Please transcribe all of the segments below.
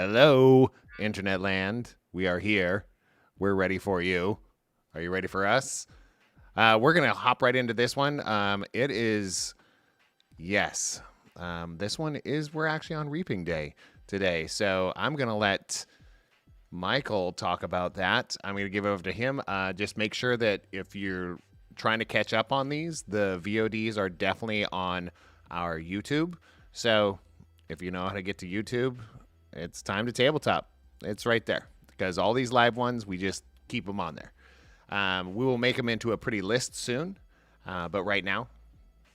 Hello, Internet Land. We are here. We're ready for you. Are you ready for us? We're going to hop right into this one. It is, yes, this one is, we're actually on Reaping Day today. So I'm going to let Michael talk about that. I'm going to give it over to him. Just make sure that if you're trying to catch up on these, the VODs are definitely on our YouTube. So if you know how to get to YouTube, it's time to tabletop. It's right there because all these live ones, we just keep them on there. We will make them into a pretty list soon, but right now,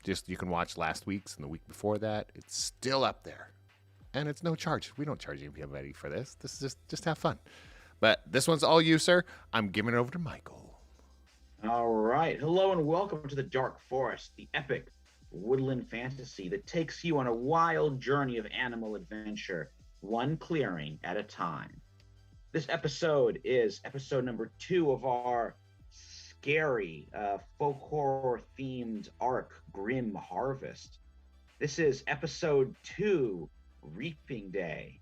just you can watch last week's and the week before that. It's still up there, and it's no charge. We don't charge anybody for this. This is just have fun. But this one's all you, sir. I'm giving it over to Michael. All right. Hello and welcome to the Dark Forest, the epic woodland fantasy that takes you on a wild journey of animal adventure, one clearing at a time. This episode is episode number 2 of our scary folk horror themed arc, Grim Harvest. This is episode 2, Reaping Day.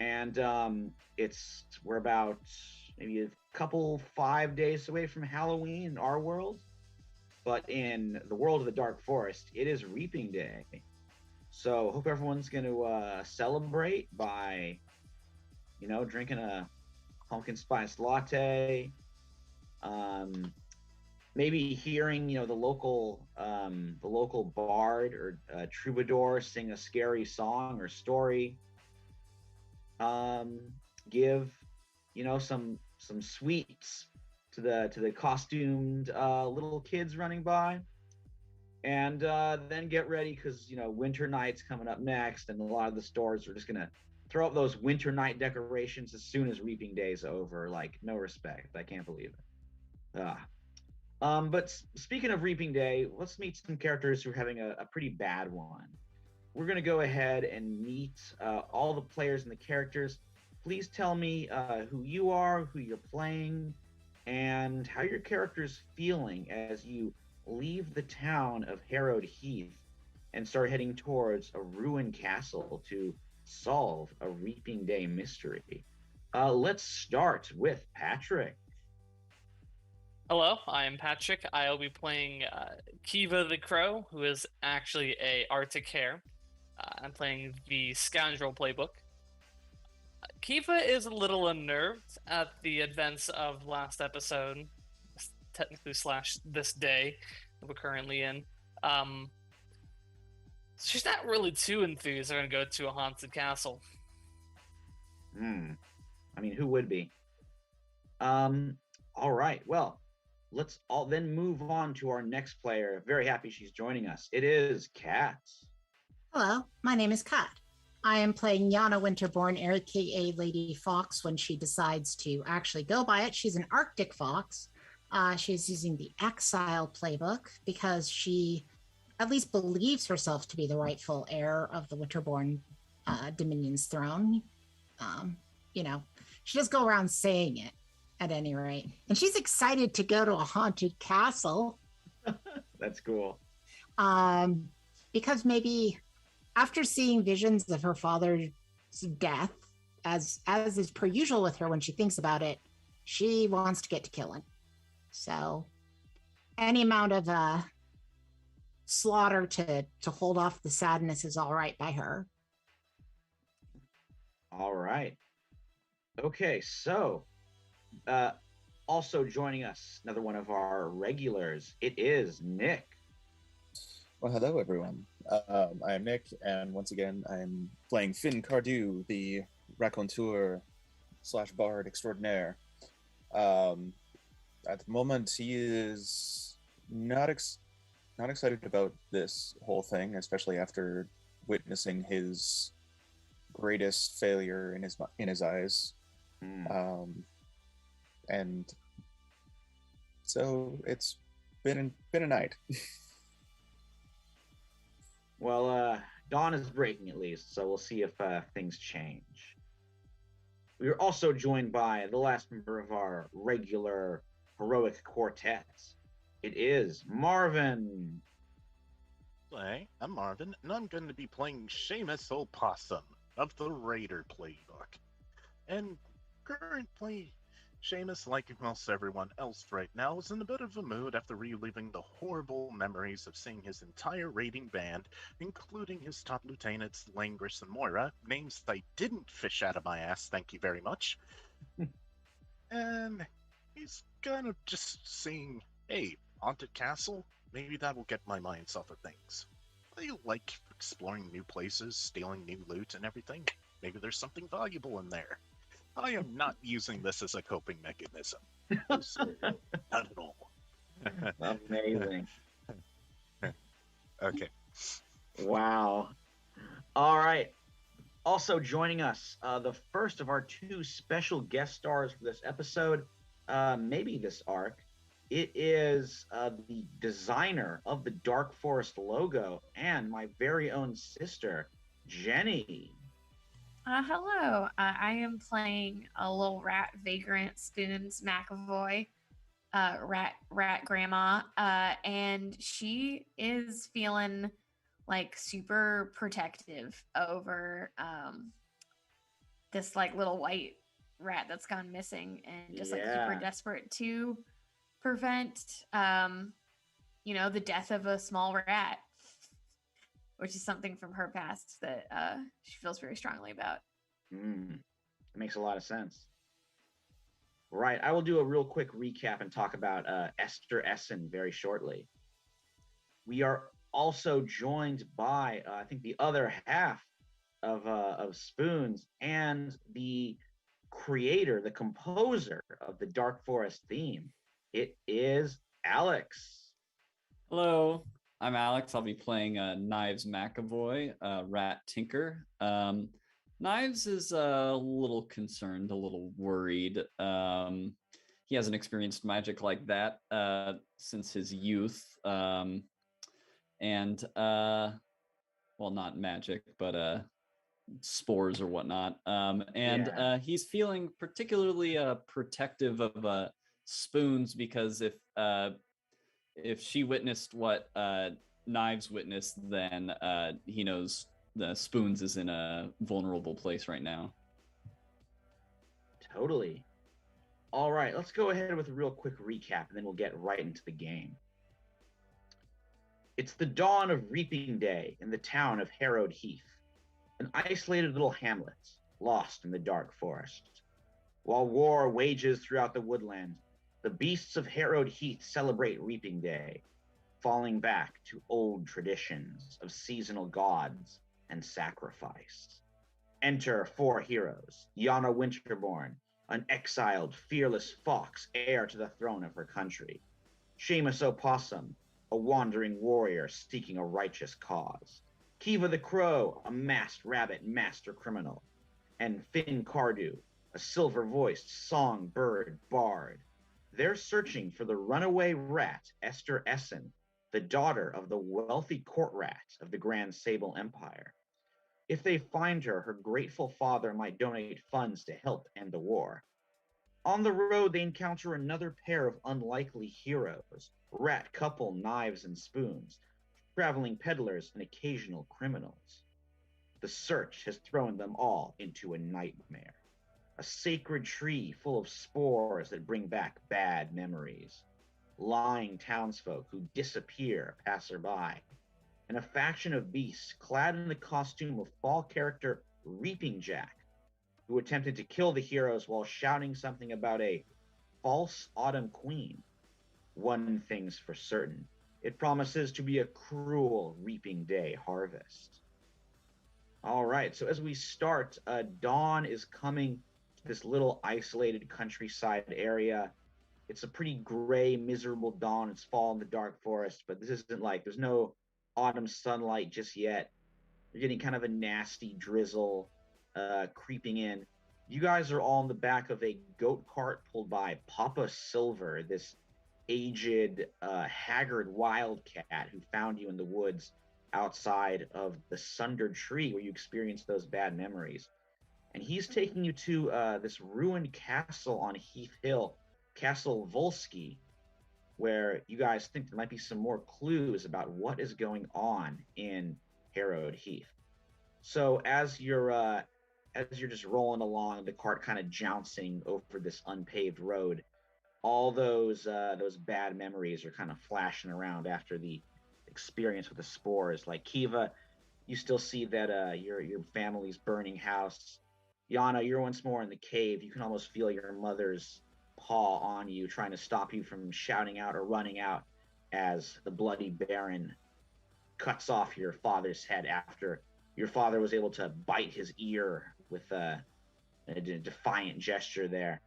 And we're about maybe a couple 5 days away from Halloween in our world. But in the world of the Dark Forest, it is Reaping Day. So hope everyone's going to celebrate by, drinking a pumpkin spice latte, maybe hearing, the local bard or troubadour sing a scary song or story. Give, some sweets to the costumed little kids running by, and then get ready because winter night's coming up next, and a lot of the stores are just gonna throw up those winter night decorations as soon as Reaping Day's over. Like, no respect. I can't believe it. But speaking of Reaping Day, let's meet some characters who are having a pretty bad one. We're gonna go ahead and meet all the players and the characters. Please tell me who you are, who you're playing, and how your character's feeling as you leave the town of Harrowed Heath and start heading towards a ruined castle to solve a Reaping Day mystery. Let's start with Patrick. Hello, I am Patrick. I'll be playing Kiva the Crow, who is actually a Arctic hare. I'm playing the Scoundrel playbook. Kiva is a little unnerved at the events of last episode, technically / this day that we're currently in. She's not really too enthused they're going to go to a haunted castle. I mean, who would be? All right, well, let's all then move on to our next player. Very happy she's joining us. It is Kat. Hello, my name is Kat. I am playing Yana Winterborn, aka Lady Fox, when she decides to actually go by it. She's an Arctic fox. She's using the Exile playbook because she at least believes herself to be the rightful heir of the Winterborn Dominion's throne. She does go around saying it at any rate. And she's excited to go to a haunted castle. That's cool. Because maybe after seeing visions of her father's death, as is per usual with her when she thinks about it, she wants to get to killing. So any amount of slaughter to hold off the sadness is all right by her. All right. Okay, so also joining us, another one of our regulars, it is Nick. Well, hello, everyone. I am Nick, and once again, I'm playing Finn Cardew, the raconteur / bard extraordinaire. At the moment, he is not excited about this whole thing, especially after witnessing his greatest failure in his eyes. And so it's been a night. Well, dawn is breaking at least, so we'll see if things change. We are also joined by the last member of our regular heroic quartet. It is Marvin. Hey, I'm Marvin, and I'm going to be playing Seamus Opossum of the Raider playbook. And currently, Seamus, like most everyone else right now, is in a bit of a mood after reliving the horrible memories of seeing his entire raiding band, including his top lieutenants, Langris and Moira, names I didn't fish out of my ass, thank you very much. And he's kind of just saying, hey, haunted castle? Maybe that will get my minds off of things. I like exploring new places, stealing new loot and everything. Maybe there's something valuable in there. I am not using this as a coping mechanism. No, sir, not at all. Amazing. Okay. Wow. All right. Also joining us, the first of our two special guest stars for this episode, maybe this arc. It is the designer of the Dark Forest logo and my very own sister, Jenny. Hello. I am playing a little rat vagrant Spoons McAvoy, rat grandma, and she is feeling like super protective over this like little white rat that's gone missing, and just like super Yeah. desperate to prevent the death of a small rat, which is something from her past that she feels very strongly about. It makes a lot of sense. Right. I will do a real quick recap and talk about Esther Essen very shortly. We are also joined by, I think, the other half of Spoons and the creator, the composer of the Dark Forest theme. It is Alex. Hello, I'm Alex. I'll be playing Knives McAvoy, Rat Tinker. Knives is a little concerned, a little worried. He hasn't experienced magic like that since his youth. Well, not magic, but spores or whatnot. He's feeling particularly protective of Spoons, because if she witnessed what Knives witnessed, then he knows the Spoons is in a vulnerable place right now. Totally. All right, let's go ahead with a real quick recap, and then we'll get right into the game. It's the dawn of Reaping Day in the town of Harrowed Heath, an isolated little hamlet lost in the dark forest. While war wages throughout the woodland, the beasts of Harrowed Heath celebrate Reaping Day, falling back to old traditions of seasonal gods and sacrifice. Enter four heroes: Yana Winterborn, an exiled, fearless fox heir to the throne of her country; Seamus Opossum, a wandering warrior seeking a righteous cause; Kiva the Crow, a masked rabbit master criminal; and Finn Cardew, a silver-voiced songbird bard. They're searching for the runaway rat, Esther Essen, the daughter of the wealthy court rat of the Grand Sable Empire. If they find her, her grateful father might donate funds to help end the war. On the road, they encounter another pair of unlikely heroes: rat couple Knives and Spoons, traveling peddlers, and occasional criminals. The search has thrown them all into a nightmare. A sacred tree full of spores that bring back bad memories. Lying townsfolk who disappear passerby. And a faction of beasts clad in the costume of fall character Reaping Jack, who attempted to kill the heroes while shouting something about a false autumn queen. One thing's for certain: it promises to be a cruel Reaping Day harvest. All right, so as we start, dawn is coming to this little isolated countryside area. It's a pretty gray, miserable dawn. It's fall in the dark forest, but this isn't like, there's no autumn sunlight just yet. You're getting kind of a nasty drizzle creeping in. You guys are all in the back of a goat cart pulled by Papa Silver, this aged, haggard wildcat who found you in the woods outside of the sundered tree where you experienced those bad memories. And he's taking you to this ruined castle on Heath Hill, Castle Volsky, where you guys think there might be some more clues about what is going on in Harrowed Heath. So as you're as you're just rolling along, the cart kind of jouncing over this unpaved road, all those bad memories are kind of flashing around after the experience with the spores. Like Kiva, you still see that your family's burning house. Yana, you're once more in the cave. You can almost feel your mother's paw on you, trying to stop you from shouting out or running out as the bloody Baron cuts off your father's head after your father was able to bite his ear with a defiant gesture there.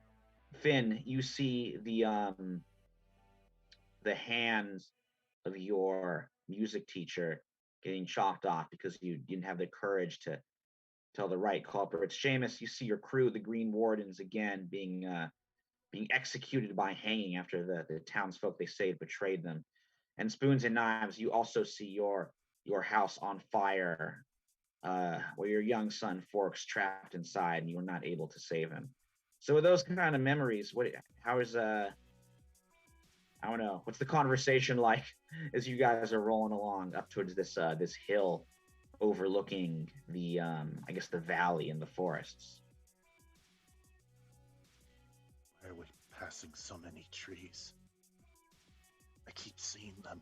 Finn, you see the hands of your music teacher getting chopped off because you didn't have the courage to tell the right culprits. Seamus, you see your crew, the Green Wardens, again being executed by hanging after the townsfolk they saved betrayed them. And Spoons and Knives, you also see your house on fire, where your young son Forks trapped inside, and you were not able to save him. So with those kind of memories, how is I don't know, what's the conversation like as you guys are rolling along up towards this hill overlooking the I guess the valley and the forests? Why are we passing so many trees? I keep seeing them.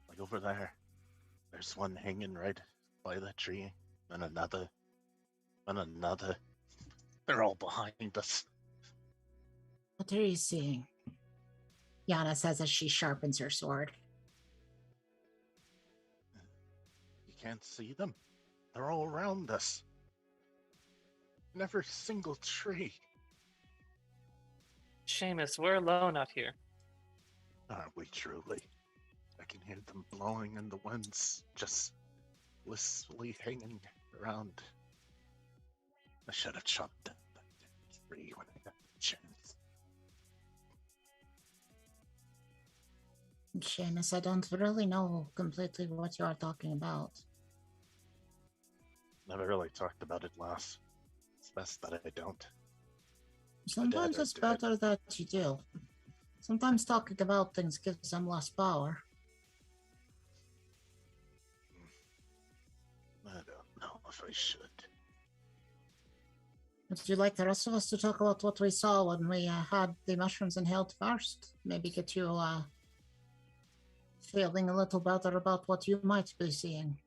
Like over there. There's one hanging right by the tree, and another, and another. They're all behind us. What are you seeing? Yana says as she sharpens her sword. You can't see them. They're all around us. Never a single tree. Seamus, we're alone out here. Aren't we truly? I can hear them blowing in the winds, just blissfully hanging around. I should have chopped down that tree when I got the chance. Seamus, I don't really know completely what you are talking about. Never really talked about it last. It's best that I don't. Sometimes dad it's are dead. better that you do. Sometimes talking about things gives them less power. I don't know if I should. Would you like the rest of us to talk about what we saw when we had the mushrooms inhaled first? Maybe get you feeling a little better about what you might be seeing.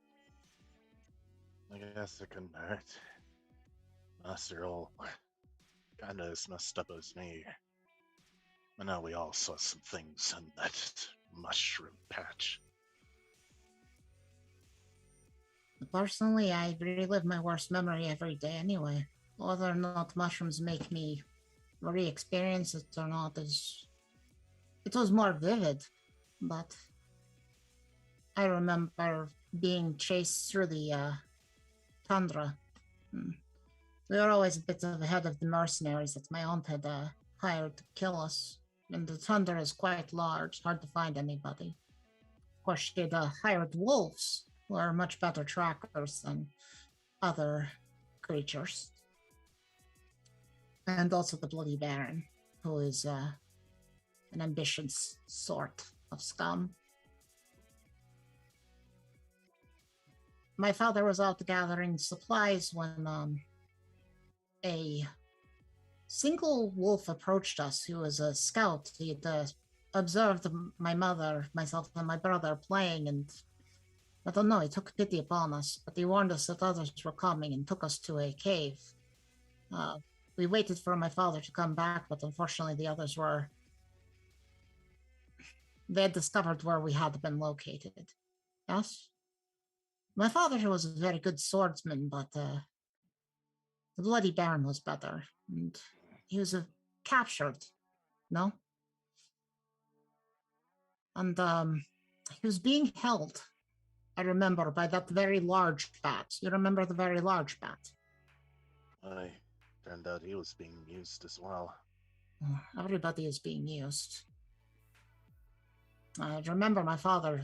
I guess it couldn't hurt. After all, kinda as messed up as me. I know we all saw some things in that mushroom patch. Personally, I relive my worst memory every day anyway. Whether or not mushrooms make me re-experience it or not it was more vivid, but I remember being chased through the tundra. We were always a bit ahead of the mercenaries that my aunt had hired to kill us, and the tundra is quite large, hard to find anybody. Of course, she had hired wolves, who are much better trackers than other creatures. And also the Bloody Baron, who is an ambitious sort of scum. My father was out gathering supplies when a single wolf approached us who was a scout. He had observed my mother, myself, and my brother playing, and I don't know, he took pity upon us, but he warned us that others were coming and took us to a cave. We waited for my father to come back, but unfortunately the others they had discovered where we had been located. Yes? My father was a very good swordsman, but the Bloody Baron was better, and he was captured, no? And he was being held, I remember, by that very large bat. You remember the very large bat? Turned out he was being used as well. Everybody is being used. I remember my father,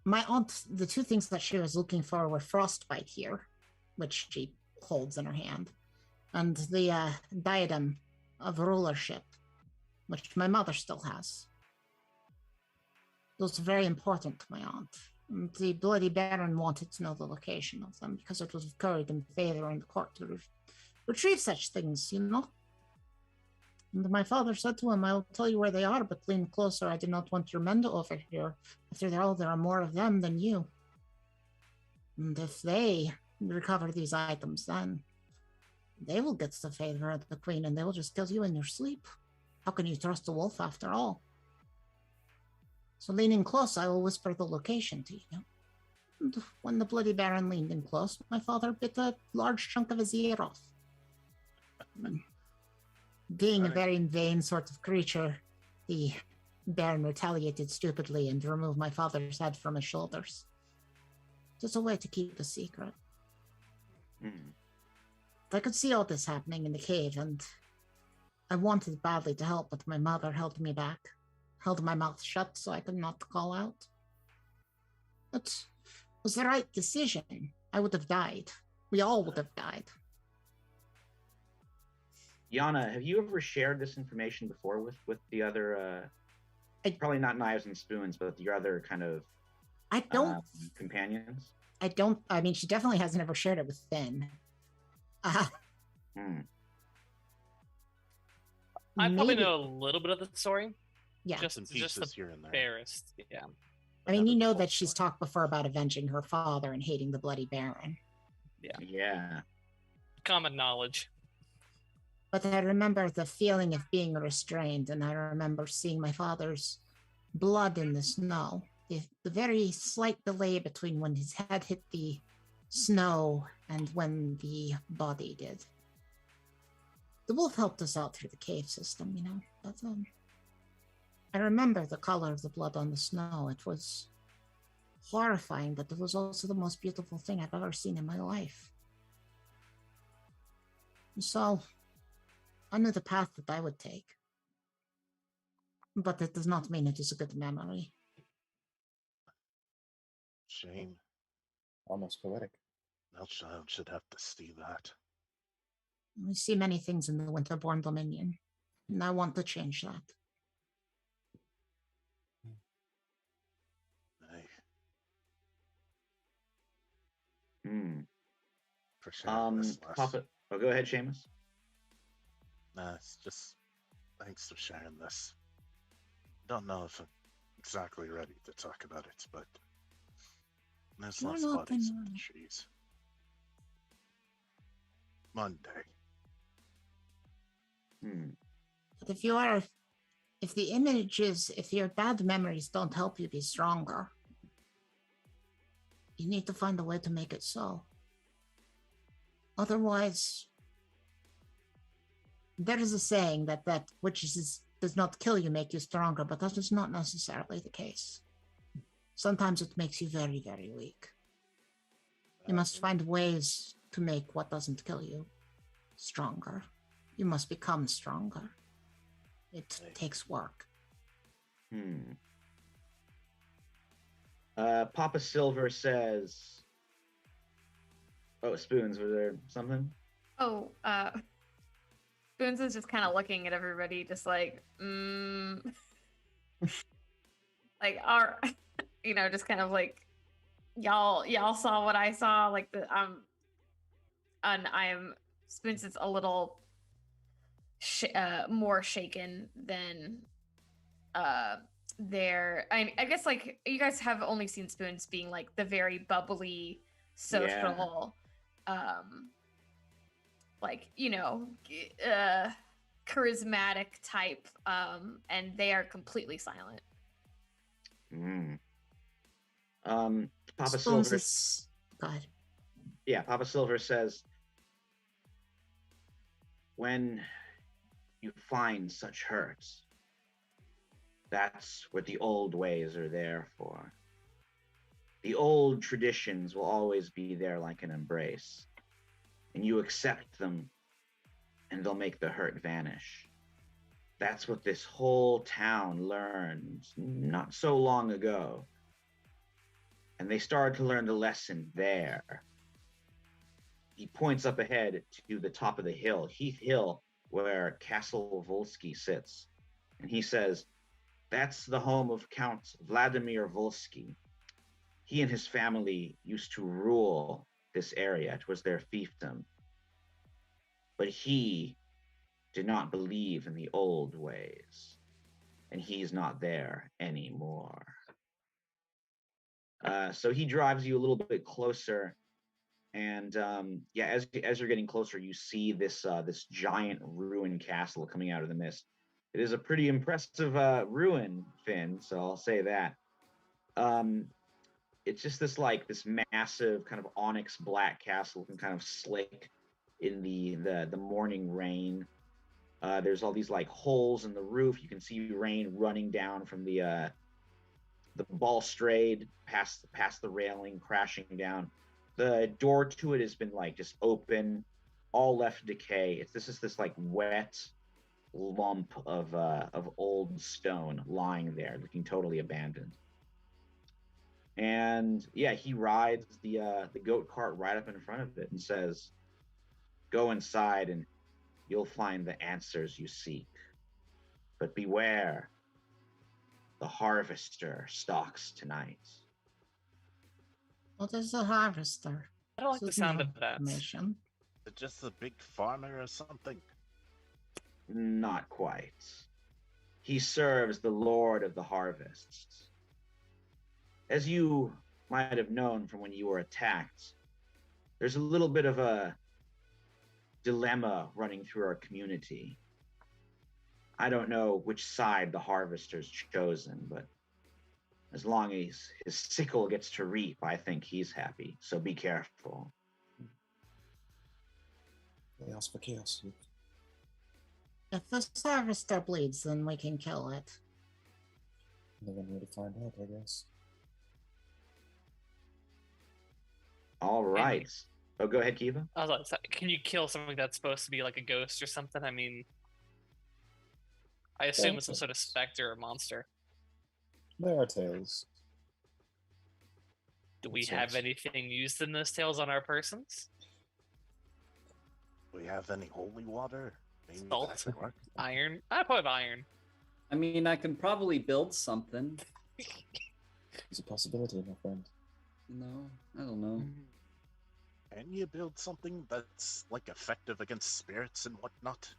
my aunt, the two things that she was looking for were frostbite here, which she holds in her hand, and the diadem of rulership, which my mother still has. Those are very important to my aunt. The Bloody Baron wanted to know the location of them because it was of courage and favor in the court to retrieve such things, you know? And my father said to him, I will tell you where they are, but lean closer. I do not want your men to overhear. After all, there are more of them than you. And if they recover these items, then they will get the favor of the queen and they will just kill you in your sleep. How can you trust a wolf after all? So leaning close, I will whisper the location to you. And when the Bloody Baron leaned in close, my father bit a large chunk of his ear off. Being a very vain sort of creature, the Baron retaliated stupidly and removed my father's head from his shoulders. Just a way to keep a secret. I could see all this happening in the cave, and I wanted badly to help, but my mother held me back, held my mouth shut so I could not call out. It was the right decision. I would have died. We all would have died. Yana, have you ever shared this information before with the other, probably not Knives and Spoons, but your other kind of companions? I mean, she definitely hasn't ever shared it with Finn. I probably know a little bit of the story. Yeah. Just the here and there. barest. Yeah. I mean, you know that she's talked before about avenging her father and hating the Bloody Baron. Yeah. Common knowledge. But I remember the feeling of being restrained, and I remember seeing my father's blood in the snow. The very slight delay between when his head hit the snow and when the body did. The wolf helped us out through the cave system, you know. But I remember the color of the blood on the snow. It was horrifying, but it was also the most beautiful thing I've ever seen in my life. So I knew the path that I would take. But it does not mean it is a good memory. Shame. Almost poetic. That child should have to see that. We see many things in the Winterborn Dominion, and I want to change that. For sharing this, Les. Papa. Oh, go ahead, Seamus. Nah, it's just thanks for sharing this. Don't know if I'm exactly ready to talk about it, but there's less bodies in the trees. Monday. But if your bad memories don't help you be stronger, you need to find a way to make it so. Otherwise, there is a saying that which does not kill you make you stronger, but that is not necessarily the case. Sometimes it makes you very, very weak. You must find ways to make what doesn't kill you stronger. You must become stronger. It takes work. Papa Silver says... Oh, Spoons, was there something? Oh, Spoons is just kind of looking at everybody, just like, like, just kind of like, y'all saw what I saw, like and Spoons is a little more shaken than I guess, like, you guys have only seen Spoons being like the very bubbly social like, charismatic type, and they are completely silent. Papa Silver. Go ahead. Yeah, Papa Silver says, when you find such hurts, that's what the old ways are there for. The old traditions will always be there like an embrace, and you accept them, and they'll make the hurt vanish. That's what this whole town learned not so long ago. And they started to learn the lesson there. He points up ahead to the top of the hill, Heath Hill, where Castle Volsky sits. And he says, that's the home of Count Vladimir Volsky. He and his family used to rule this area. It was their fiefdom. But he did not believe in the old ways, and he's not there anymore. So he drives you a little bit closer, and as you're getting closer, you see this giant ruined castle coming out of the mist. It is a pretty impressive ruin, Finn. So I'll say that. It's just this massive kind of onyx black castle, looking kind of slick in the morning rain. There's all these like holes in the roof. You can see rain running down from the balustrade past the railing, crashing down. The door to it has been like just open, all left decay. It's this like wet lump of old stone lying there, looking totally abandoned. And yeah, he rides the goat cart right up in front of it and says, "Go inside and you'll find the answers you seek. But beware, the harvester stalks tonight." What is a harvester? I don't like the This is sound new of that. information. Is it just a big farmer or something? Not quite. He serves the Lord of the Harvest. As you might have known from when you were attacked, there's a little bit of a dilemma running through our community. I don't know which side the harvester's chosen, but as long as his sickle gets to reap, I think he's happy. So be careful. Chaos for chaos. If the harvester bleeds, then we can kill it. No one way to find out, I guess. All right. Oh, go ahead, Kiva. I was like, can you kill something that's supposed to be like a ghost or something? I mean, I assume it's some sort of specter or monster. There are tales. Do we Makes have sense. anything used in those tales on our persons? Do we have any holy water? Maybe Salt? that could work. Iron? I put iron. I mean, I can probably build something. It's a possibility, my friend. No, I don't know. Can you build something that's like effective against spirits and whatnot?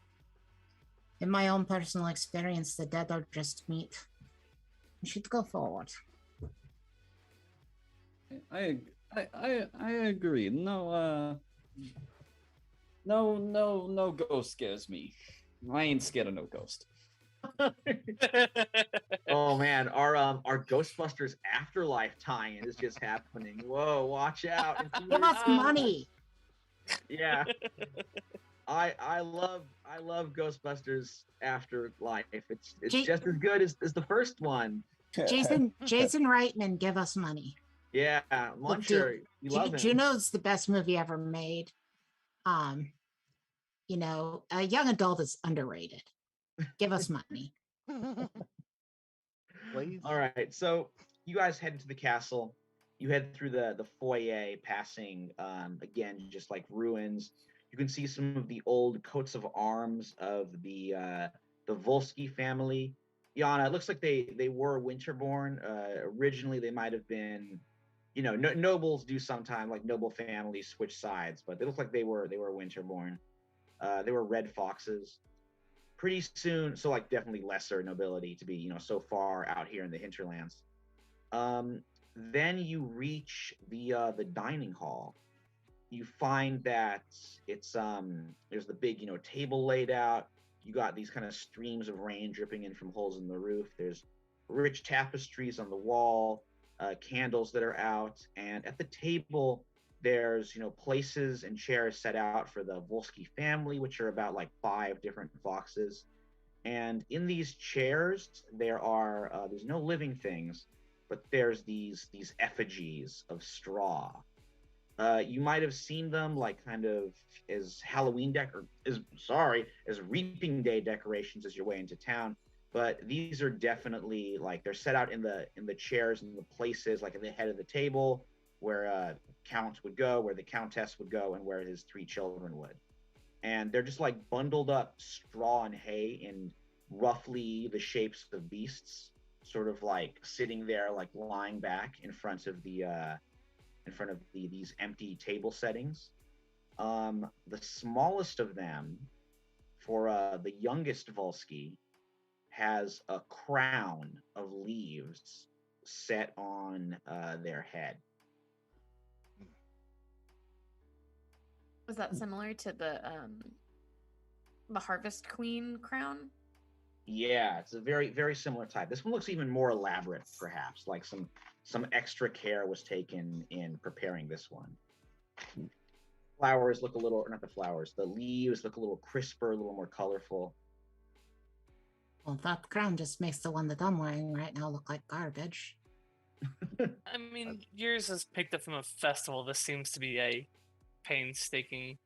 In my own personal experience, the dead are just meat. We should go forward. I agree. No, no ghost scares me. I ain't scared of no ghost. Oh man, our Ghostbusters Afterlife tie-in is just happening. Whoa, watch out! Give us money. Yeah, I love Ghostbusters Afterlife. It's Gee- just as good as the first one. Jason Reitman, give us money. Yeah, I'm Look, sure you love him. Juno's the best movie ever made. A young adult is underrated. Give us money. Please? All right, so you guys head into the castle. You head through the foyer, passing again just like ruins. You can see some of the old coats of arms of the Volsky family. Yana, it looks like they were Winterborn. Originally, they might have been, nobles do sometime, like noble families switch sides, but they look like they were Winterborn. They were red foxes. Pretty soon, so like definitely lesser nobility to be, so far out here in the hinterlands. Then you reach the dining hall. You find that it's there's the big table laid out. You got these kind of streams of rain dripping in from holes in the roof. There's rich tapestries on the wall, candles that are out, and at the table there's places and chairs set out for the Volsky family, which are about like 5 different foxes. And in these chairs there are there's no living things, but there's these effigies of straw. You might have seen them like kind of as as reaping day decorations as your way into town. But these are definitely like they're set out in the chairs and the places like at the head of the table where Count would go, where the Countess would go, and where his 3 children would. And they're just like bundled up straw and hay in roughly the shapes of beasts. sort of like sitting there, like lying back in front of these empty table settings. The smallest of them, for the youngest Volsky, has a crown of leaves set on their head. Was that similar to the Harvest Queen crown? Yeah, it's a very, very similar type. This one looks even more elaborate, perhaps. Like some extra care was taken in preparing this one. Flowers look a little, or not the flowers, the leaves look a little crisper, a little more colorful. Well, that crown just makes the one that I'm wearing right now look like garbage. I mean, yours is picked up from a festival. This seems to be a painstaking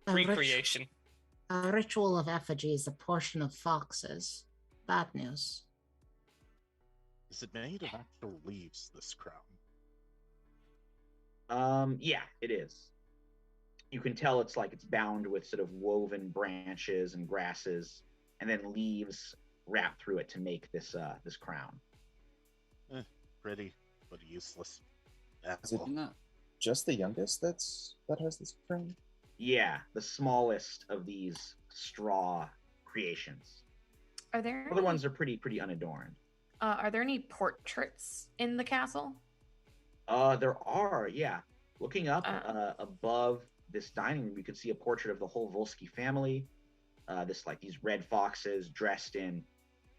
recreation. A ritual of effigy is a portion of foxes. Bad news. Is it made of actual leaves, this crown? Yeah, it is. You can tell it's bound with sort of woven branches and grasses, and then leaves wrapped through it to make this crown. Pretty, but useless. Is it not just the youngest that has this crown? Yeah, the smallest of these straw creations. Are there Other ones are pretty unadorned. Are there any portraits in the castle? There are, yeah. Looking up above this dining room, you could see a portrait of the whole Volsky family. These red foxes dressed in,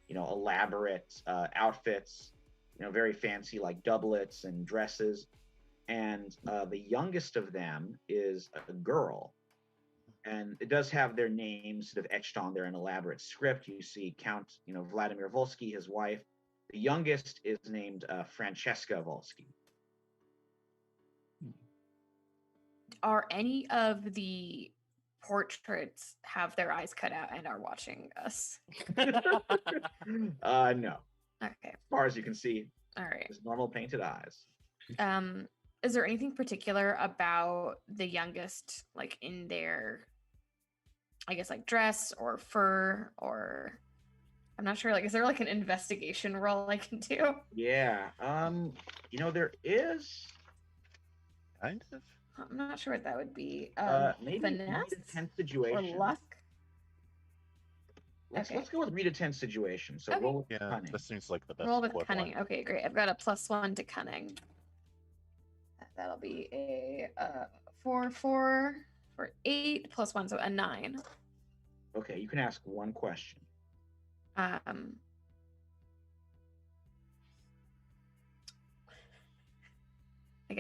elaborate outfits, very fancy doublets and dresses. And the youngest of them is a girl. And it does have their names sort of etched on there in elaborate script. You see Count, Vladimir Volsky, his wife. The youngest is named Francesca Volsky. Are any of the portraits have their eyes cut out and are watching us? No. Okay. As far as you can see, all right. just normal painted eyes. Is there anything particular about the youngest, in their, I guess, dress or fur, or I'm not sure, is there an investigation roll I can do? Yeah. There is kind of. I'm not sure what that would be. Maybe finesse read a tense situation. or luck? Let's go with read a tense situation. So Okay. roll with Yeah, cunning. that seems like the best. Roll with equivalent. cunning. Okay, great. I've got a +1 to cunning. That'll be a 4 for 8 +1, so a 9. Okay, you can ask one question. I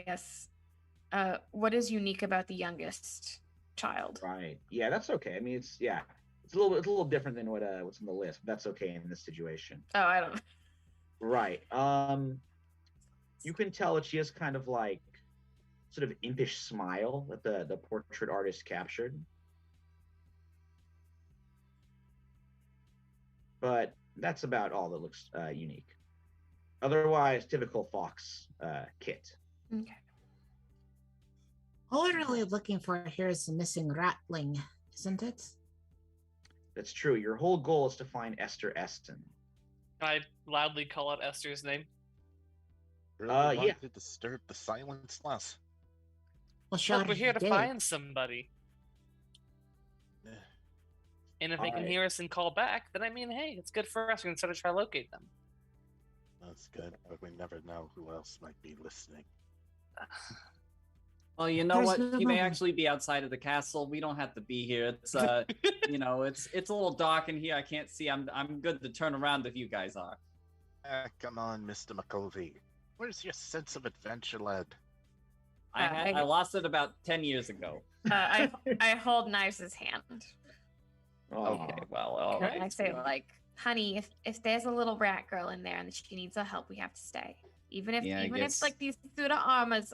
guess. What is unique about the youngest child? Right. Yeah, that's okay. I mean, it's a little different than what's on the list. But that's okay in this situation. Oh, I don't. Right. You can tell that she has kind of sort of impish smile that the portrait artist captured. But that's about all that looks unique. Otherwise, typical fox kit. Okay. All we're really looking for here is the missing ratling, isn't it? That's true. Your whole goal is to find Esther Eston. I loudly call out Esther's name. Really yeah. wanted to disturb the silence less. Well, sure. Look, we're here to did. find somebody. Eh, And if they can Alright. hear us and call back, then hey, it's good for us. We can sort of try to locate them. That's good, but we never know who else might be listening. Well, you know There's what? no He may moment. actually be outside of the castle. We don't have to be here. It's it's a little dark in here. I can't see. I'm good to turn around if you guys are. Come on, Mr. McCovey. Where's your sense of adventure, lad? I lost it about 10 years ago. I hold Knives' hand. Okay, well, all right. And I say, honey, if there's a little rat girl in there and she needs our help, we have to stay. Even if Yeah, I if guess- these pseudo armors,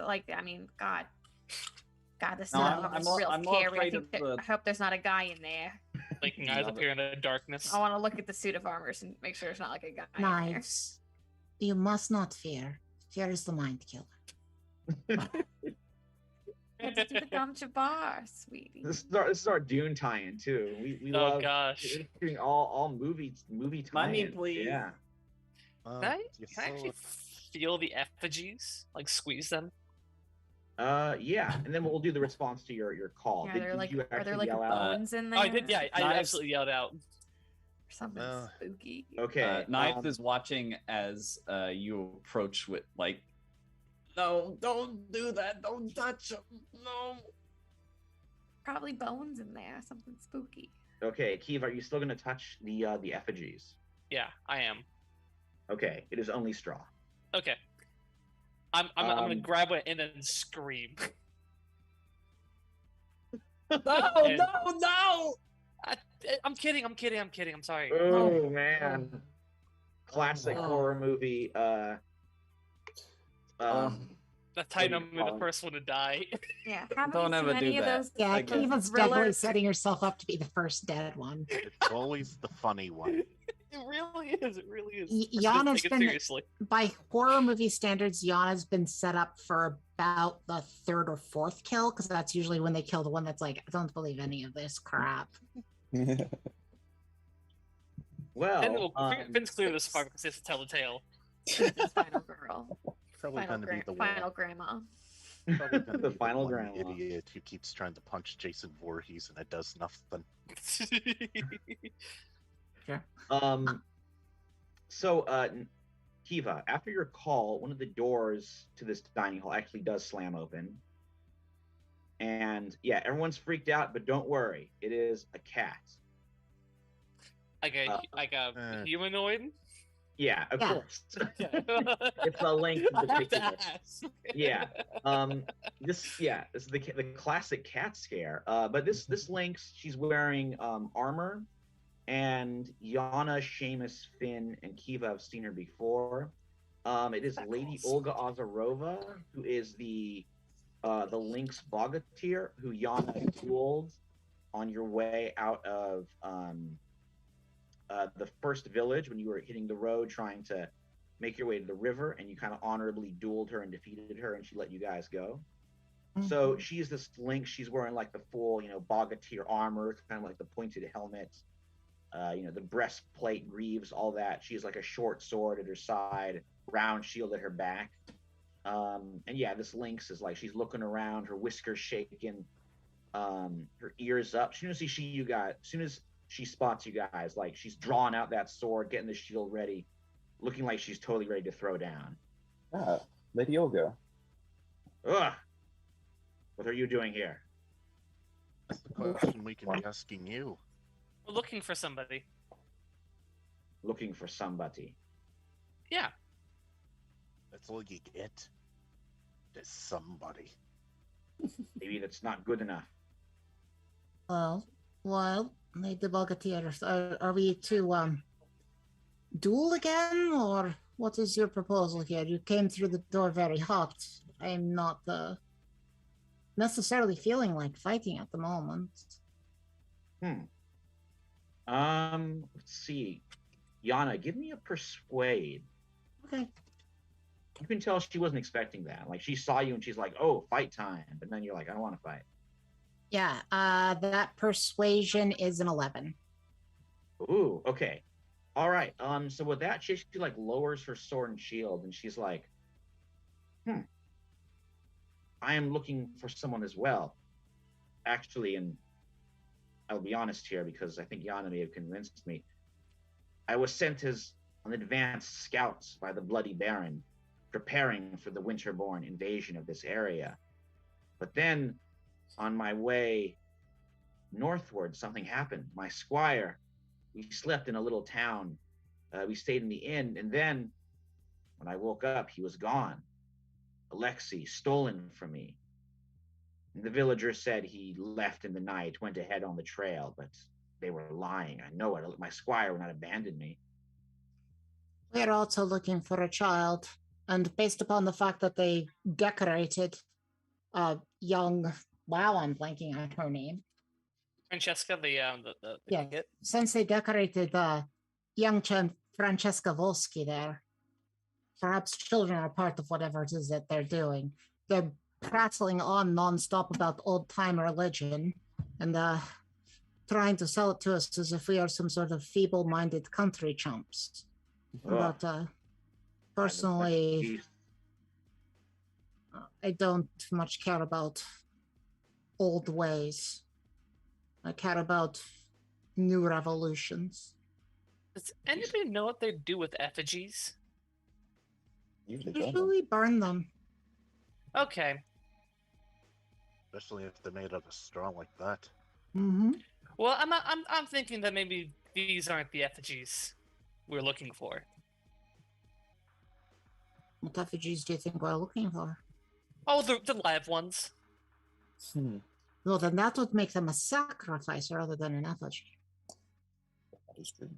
God, this No, is real I'm more scary. afraid of the- I hope there's not a guy in there. Blinking eyes appear in the darkness. I want to look at the suit of armors and make sure there's not a guy in there. Knives. You must not fear. Fear is the mind killer. It's to come to bar, sweetie. This is our Dune tie-in too. We Oh love gosh. doing all movie My tie-ins. mean, please. Yeah. Can I actually feel the effigies? Like squeeze them? Yeah, and then we'll do the response to your call. Yeah, Did are you there actually like yell out? bones in there? Oh, I did. Yeah, I Knives- absolutely yelled out. Something spooky. Okay. Knives is watching as you approach with like, no, don't do that, don't touch him, no. Probably bones in there. Something spooky. Okay, Keeve, are you still gonna touch the effigies? Yeah, I am. Okay, it is only straw. Okay. I'm gonna grab it and then scream. No, And- no! I'm kidding. I'm sorry. Oh man. Classic Oh. horror movie. That's how I know what do I'm you call the it? first one to die. Yeah. Haven't Don't you ever seen any do of that. those? Yeah, I guess. Keevan's thriller- definitely setting herself up to be the first dead one. It's always the funny one. It really is. It really is. Y- We're supposed to Yana's take it been- seriously. By horror movie standards, Yana's been set up for about the third or fourth kill, because that's usually when they kill the one that's like, I don't believe any of this crap. Well, Finn's clear this far because he has to tell the tale. It's Final Girl. Probably Final, going to be the final one. grandma. Probably gonna The be final one grandma. idiot who keeps trying to punch Jason Voorhees and it does nothing. So Kiva, after your call, one of the doors to this dining hall actually does slam open. And yeah, everyone's freaked out, but don't worry, it is a cat. like a humanoid. Yeah, of Yeah. course. Yeah. It's a link in I have to particular. ask. Yeah. This is the classic cat scare. But this Lynx, she's wearing armor, and Yana, Seamus, Finn, and Kiva have seen her before. It is Lady Olga Ozarova, who is the Lynx Bogatyr, who Yana dueled on your way out of the first village when you were hitting the road trying to make your way to the river, and you kind of honorably dueled her and defeated her, and she let you guys go. So she's this Lynx. She's wearing like the full, Bogatyr armor, kind of like the pointed helmet, the breastplate, greaves, all that. She has like a short sword at her side, round shield at her back. And yeah, this Lynx is like, she's looking around, her whiskers shaking, her ears up. As soon as she spots you guys, like she's drawing out that sword, getting the shield ready, looking like she's totally ready to throw down. Ah, Lady Olga. Ugh! What are you doing here? That's the question we can be asking you. We're looking for somebody. Looking for somebody. Yeah. That's all you get. There's somebody. Maybe that's not good enough. Well, Lady Bogatyr, are we to duel again, or what is your proposal here? You came through the door very hot. I'm not necessarily feeling like fighting at the moment. Let's see. Yana, give me a persuade. Okay. You can tell she wasn't expecting that. Like she saw you and she's like, "Oh, fight time!" But then you're like, "I don't want to fight." Yeah, that persuasion is an 11. Ooh, okay, all right. So with that, she like lowers her sword and shield, and she's like, I am looking for someone as well, actually, and I'll be honest here because I think Yana may have convinced me. I was sent as an advanced scout by the Bloody Baron, preparing for the Winterborn invasion of this area. But then, on my way northward, something happened. My squire, we slept in a little town. We stayed in the inn, and then, when I woke up, he was gone. Alexei, stolen from me. And the villager said he left in the night, went ahead on the trail, but they were lying. I know it. My squire would not abandon me. We're also looking for a child, and based upon the fact that they decorated young, wow, I'm blanking on her name. Francesca, the Yeah. kid. Since they decorated young Francesca Volsky there, perhaps children are part of whatever it is that they're doing. They're prattling on nonstop about old-time religion and trying to sell it to us as if we are some sort of feeble-minded country chumps. Ugh. But Personally, I don't much care about old ways. I care about new revolutions. Does anybody know what they do with effigies? Usually burn them. Usually burn them. Okay. Especially if they're made out of straw like that. Mm-hmm. Well, I'm thinking that maybe these aren't the effigies we're looking for. What effigies do you think we're looking for? Oh, the live ones. Well, then that would make them a sacrifice rather than an effigy. That is true.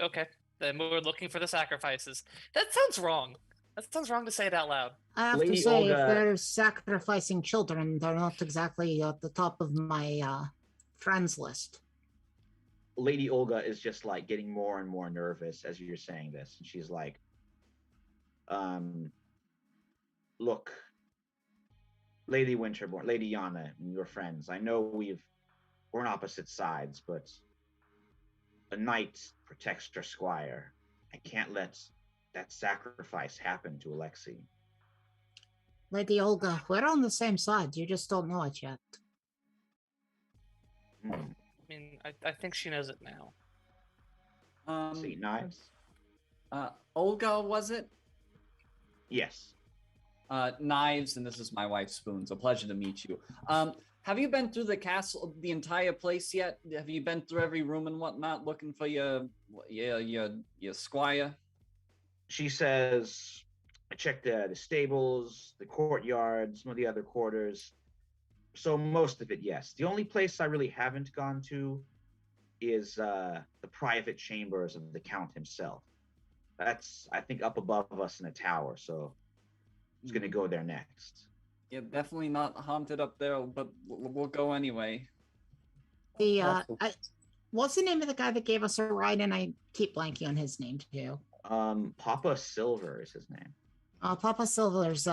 Okay. Then we're looking for the sacrifices. That sounds wrong. That sounds wrong to say it out loud. I have Lady to say, if Olga- they're sacrificing children, they're not exactly at the top of my friends list. Lady Olga is just like getting more and more nervous as you're saying this. And she's like, look, Lady Winterborn, Lady Yana, and your friends, I know we're on opposite sides, but a knight protects her squire. I can't let that sacrifice happen to Alexei. Lady Olga, we're on the same side. You just don't know it yet. Hmm. I mean, I think she knows it now. See, knives? Olga, was it? Yes. Knives, and this is my wife, Spoons. A pleasure to meet you. Have you been through the castle, the entire place yet? Have you been through every room and whatnot, looking for your squire? She says, I checked the stables, the courtyard, some of the other quarters. So most of it, yes. The only place I really haven't gone to is the private chambers of the Count himself. That's, I think, up above us in a tower, so it's going to go there next. Yeah, definitely not haunted up there, but we'll go anyway. What's the name of the guy that gave us a ride? And I keep blanking on his name too. Papa Silver is his name. Papa Silver's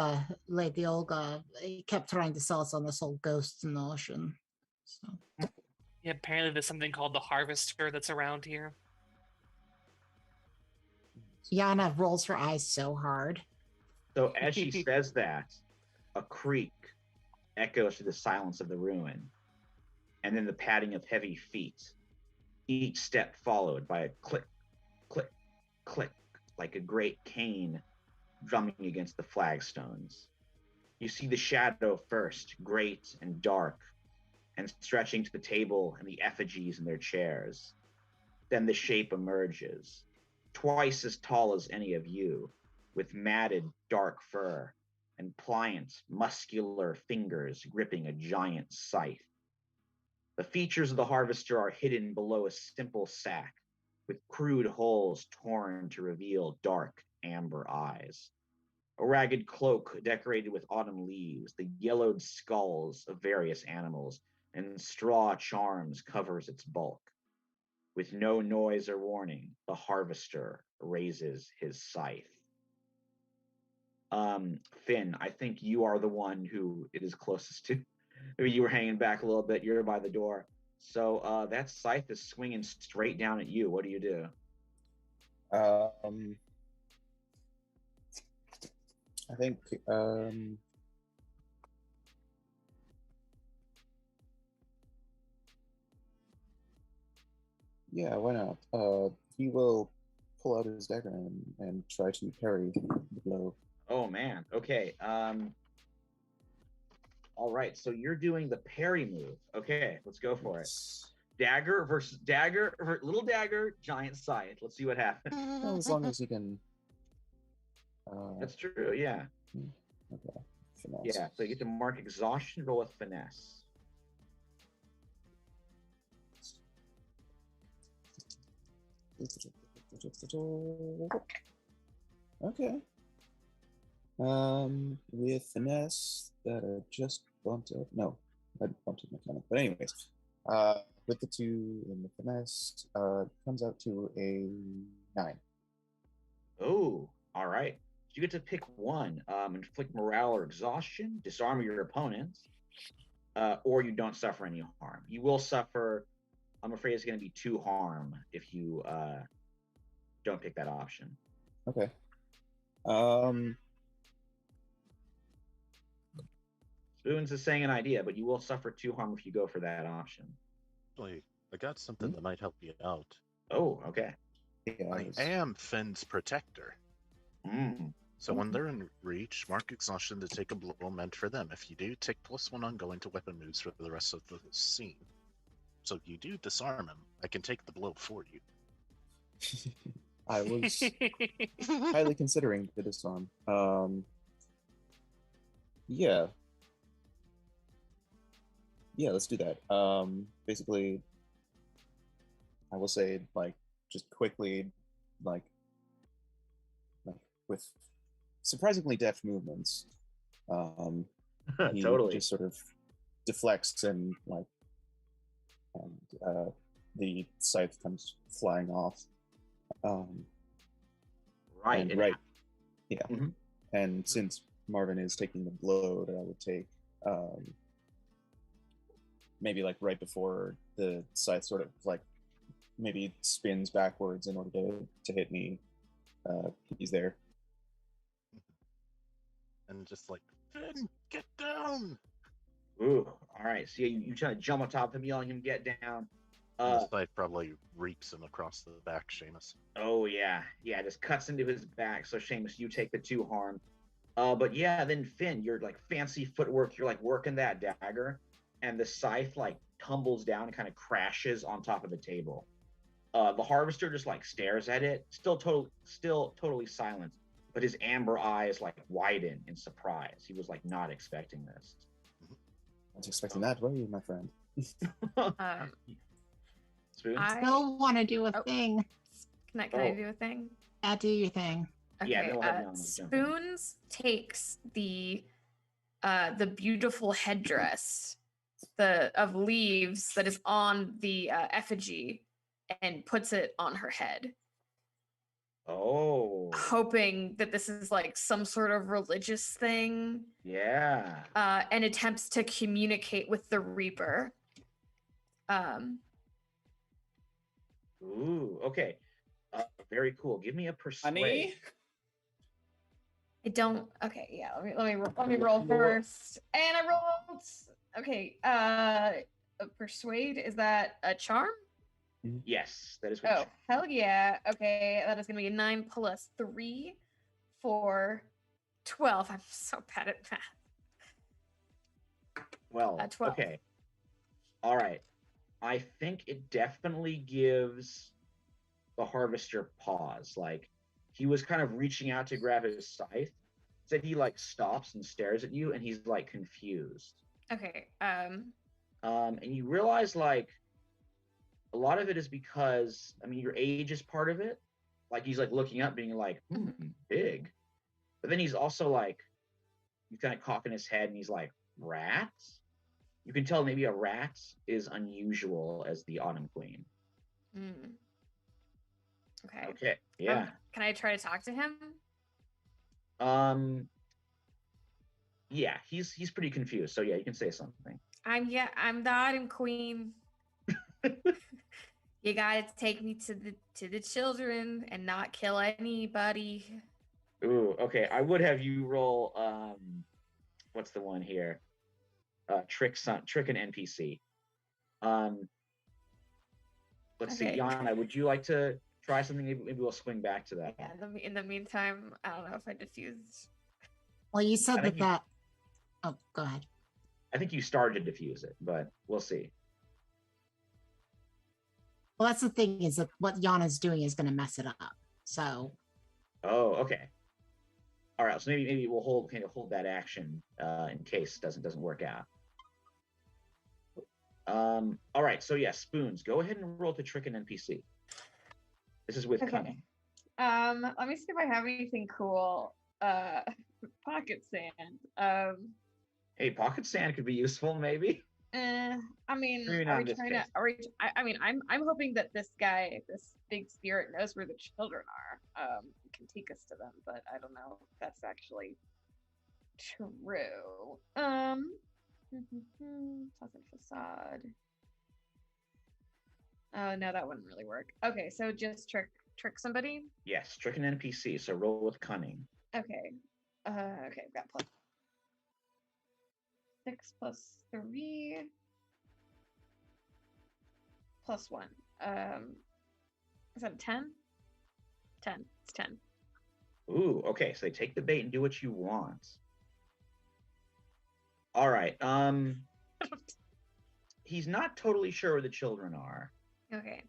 Lady Olga. He kept trying to sell us on this whole ghosts in the ocean. So. Yeah, apparently there's something called the Harvester that's around here. Yana rolls her eyes so hard. So as she says that, a creak echoes through the silence of the ruin, and then the padding of heavy feet, each step followed by a click, click, click, like a great cane drumming against the flagstones. You see the shadow first, great and dark, and stretching to the table and the effigies in their chairs. Then the shape emerges, twice as tall as any of you, with matted dark fur and pliant, muscular fingers gripping a giant scythe. The features of the harvester are hidden below a simple sack, with crude holes torn to reveal dark amber eyes. A ragged cloak decorated with autumn leaves, the yellowed skulls of various animals, and straw charms covers its bulk. With no noise or warning, the harvester raises his scythe. Finn, I think you are the one who it is closest to. Maybe you were hanging back a little bit. You're by the door. So that scythe is swinging straight down at you. What do you do? I think yeah, why not? He will pull out his dagger and try to parry the blow. Oh man. Okay. All right. So you're doing the parry move. Okay, let's go for it. Dagger versus dagger, little dagger, giant scythe. Let's see what happens. Well, as long as he can. That's true. Yeah. Okay. Finesse. Yeah. So you get to mark exhaustion. Roll with finesse. Okay. With finesse, that I just bumped up. No, I bumped up my comment. But anyways, with the 2 in the finesse, comes out to a 9. Oh, all right. So you get to pick one. Inflict morale or exhaustion, disarm your opponent, or you don't suffer any harm. You will suffer, I'm afraid it's going to be 2 harm if you don't pick that option. Okay. Spoons is saying an idea, but you will suffer 2 harm if you go for that option. Actually, I got something that might help you out. Oh, okay. Yeah. I am Finn's protector. Mm. So when they're in reach, mark exhaustion to take a blow meant for them. If you do, take +1 ongoing to weapon moves for the rest of the scene. So if you do disarm him, I can take the blow for you. I was highly considering the disarm. Yeah. Yeah, let's do that. Basically, I will say, like, just quickly, like with surprisingly deft movements, he Totally. just sort of deflects and the scythe comes flying off. Right. And right, yeah. Mhm. And since Marvin is taking the blow that I would take, maybe like right before the scythe sort of like maybe spins backwards in order to hit me, he's there. And just like, Finn, get down! Ooh, all right. So you try to jump on top of him, yelling him get down. The scythe probably reaps him across the back, Seamus. Oh yeah, just cuts into his back. So Seamus, you take the 2 harm. But yeah, then Finn, you're like fancy footwork. You're like working that dagger, and the scythe like tumbles down and kind of crashes on top of the table. The harvester just like stares at it, still totally silent, but his amber eyes like widen in surprise. He was like not expecting this. I was expecting that, were you, my friend? Spoons? I Still want to do a Oh. thing. can I Oh. do a thing? Do your thing. Yeah, Okay. then we'll have Yana jump in. Spoons takes the beautiful headdress of leaves that is on the effigy and puts it on her head, Oh, hoping that this is like some sort of religious thing, yeah. and attempts to communicate with the Reaper. Ooh, okay. Very cool. Give me a persuade. Honey? I don't. Okay, yeah. Let me roll first. And I rolled. Okay. A persuade, is that a charm? Yes, that is what. Oh, hell yeah. Okay, that is gonna be a 9 plus 3 for 12. I'm so bad at math. Well, 12. okay. All right. I think it definitely gives the harvester pause. Like he was kind of reaching out to grab his scythe. Said he like stops and stares at you, and he's like confused. Okay. And you realize like a lot of it is because I mean your age is part of it. Like he's like looking up, being like, big. But then he's also like, he's kind of cocking his head, and he's like, rats. You can tell maybe a rat is unusual as the Autumn Queen. Okay. Okay. Yeah. Can I try to talk to him? Yeah, he's pretty confused. So yeah, you can say something. I'm the Autumn Queen. You gotta take me to the children and not kill anybody. Ooh, okay. I would have you roll what's the one here? Trick an NPC. Let's see, Okay. Yana, would you like to try something? Maybe we'll swing back to that. Yeah, in the meantime, I don't know if I diffused. Well, you said I think that. Oh, go ahead. I think you started to diffuse it, but we'll see. Well, that's the thing is that what Yana's doing is going to mess it up. So. Oh, okay. All right, so maybe we'll hold that action in case it doesn't work out. All right, so yeah, Spoons, go ahead and roll to trick an NPC. This is with cunning. Let me see if I have anything cool. Pocket sand. Hey, pocket sand could be useful, maybe. I mean, Maybe not in this case. I mean, I'm hoping that this guy, this big spirit, knows where the children are. Can take us to them, but I don't know if that's actually true. Pleasant facade. Oh no, that wouldn't really work. Okay, so just trick trick somebody? Yes, trick an NPC. So roll with cunning. Okay. Okay, I've got +6 + 3 + 1. Is that 10? 10. It's 10. Ooh, okay. So they take the bait and do what you want. All right. He's not totally sure where the children are. Okay.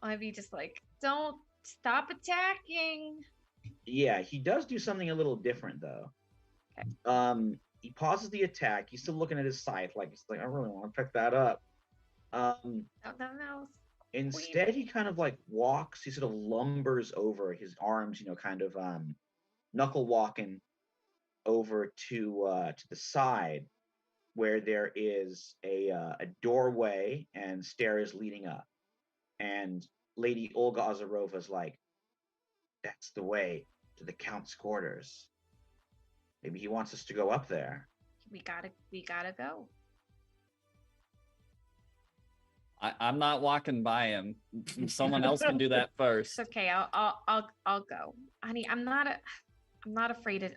I'd be just like, don't stop attacking. Yeah, he does do something a little different though. Okay. He pauses the attack. He's still looking at his scythe, like he's like, I really want to pick that up. No. Instead, he kind of like walks. He sort of lumbers over his arms, kind of knuckle walking over to the side, where there is a doorway and stairs leading up. And Lady Olga Ozarova's like, that's the way to the Count's quarters. Maybe he wants us to go up there. We gotta go. I'm not walking by him. Someone else can do that first. It's okay. I'll go, honey. I'm not afraid of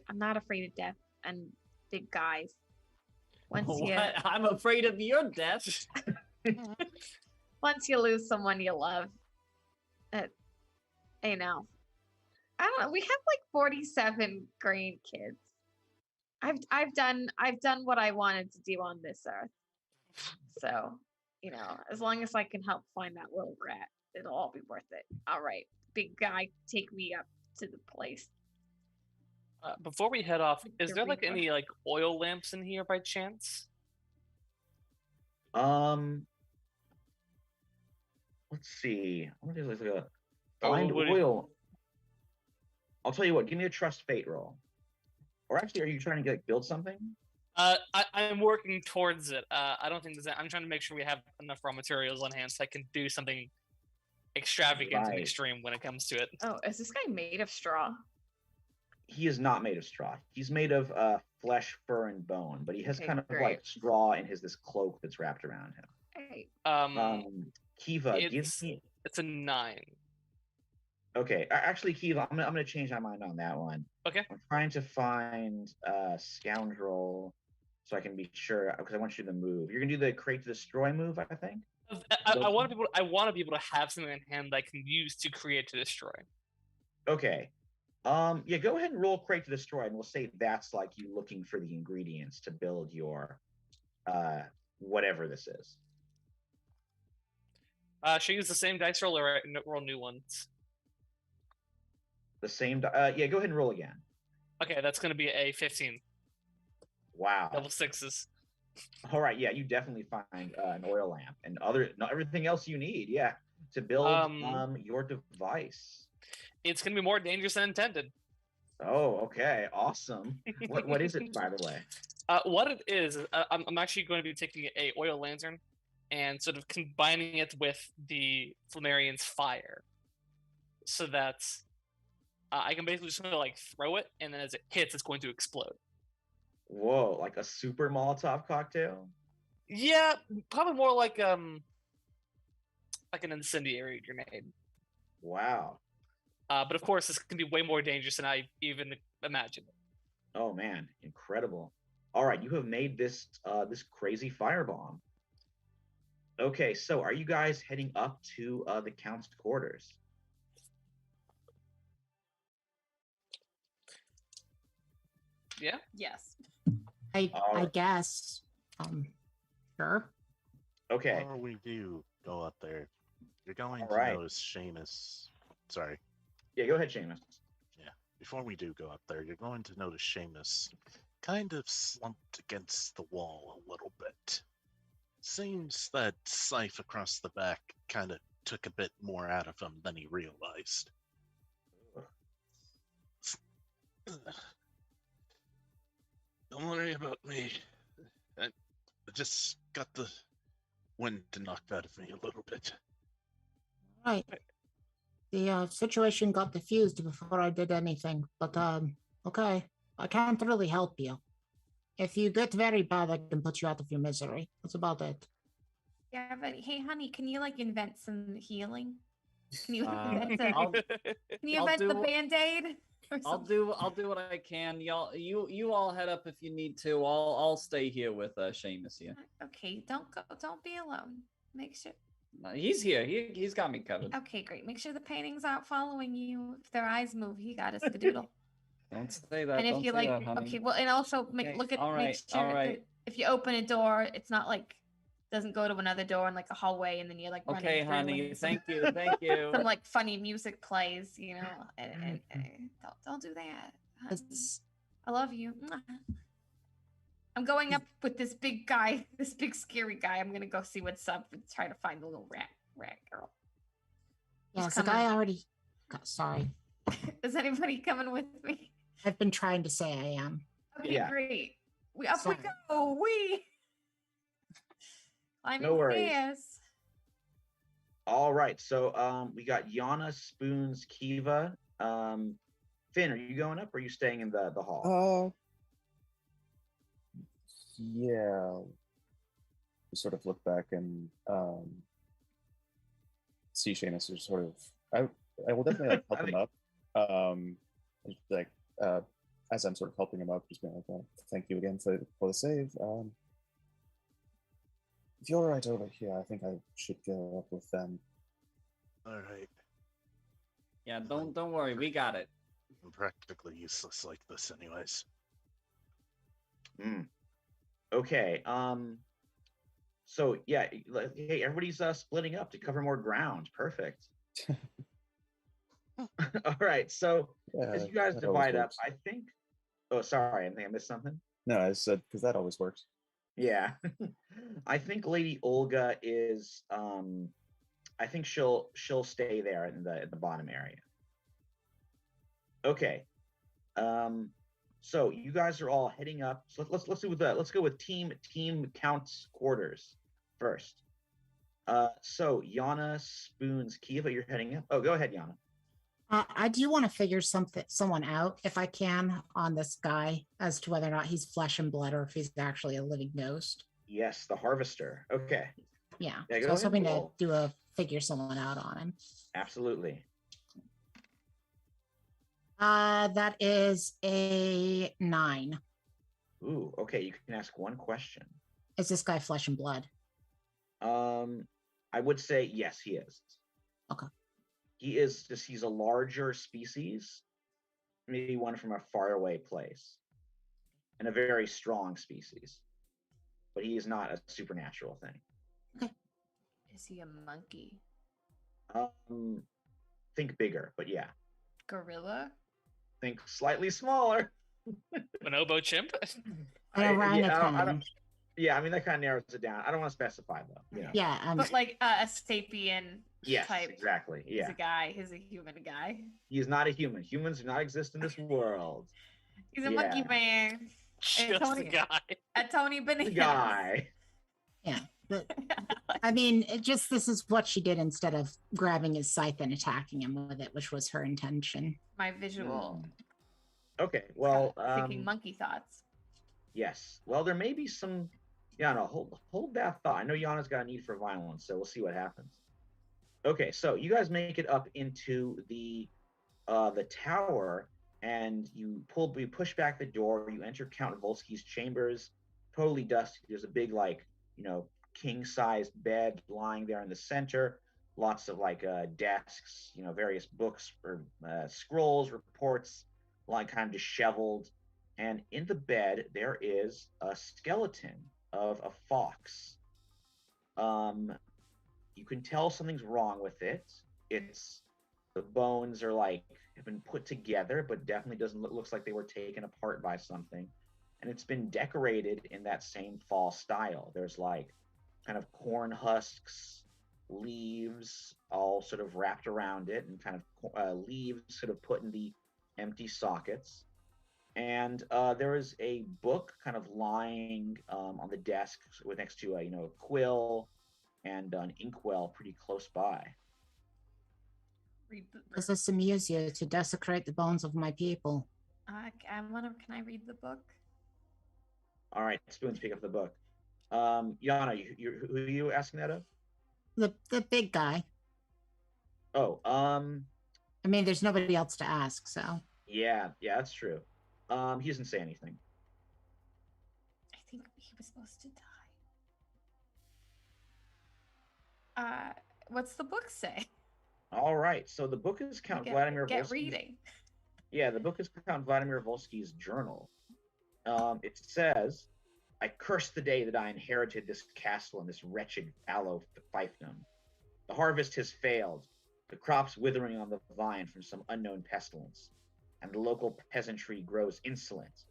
death and big guys. I'm afraid of your death. Once you lose someone you love, I don't know. We have like 47 grandkids. I've done what I wanted to do on this earth. So, as long as I can help find that little rat, it'll all be worth it. All right, big guy, take me up to the place. Before we head off, is there like Reaper. any like oil lamps in here by chance? Let's see. I wonder if there's like a find what do you- oil. I'll tell you what. Give me a trust fate roll. Or actually, are you trying to build something? I'm working towards it. I don't think I'm trying to make sure we have enough raw materials on hand so I can do something extravagant and Right. extreme when it comes to it. Oh, is this guy made of straw? He is not made of straw. He's made of flesh, fur, and bone. But he has Okay, kind of like great. straw in this cloak that's wrapped around him. Hey, Kiva, give it's me. it's a 9. Okay, actually, Kiva, I'm gonna change my mind on that one. Okay. I'm trying to find scoundrel, so I can be sure because I want you to move. You're gonna do the create to destroy move, I think. I want to be able to have something in hand that I can use to create to destroy. Okay. Yeah, go ahead and roll create to destroy, and we'll say that's like you looking for the ingredients to build your whatever this is. Should I use the same dice roll or roll new ones? The same. Yeah, go ahead and roll again. Okay, that's going to be a 15. Wow. Double sixes. All right. Yeah, you definitely find an oil lamp and everything else you need. Yeah, to build your device. It's going to be more dangerous than intended. Oh, okay. Awesome. What is it, by the way? What it is, I'm actually going to be taking a oil lantern and sort of combining it with the Flammarian's fire, so that I can basically just like throw it, and then as it hits, it's going to explode. Whoa, like a super Molotov cocktail? Yeah, probably more like an incendiary grenade. Wow. But of course, this can be way more dangerous than I even imagined. Oh man, incredible. All right, you have made this this crazy firebomb. Okay, so are you guys heading up to the Count's quarters? Yeah. yes. I Alright. guess. Sure. Okay. Before we do go up there, you're going to Alright. notice Seamus. Sorry. Yeah, go ahead, Seamus. Before we do go up there, you're going to notice Seamus kind of slumped against the wall a little bit. Seems that scythe across the back kind of took a bit more out of him than he realized. Don't worry about me. I just got the wind knocked out of me a little bit. Right. The situation got diffused before I did anything, but okay. I can't really help you. If you get very bad, I can put you out of your misery. That's about it. Yeah, but hey, honey, can you like invent some healing? Can you invent I'll can you I'll invent the do- Band-Aid? Or I'll something? do what I can. You all head up if you need to. I'll stay here with Seamus here. Okay, don't go. Don't be alone. Make sure. He's here. He's got me covered. Okay, great. Make sure the paintings aren't following you. If their eyes move, he got us the doodle. Don't say that. And if Don't you say like, that, honey. okay, well, and also Okay, look at all make right, sure all right. that if you open a door, it's not like doesn't go to another door in like a hallway, and then you're like running Okay, through honey. and Thank you. Thank you. some like funny music plays, you know, and don't do that. honey. It's- I love you. Mwah. I'm going up with this big guy, this big scary guy. I'm gonna go see what's up and try to find the little rat girl. Who's Yes, the coming? guy already. Sorry, Is anybody coming with me? I've been trying to say I am. Okay, Yeah. great. We up we Sorry. go. We. I'm No worries. Yes. All right. So we got Yana, Spoons, Kiva. Finn, are you going up or are you staying in the hall? Yeah. We sort of look back and see Seamus is sort of. I will definitely like help I him think- up. Just, like as I'm sort of helping him up, just being like, well, thank you again for the save. If you're right over here, I think I should go up with them. All right. Yeah, don't worry. We got it. I'm practically useless like this, anyways. Okay. So yeah, hey, everybody's splitting up to cover more ground. Perfect. All right. So as you guys that always divide up, works. I think. Oh, sorry. I think I missed something. No, I said because that always works. Yeah. I think Lady Olga is. I think she'll stay there in the bottom area. Okay. So you guys are all heading up. So let's do that. Let's go with team counts quarters first. So Yana, Spoons, Kiva, you're heading up. Oh, go ahead, Yana. I do want to figure someone out, if I can, on this guy as to whether or not he's flesh and blood or if he's actually a living ghost. Yes, the harvester. Okay. Yeah. Yeah, So go I was ahead, hoping to roll. figure someone out on him. Absolutely. That is a 9. Ooh, okay. You can ask one question. Is this guy flesh and blood? I would say yes, he is. Okay. He's a larger species, maybe one from a faraway place, and a very strong species. But he is not a supernatural thing. Is he a monkey? Think bigger, but yeah. Gorilla? Think slightly smaller. Bonobo chimp? An orangutan. Yeah, I mean that kind of narrows it down. I don't want to specify though. You know. Yeah. But like a sapien Yes, type. exactly. He's Yeah. a guy. He's a human guy. He is not a human. Humans do not exist in this world. He's a monkey Yeah. man. Just a Tony- guy. A Tony The Bananas. guy. But I mean, this is what she did instead of grabbing his scythe and attacking him with it, which was her intention. My visual. Okay. Well, thinking monkey thoughts. yes. Well, there may be some. Yeah, no. Hold that thought. I know Yana's got a need for violence, so we'll see what happens. Okay, so you guys make it up into the tower, and you push back the door. You enter Count Volsky's chambers. Totally dusty. There's a big king-sized bed lying there in the center. Lots of desks. Various books or scrolls, reports, kind of disheveled. And in the bed there is a skeleton of a fox. You can tell something's wrong with it. The bones are have been put together, but definitely looks like they were taken apart by something. And it's been decorated in that same fall style. There's kind of corn husks, leaves all sort of wrapped around it, and kind of leaves sort of put in the empty sockets. And there is a book kind of lying on the desk next to a quill and an inkwell pretty close by. Read the, Does this amuse you to desecrate the bones of my people? can I read the book? All right, Spoons, pick up the book. Yana, who are you asking that of? The big guy. Oh, I mean, there's nobody else to ask, so. yeah, that's true. He doesn't say anything. I think he was supposed to die. What's the book say? All right, so the book is Count Vladimir Get Volsky's. reading. Yeah, the book is Count Vladimir Volsky's journal. It says, "I curse the day that I inherited this castle and this wretched fallow fiefdom. The harvest has failed, the crops withering on the vine from some unknown pestilence, and the local peasantry grows insolent.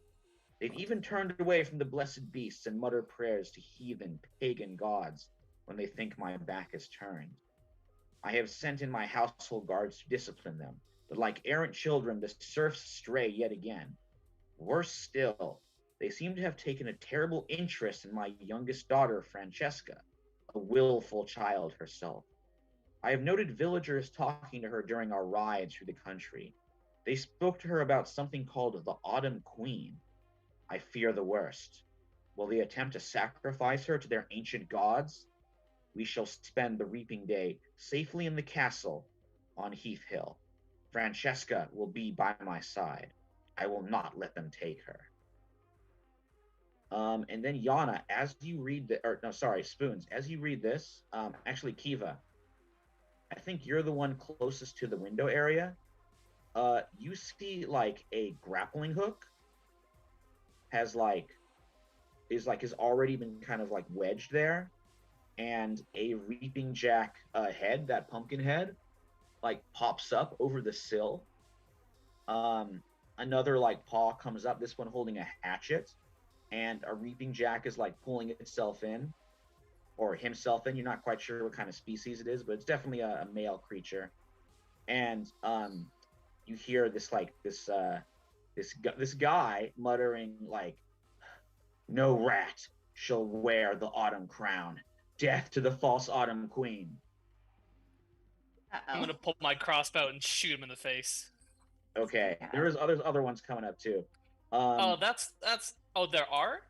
They've even turned away from the blessed beasts and mutter prayers to heathen, pagan gods when they think my back is turned. I have sent in my household guards to discipline them, but like errant children, the serfs stray yet again. Worse still, they seem to have taken a terrible interest in my youngest daughter, Francesca, a willful child herself. I have noted villagers talking to her during our ride through the country. They spoke to her about something called the Autumn Queen. I fear the worst. Will they attempt to sacrifice her to their ancient gods? We shall spend the reaping day safely in the castle on Heath Hill. Francesca will be by my side. I will not let them take her." And then Yana, as you read Spoons, as you read this, actually Kiva, I think you're the one closest to the window area. You see like a grappling hook has already been kind of like wedged there, and a reaping jack head, that pumpkin head, like pops up over the sill. Another like paw comes up, this one holding a hatchet, and a reaping jack is like pulling itself in, or himself in. You're not quite sure what kind of species it is, but it's definitely a male creature. And you hear this guy muttering like, "No rat shall wear the autumn crown. Death to the false autumn queen." I'm gonna pull my crossbow and shoot him in the face. Okay, Yeah. there's other ones coming up too. Oh, that's. Oh, there are.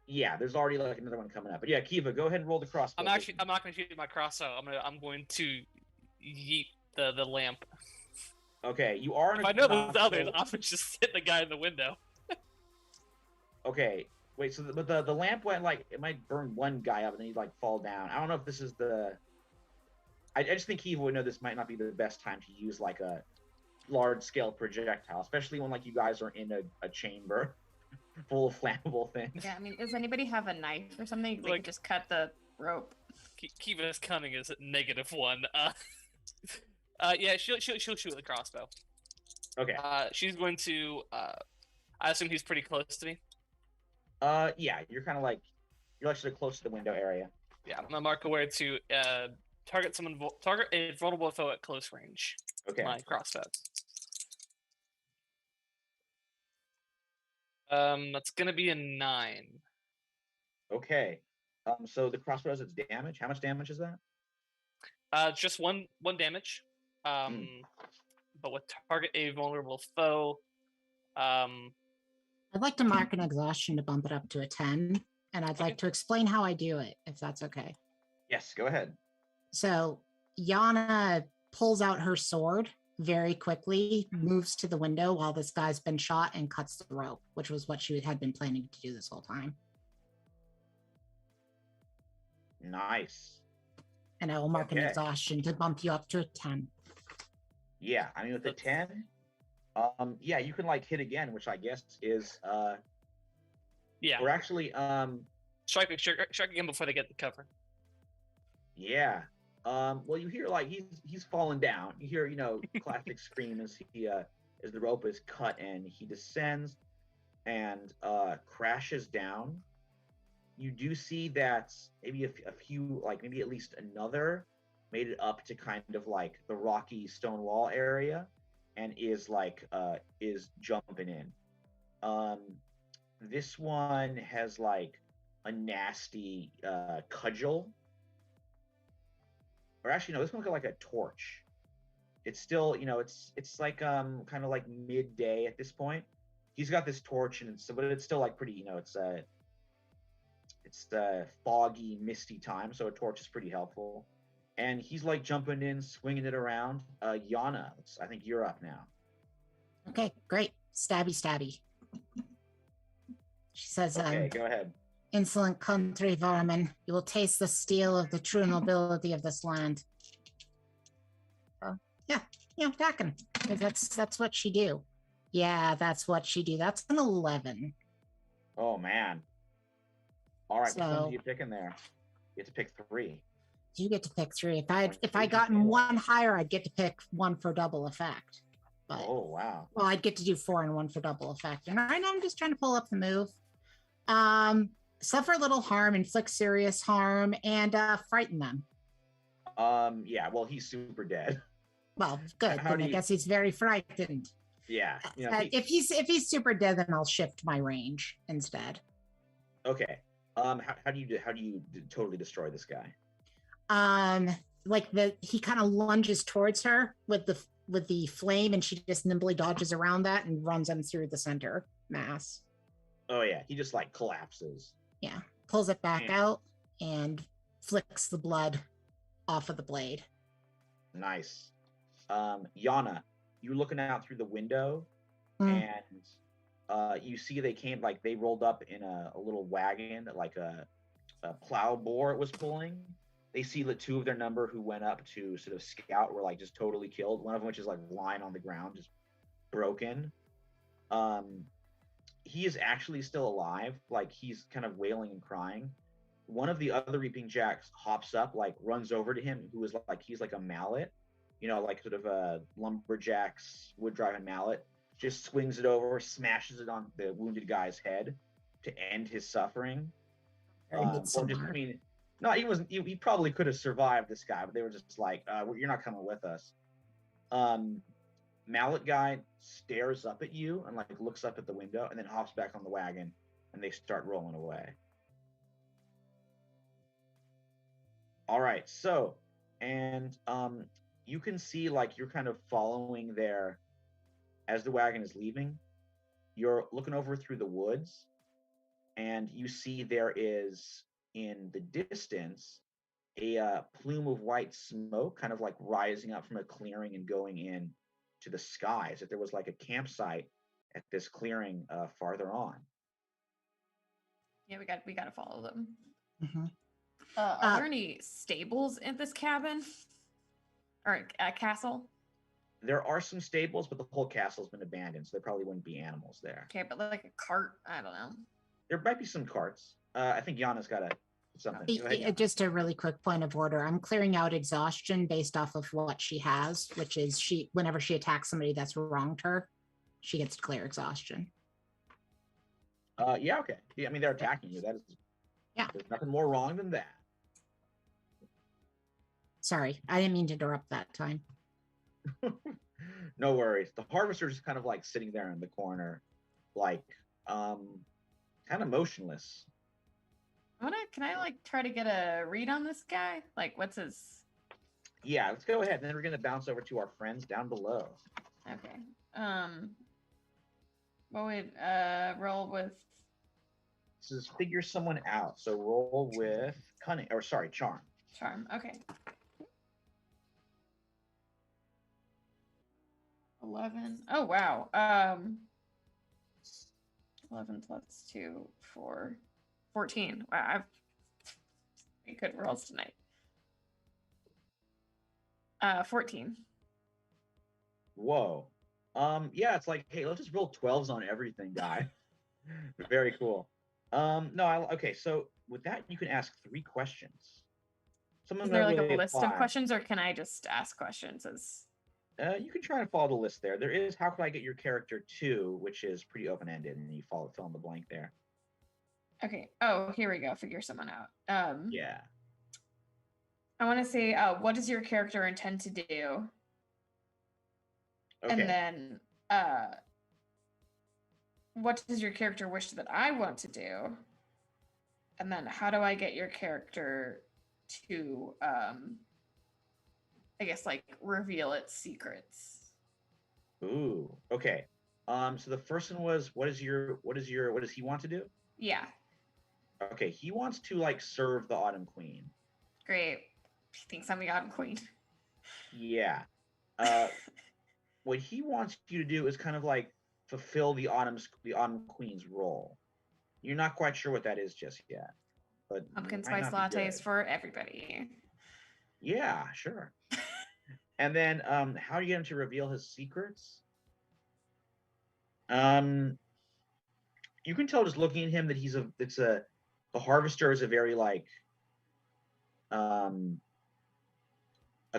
Yeah, there's already like another one coming up. But yeah, Kiva, go ahead and roll the crossbow. I'm not gonna shoot my crossbow. I'm going to yeet the lamp. Okay, you are in If a I know there's crossbow. others, I'm gonna just hit the guy in the window. Okay, wait. So the lamp went like it might burn one guy up and then he'd like fall down. I don't know if this is the. I just think Kiva would know this might not be the best time to use like a large scale projectile, especially when like you guys are in a chamber full of flammable things. Yeah, I mean, does anybody have a knife or something? They Like- could just cut the rope. Kiva's cunning is -1. Yeah, she'll shoot with a crossbow. Okay. She's going to. I assume he's pretty close to me. Yeah, you're kind of like you're actually close to the window area. Yeah, I'm gonna mark a where to target target a vulnerable foe at close range. Okay. My crossbow. That's gonna be a 9. Okay. So the crossbow does its damage. How much damage is that? Just one damage. But with target a vulnerable foe. I'd like to mark an exhaustion to bump it up to a 10, and I'd like to explain how I do it, if that's okay. Yes, go ahead. So Yana pulls out her sword very quickly, moves to the window while this guy's been shot, and cuts the rope, which was what she had been planning to do this whole time. Nice. And I will mark an Okay. exhaustion to bump you up to a 10. Yeah, I mean with the 10, yeah, you can like hit again, which I guess is Yeah. or actually Strike again before they get the cover. yeah. Well, you hear like he's fallen down. You hear, classic scream as he as the rope is cut and he descends and crashes down. You do see that maybe a few, like maybe at least another, made it up to kind of like the rocky stone wall area and is jumping in. This one has like a nasty cudgel. Or actually, no, this one's got like a torch. It's still, it's like kind of like midday at this point. He's got this torch, and but it's still like pretty, it's the foggy, misty time, so a torch is pretty helpful. and he's like jumping in, swinging it around. Yana, I think you're up now. Okay, great. Stabby, stabby. She says, Okay, go ahead. insolent country vermin, you will taste the steel of the true nobility of this land. Yeah, attacking. That's what she do. Yeah, that's what she do. That's an 11. Oh man. All right, which ones So- are you picking there? You have to pick 3. You get to pick 3. If I gotten one higher, I'd get to pick 1 for double effect. But Oh wow. well, I'd get to do 4 and 1 for double effect. And right now I'm just trying to pull up the move. Suffer little harm, inflict serious harm, and frighten them. Yeah, well, he's super dead. Well, good. How Then do I you- guess he's very frightened. Yeah. You know, If he's super dead, then I'll shift my range instead. okay. How do you totally destroy this guy? He kind of lunges towards her with the flame, and she just nimbly dodges around that and runs him through the center mass. Oh yeah, he just like collapses. Yeah, pulls it back Man. out and flicks the blood off of the blade. Nice. Yana, you're looking out through the window, Mm. and you see they rolled up in a little wagon that like a plow bore was pulling. They see the 2 of their number who went up to sort of scout were like just totally killed. One of them, which is like lying on the ground, just broken. He is actually still alive. Like he's kind of wailing and crying. One of the other Reaping Jacks hops up, like runs over to him, who is like he's like a mallet, like sort of a lumberjack's wood driving mallet. Just swings it over, smashes it on the wounded guy's head to end his suffering. Very midsummer. No, he wasn't. He probably could have survived this guy, but they were just like, "You're not coming with us." Mallet guy stares up at you and like looks up at the window, and then hops back on the wagon, and they start rolling away. All right, so and you can see like you're kind of following there as the wagon is leaving. You're looking over through the woods, and you see there is in the distance a plume of white smoke kind of like rising up from a clearing and going in to the skies. That there was like a campsite at this clearing farther on. Yeah, we got to follow them. Mhm. Are there any stables in this cabin or a castle? There are some stables, but the whole castle's been abandoned, so there probably wouldn't be animals there. Okay, but like a cart, I don't know. There might be some carts. I think Yana's got something. Go ahead, Yana. Just a really quick point of order. I'm clearing out exhaustion based off of what she has, which is whenever she attacks somebody that's wronged her, she gets to clear exhaustion. Yeah, okay. Yeah, I mean, they're attacking you. That is, Yeah. There's nothing more wrong than that. Sorry, I didn't mean to interrupt that time. No worries. The harvester's just kind of like sitting there in the corner, like kind of motionless. Can I like try to get a read on this guy? Like, what's his? Yeah, let's go ahead. And then we're gonna bounce over to our friends down below. Okay. What would roll with? This is figure someone out. So roll with cunning, or sorry, charm. Charm. Okay. 11. Oh wow. 11 plus 2, 4, 14. Wow, I've made good rolls tonight. 14. Whoa. Yeah, it's like, hey, let's just roll 12s on everything, guy. Very cool. Okay, so with that, you can ask 3 questions. Some of Is them there like really a list of apply. questions, or can I just ask questions as? You can try and follow the list there. There is how could I get your character to, which is pretty open-ended, and you fill in the blank there. Okay. Oh, here we go. Figure someone out. Yeah. I want to say, what does your character intend to do? Okay. And then, what does your character wish that I want to do? And then, how do I get your character to, I guess, like reveal its secrets? Ooh. Okay. So the first one was, what does he want to do? Yeah. Okay, he wants to like serve the Autumn Queen. Great. He thinks I'm the Autumn Queen. Yeah. What he wants you to do is kind of like fulfill the Autumn Queen's role. You're not quite sure what that is just yet, but Pumpkin it might spice not be lattes good. for everybody. Yeah, sure. And then, how do you get him to reveal his secrets? You can tell just looking at him that the harvester is a very like, a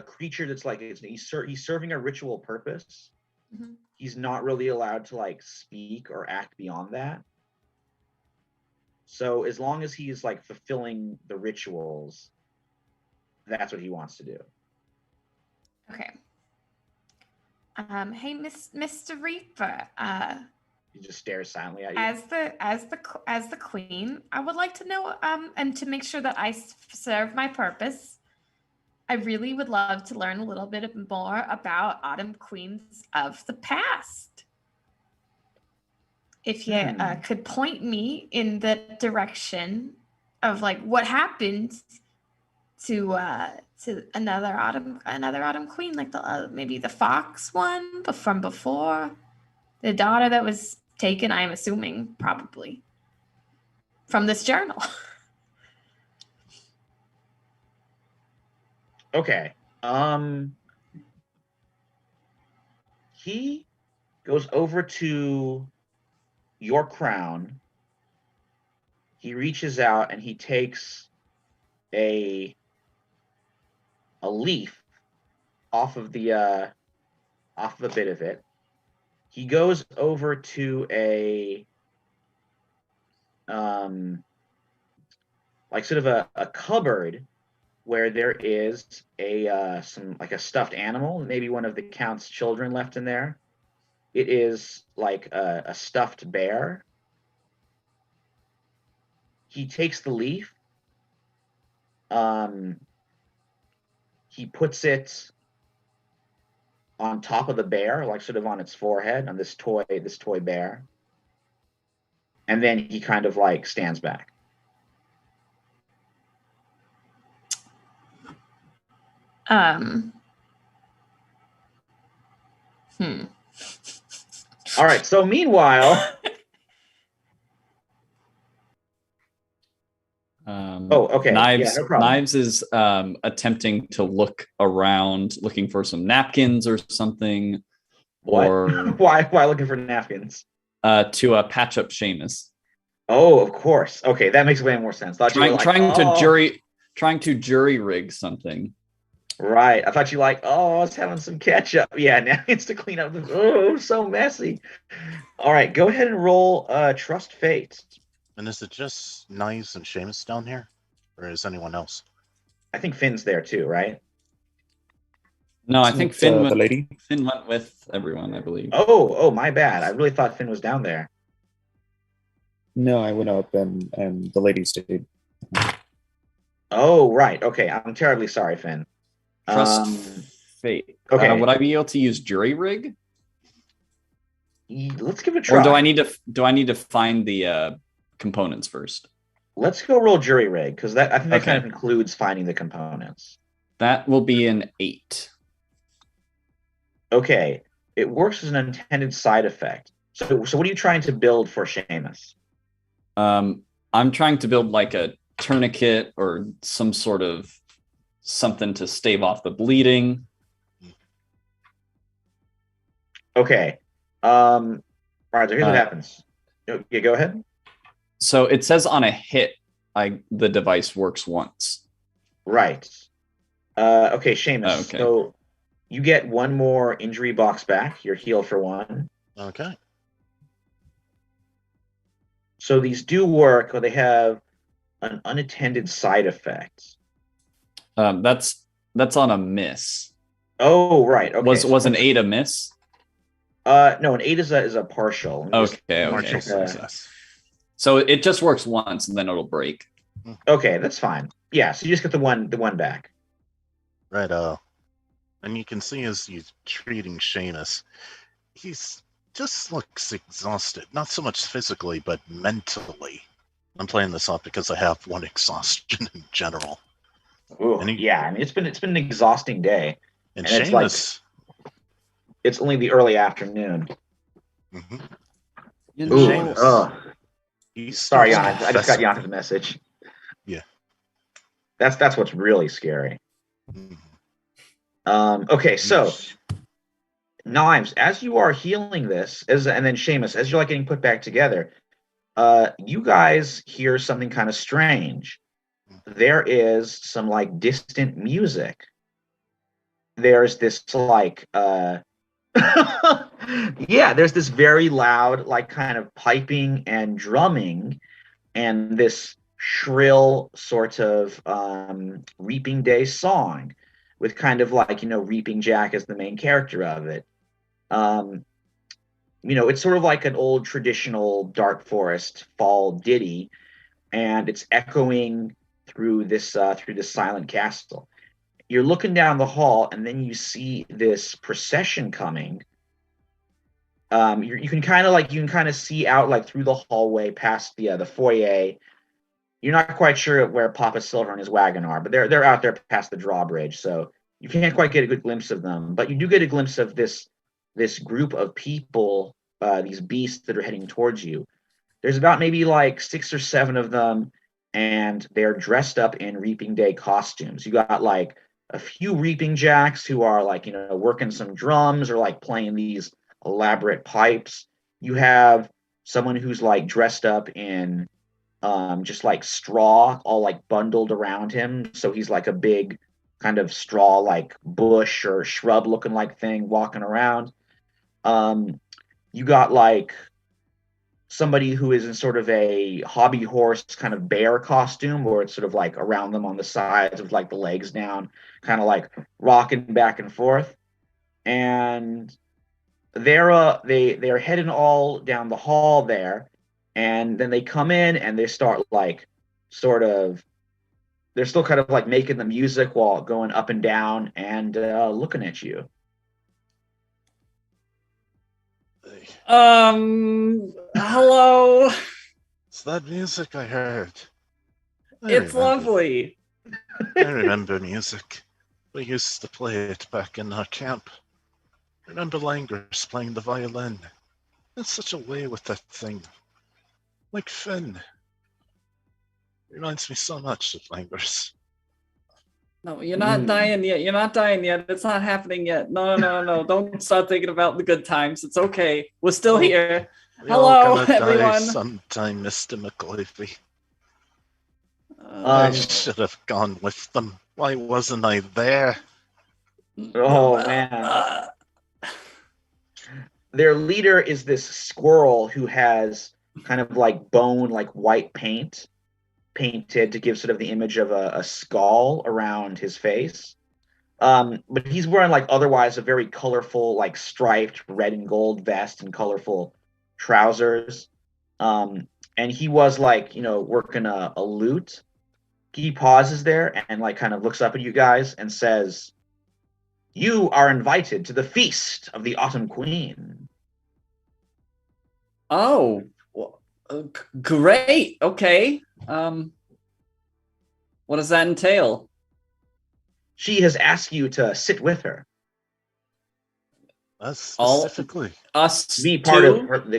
creature that's like he's serving a ritual purpose. Mhm. He's not really allowed to like speak or act beyond that. So as long as he's like fulfilling the rituals, that's what he wants to do. Okay. Hey, Mr. Reaper. He just stares silently at you. As the queen, I would like to know, and to make sure that I serve my purpose, I really would love to learn a little bit more about Autumn Queens of the past. If you could point me in the direction of like what happened to another autumn queen, like the maybe the fox one, but from before, the daughter that was taken, I'm assuming probably from this journal. Okay. He goes over to your crown. He reaches out and he takes a leaf off of a bit of it. He goes over to a like sort of a cupboard where there is some like a stuffed animal, maybe one of the count's children left in there. It is like a stuffed bear. He takes the leaf. He puts it on top of the bear, like sort of on its forehead, on this toy bear. And then he kind of like stands back. All right. So meanwhile, okay. Knives, yeah, no problem. Knives is attempting to look around, looking for some napkins or something. What? Or why looking for napkins? To patch up Seamus. Oh, of course. Okay, that makes way more sense. Trying to jury rig something. Right. I thought you like, I was having some ketchup. Yeah, now it's to clean up. Oh, so messy. All right, go ahead and roll Trust Fate. And is it just Knives and Seamus down here? Or is anyone else? I think Finn's there too, right? No, I think Finn the lady. Finn went with everyone, I believe. Oh, my bad. I really thought Finn was down there. No, I went up and the lady stayed. Oh, right. Okay, I'm terribly sorry, Finn. Trust Fate. Okay. Would I be able to use jury rig? Let's give it a try. Or do I need to find the components first? Let's go roll jury rig, because I think that Okay. kind of includes finding the components. That will be an 8. Okay. It works as an intended side effect. So what are you trying to build for Seamus? I'm trying to build like a tourniquet or some sort of something to stave off the bleeding. Okay. All right, so here's what happens. Yeah, go ahead. So it says on a hit, the device works once. Right. Okay, Seamus. Okay. So you get one more injury box back. You're healed for 1. Okay. So these do work, but they have an unattended side effect. That's on a miss. Oh, right. Okay. Was an 8 a miss? No, an 8 is a partial. Okay. Partial success. So it just works once and then it'll break. Okay, that's fine. Yeah, so you just get the one back. Right. And you can see as he's treating Seamus, he's just looks exhausted. Not so much physically, but mentally. I'm playing this off because I have one exhaustion in general. Ooh, And he- yeah, I mean it's been an exhausting day. And And it's like Seamus. it's only the early afternoon. Mhm. You And Ooh, Seamus. oh, He sorry, starts Yana. I just got confessing. Yana's message. Yeah. That's what's really scary. Mhm. Okay, so Yeesh. Knives, as you are healing this, and then Seamus, as you're like getting put back together, you guys hear something kind of strange. There is some like distant music. There's this like yeah, there's this very loud like kind of piping and drumming and this shrill sort of Reaping Day song with kind of like, Reaping Jack as the main character of it. Um, it's sort of like an old traditional Dark Forest fall ditty, and it's echoing through this silent castle. You're looking down the hall, and then you see this procession coming. You can kind of see out like through the hallway past the foyer. You're not quite sure where Papa Silver and his wagon are, but they're out there past the drawbridge, so you can't quite get a good glimpse of them. But you do get a glimpse of this group of people, these beasts that are heading towards you. There's about maybe like 6 or 7 of them, and they're dressed up in Reaping Day costumes. You got like a few Reaping Jacks who are like, working some drums or like playing these elaborate pipes. You have someone who's like dressed up in just like straw all like bundled around him. So he's like a big kind of straw like bush or shrub looking like thing walking around. You got like somebody who is in sort of a hobby horse kind of bear costume where it's sort of like around them on the sides with like the legs down, kind of like rocking back and forth. And they're heading all down the hall there, and then they come in and they start like sort of they're still kind of like making the music while going up and down and looking at you. Hello. It's that music I heard. It's lovely. I remember music. We used to play it back in our camp. I remember Langers playing the violin. It's such a way with that thing. Like Finn. Reminds me so much of Langers. No, you're not dying yet. You're not dying yet. It's not happening yet. No. Don't start thinking about the good times. It's okay. We're still here. We all Hello, gonna die everyone. sometime, Mr. McClavey. I should have gone with them. Why wasn't I there? Oh man. Their leader is this squirrel who has kind of like bone, like white paint painted to give sort of the image of a skull around his face. But he's wearing like otherwise a very colorful, like striped red and gold vest and colorful trousers. And he was like, working a lute. He pauses there and like kind of looks up at you guys and says, "You are invited to the feast of the Autumn Queen." Oh, well, great. Okay. What does that entail? She has asked you to sit with her. Us specifically. Us Be part too? of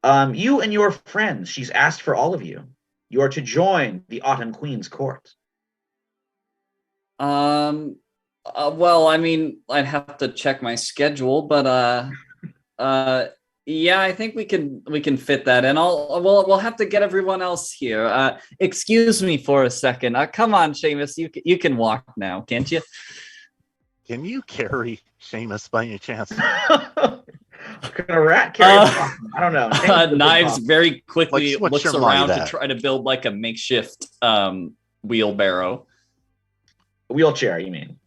her. You and your friends. She's asked for all of you. You are to join the Autumn Queen's court. Well, I mean, I'd have to check my schedule, but yeah, I think we can fit that in. We'll have to get everyone else here. Excuse me for a second. Come on, Seamus, you can walk now, can't you? Can you carry Seamus by any chance? Can a rat carry a possum? I don't know. Knives very quickly Like, what's looks your mind around to at? try to build like a makeshift wheelbarrow. Wheelchair, you mean?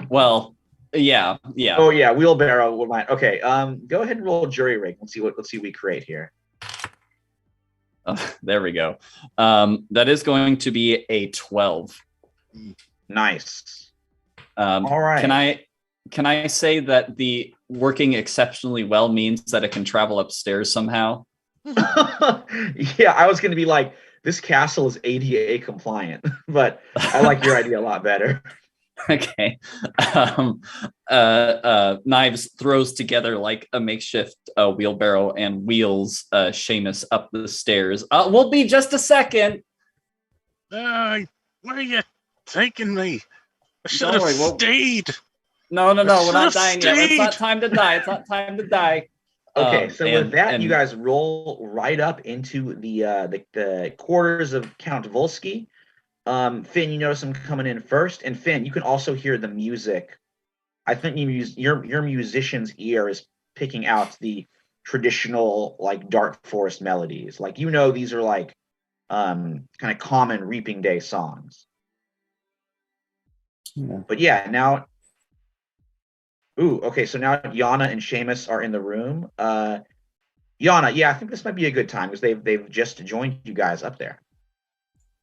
Well, yeah. Oh yeah, wheelbarrow. Would mind. Okay. Go ahead and roll jury rig. Let's see what we create here. There we go. That is going to be a 12. Nice. All right. Can I say that the working exceptionally well means that it can travel upstairs somehow? Yeah, I was going to be like, This castle is ADA compliant, but I like your idea a lot better. Okay. Knives throws together like a makeshift wheelbarrow and wheels Seamus up the stairs. We'll be just a second. Where are you taking me? I should Don't have worry, stayed. No, we're not should've dying yet. It's not stayed. time to die. It's not time to die. Okay, so with that, and you guys roll right up into the quarters of Count Volsky. Finn, you notice him coming in first, and Finn, you can also hear the music. I think your musician's ear is picking out the traditional like dark forest melodies. Like these are like kind of common reaping day songs. Yeah. But yeah, now. Ooh, okay. So now Yana and Seamus are in the room. Yana, yeah, I think this might be a good time because they've just joined you guys up there.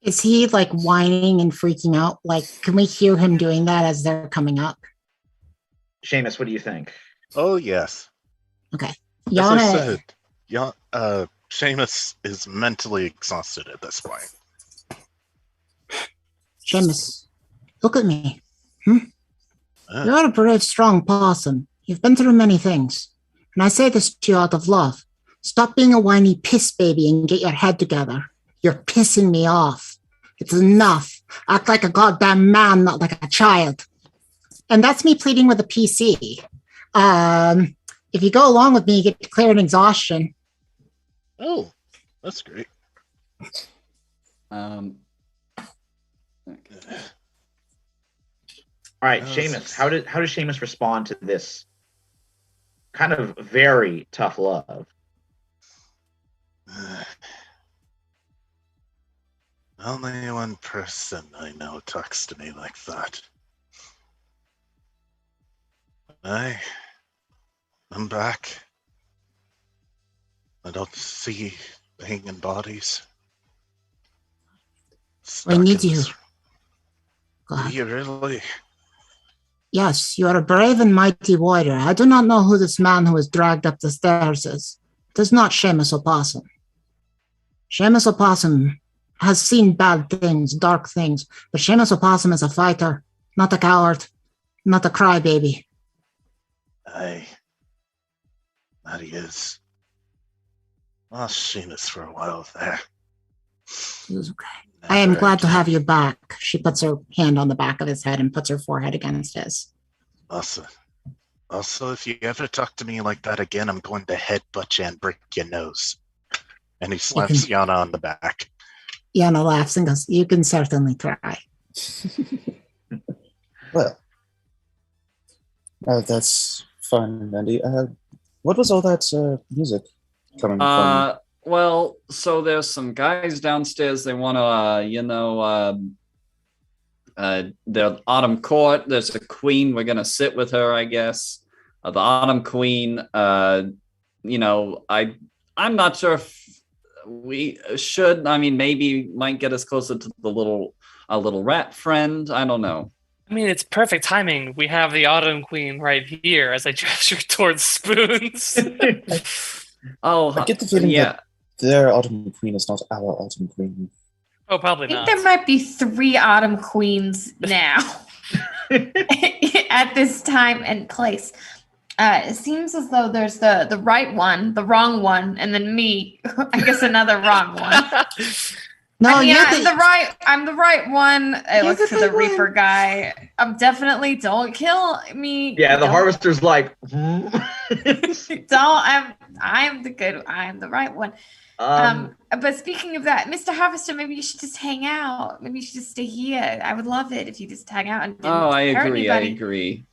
Is he like whining and freaking out? Like, can we hear him doing that as they're coming up? Seamus, what do you think? Oh yes. Okay. As I Yana, said, Seamus is mentally exhausted at this point. Seamus, look at me. Uh, You're a brave, strong possum. You've been through many things. And I say this to you out of love. Stop being a whiny piss baby and get your head together. You're pissing me off. It's enough. Act like a goddamn man, not like a child. And that's me pleading with a PC. If you go along with me, you get declared exhaustion. oh, that's great. okay. All right, Seamus, how does Seamus respond to this kind of very tough love? Only one person I know talks to me like that. I'm back. I don't see the hanging bodies. I need Stuck in you. this- Go Do ahead. you really? Yes, you are a brave and mighty warrior. I do not know who this man who was dragged up the stairs is. It is not Seamus Opossum. Seamus Opossum has seen bad things, dark things, but Seamus Opossum is a fighter, not a coward, not a crybaby. Aye. That he is. I've seen this for a while there. It was okay. I am Never glad to again. have you back. She puts her hand on the back of his head and puts her forehead against his. Also, if you ever talk to me like that again, I'm going to headbutt you and break your nose. And he slaps Yana on the back. Yana laughs and goes, you can certainly try. Well, that's fun and dandy. What was all that music coming from? Well, so there's some guys downstairs. They want to, the Autumn Court. There's a queen. We're gonna sit with her, I guess. The Autumn Queen. I'm not sure if we should. I mean, maybe might get us closer to the little rat friend. I don't know. I mean, it's perfect timing. We have the Autumn Queen right here as I gesture towards Spoons. Oh, I get the feeling yeah. that their Autumn Queen is not our Autumn Queen. Oh, probably I think not. there might be 3 Autumn Queens now at this time and place. It seems as though there's the right one, the wrong one, and then me. I guess another wrong one. No, I mean, you're I'm the right one. I You're look the to the right Reaper one. guy. I'm definitely don't kill me. Yeah, the Don't- harvester's like, I'm the good. I'm the right one. But speaking of that, Mr. Harvester, maybe you should just hang out. Maybe you should just stay here. I would love it if you just hang out and didn't Oh, I hurt agree. anybody.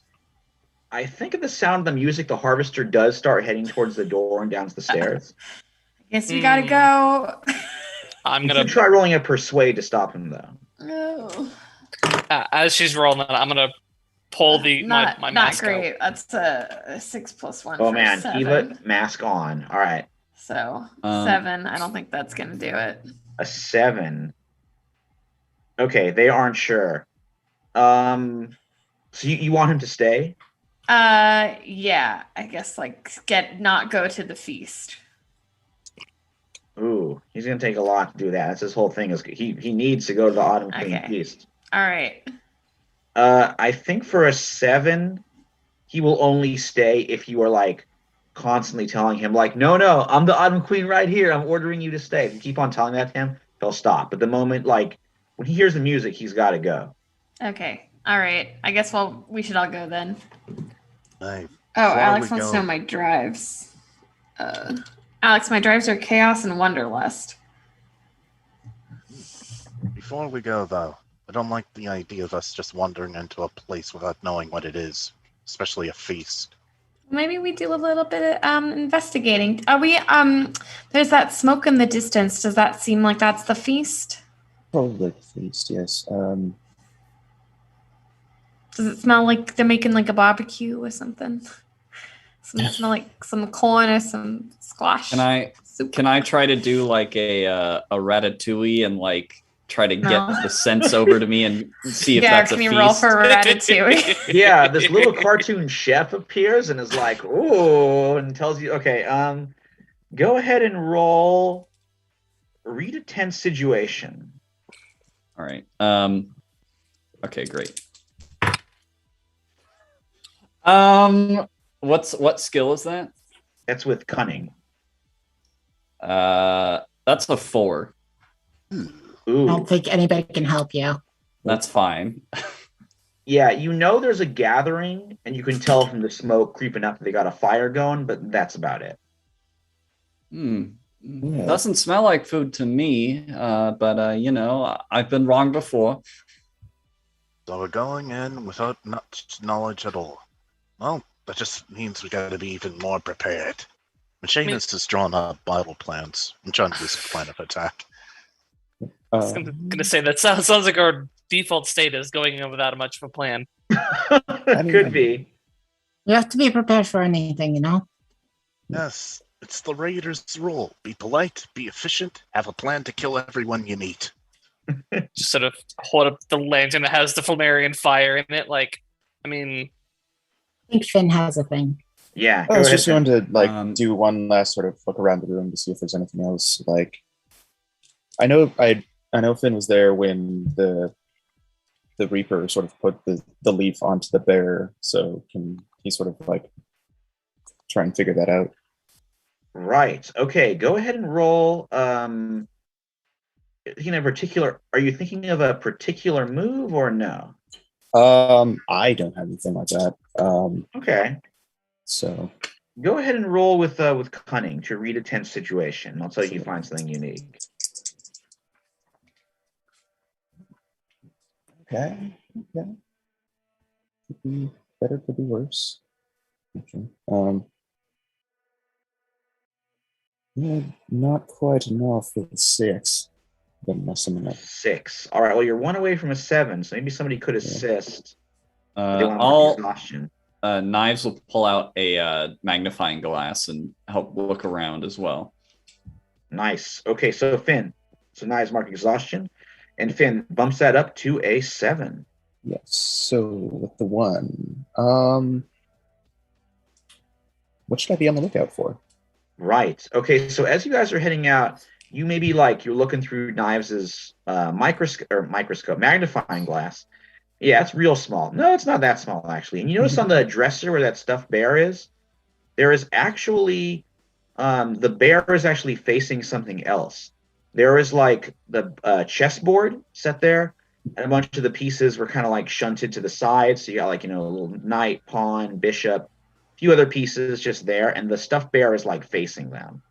I think at the sound of the music, the harvester does start heading towards the door and down the stairs. Guess we gotta go. I'm You gonna can try rolling a persuade to stop him, though. Oh, as she's rolling it, I'm gonna pull the my not mask out. great. That's a 6 + 1. Oh for man, 7. Eva, mask on. All right, So 7. 7. I don't think that's gonna do it. a 7. Okay, they aren't sure. So you want him to stay? Yeah. I guess not go to the feast. Ooh, he's gonna take a lot to do that. That's his whole thing. Is he needs to go to the Autumn Queen Okay. Feast. All right. I think for a 7, he will only stay if you are like constantly telling him like, no, I'm the Autumn Queen right here. I'm ordering you to stay. If you keep on telling that to him, he'll stop. But the moment like when he hears the music, he's got to go. Okay. All right. I guess we should all go then. Hey, Oh, before Alex we wants to go- know my drives. Alex, my drives are Chaos and Wanderlust. Before we go, though, I don't like the idea of us just wandering into a place without knowing what it is, especially a feast. Maybe we do a little bit of investigating. Are we there's that smoke in the distance. Does that seem like that's the feast? Probably the feast, yes. Does it smell like they're making like a barbecue or something? Smell like some corn or some squash. Can I try to do like a ratatouille and like try to No. get the sense over to me and see if yeah, that's a can you feast? roll for ratatouille? Yeah, this little cartoon chef appears and is like, "Ooh," and tells you, "Okay, go ahead and roll. Read a tense situation." All right. Okay, great. What skill is that? That's with cunning. That's a 4. I Ooh, don't think anybody can help you. That's fine. yeah, you know there's a gathering, and you can tell from the smoke creeping up that they got a fire going, but that's about it. Yeah. Doesn't smell like food to me, but you know, I've been wrong before. So we're going in without much knowledge at all. Well, that just means we gotta be even more prepared. Seamus has drawn up battle plans. I'm trying to do some plan of attack. I was gonna say that sounds like our default state is going in without much of a plan. Could be. You have to be prepared for anything, you know? Yes, it's the Raiders' rule. Be polite, be efficient, have a plan to kill everyone you meet. Just sort of hold up the lantern that has the Flammarian fire in it. Like, I mean, I think Finn has a thing. Yeah, I go was ahead. just going to Um, do one last sort of look around the room to see if there's anything else. Like, I know Finn was there when the Reaper sort of put the leaf onto the bear. So can he sort of like try and figure that out? Right. Okay. Go ahead and roll. In a particular, are you thinking of a particular move or no? I don't have anything like that. Okay. So Go ahead and roll with cunning to read a tense situation. I'll tell you find something unique. okay. Could be better, could be worse. Okay. Yeah, not quite enough with 6. Been messing it up. 6. All right. Well, you're 1 away from a 7, so maybe somebody could assist. They want to mark exhaustion. Knives will pull out a magnifying glass and help look around as well. Nice. Okay, so Finn. So Knives mark exhaustion, and Finn bumps that up to a 7. Yes. So with the 1, what should I be on the lookout for? Right. Okay. So as you guys are heading out, you may be you're looking through Knives's microscope, magnifying glass. Yeah, it's real small. No, it's not that small actually. And you notice on the dresser where that stuffed bear is, there is actually the bear is actually facing something else. There is the chessboard set there, and a bunch of the pieces were kind of shunted to the side. So you got a little knight, pawn, bishop, a few other pieces just there, and the stuffed bear is facing them.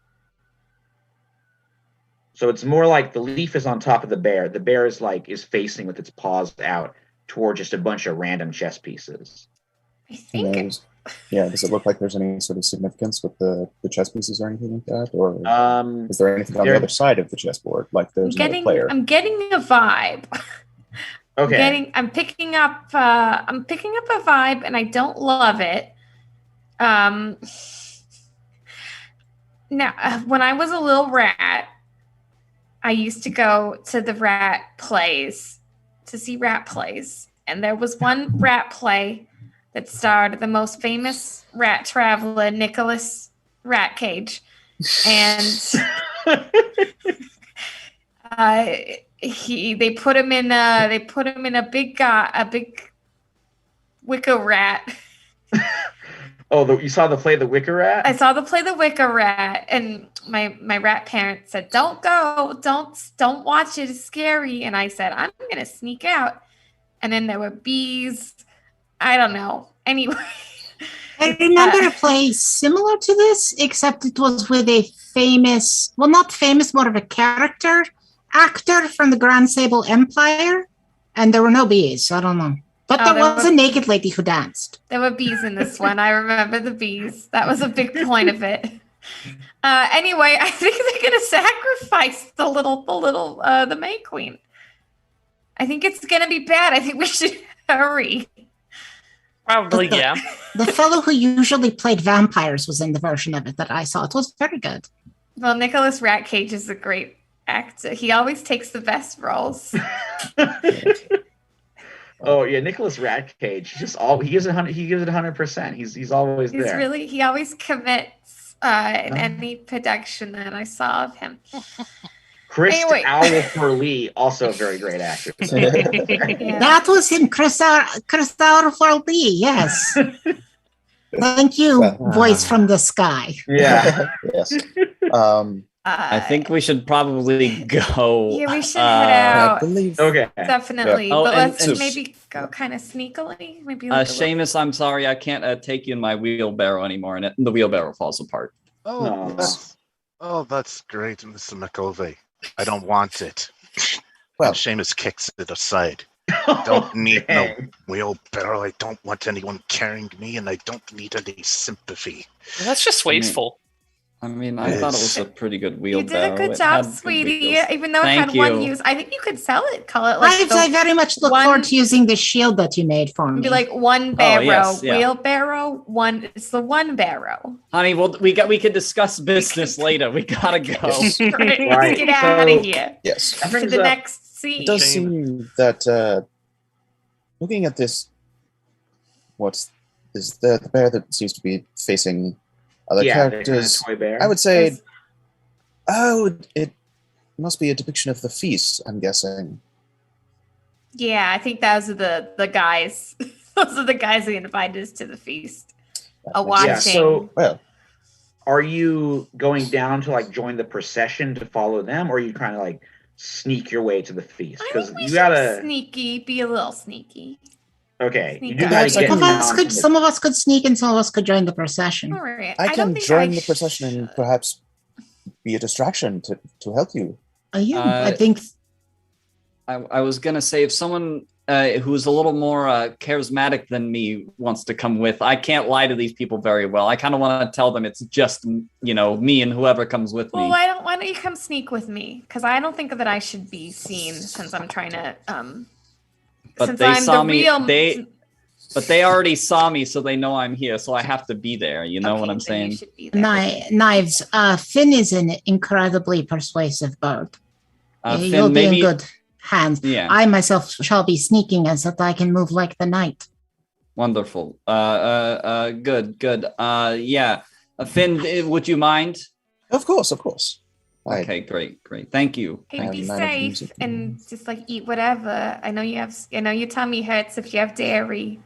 So it's more like the leaf is on top of the bear. The bear is facing with its paws out toward just a bunch of random chess pieces. I think Does it look like there's any sort of significance with the chess pieces or anything like that? Or is there anything on the other side of the chessboard? Like there's another player? I'm getting a vibe. Okay. I'm picking up a vibe and I don't love it. Now when I was a little rat, I used to go to the rat plays to see rat plays. And there was one rat play that starred the most famous rat traveler, Nicholas Ratcage. And They put him in a big wicker rat. Oh, you saw the play The Wicker Rat? I saw the play The Wicker Rat, and my rat parent said, "Don't go, don't watch it. It's scary." And I said, "I'm gonna sneak out." And then there were bees. I don't know. Anyway, I remember a play similar to this, except it was with a famous, well, not famous, more of a character actor from the Grand Sable Empire, and there were no bees. So I don't know. But there was a naked lady who danced. There were bees in this one. I remember the bees. That was a big point of it. Anyway, I think they're gonna sacrifice the May Queen. I think it's gonna be bad. I think we should hurry. Probably, yeah. The fellow who usually played vampires was in the version of it that I saw. It was very good. Well, Nicholas Ratcage is a great actor. He always takes the best roles. Oh yeah, Nicholas Ratcage. He gives it 100%. He's always there. He always commits in any production that I saw of him. Christopher Lee, also a very great actor. Yeah. That was him, Christopher Lee. Yes. Thank you, voice from the sky. Yeah. Yes. I think we should probably go. Yeah, we should head out. Okay. Definitely. Yeah. Oh, but and- let's and- maybe go kind of sneakily. Maybe like Seamus, I'm sorry, I can't take you in my wheelbarrow anymore, and the wheelbarrow falls apart. That's great, Mr. McCovey. I I don't want it. Well, and Seamus kicks it aside. Don't need no wheelbarrow. I don't want anyone carrying me, and I don't need any sympathy. That's just wasteful. I mean, I thought it was a pretty good wheelbarrow. You did a good It job, had good sweetie. wheels. Even though it Thank had one you. use, I think you could sell it. Call it like I very much look forward to using the shield that you made for me. be like one barrow, yes, yeah. wheelbarrow. It's the one barrow. Honey, we could discuss business later. We gotta go. Right, Right. let's get out of here yes. to the next scene. It does seem that looking at this, what is the bear that seems to be facing other characters? Toy bear. I would say, it must be a depiction of the feast. I'm guessing. Yeah, I think those are the guys. Those are the guys who invited us to the feast. Watching. Yeah, so Well, are you going down to like join the procession to follow them, or are you trying to like sneak your way to the feast? I Because think we you should gotta. be a little sneaky. Okay, you sneak do up. gotta Like, get Some of us could sneak and some of us could join the procession. All right. I don't can think join I the procession and should. perhaps be a distraction to help you. Yeah, I think I was gonna say, if someone who's a little more charismatic than me wants to come with, I can't lie to these people very well. I kind of want to tell them it's just me and whoever comes with Well, me. why don't you come sneak with me? Because I don't think that I should be seen since I'm trying to. But since they I'm saw the me. real. But they already saw me, so they know I'm here. So I have to be there. You know what I'm then you saying? should be there. knives. Finn is an incredibly persuasive bird. You'll Finn, be in maybe. good hands. Yeah. I myself shall be sneaking as that I can move like the night. Wonderful. Good. Yeah. Finn, would you mind? Of course. Okay, great. Thank you. Hey, be none of safe music. and just like eat whatever. I know your tummy hurts if you have dairy.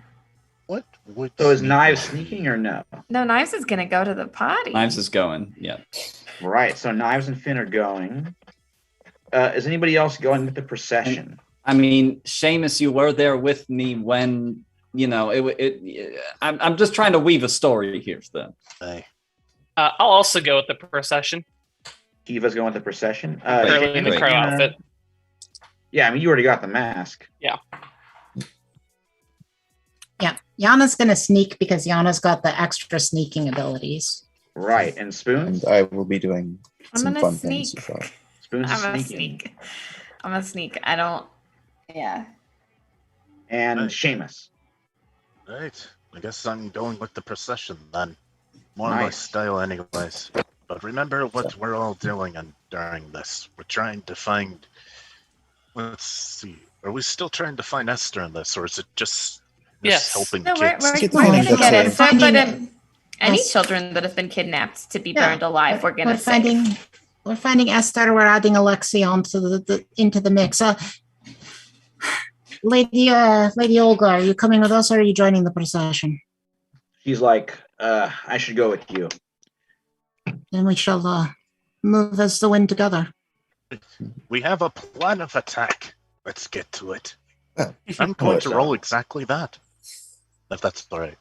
What would So is sneak Knives with? sneaking or no? No, Knives is gonna go to the party. Knives is going. Yeah. Right. So Knives and Finn are going. Is anybody else going with the procession? I mean, Seamus, you were there with me when I'm just trying to weave a story here. Then. Hey, I'll also go with the procession. Kiva's going with the procession. Early in the Seamus, crow you gonna- outfit. Yeah, I mean you already got the mask. Yeah, Yana's gonna sneak because Yana's got the extra sneaking abilities. Right. And Spoons? And I will be doing I'm some gonna fun sneak. things as well. Spoons is I'm a sneaking. sneak. I'm a sneak. I don't. Yeah. And Right. Seamus. right. I guess I'm going with the procession then. More my Nice. style, anyways. But remember what we're all doing during this. We're trying to find. Let's see. Are we still trying to find Esther in this, or is it just Yes. helping No, the we're kids? Kids gonna find get that's it. a- But finding any Yes. children that have been kidnapped to be Yeah, burned alive, we're gonna We're finding save. We're finding Esther. We're adding Alexei onto into the mix. Lady Olga, are you coming with us, or are you joining the procession? She's like, I should go with you. Then we shall move as the wind together. We have a plan of attack. Let's get to it. Oh, I'm going to so. roll exactly that. If that's all right.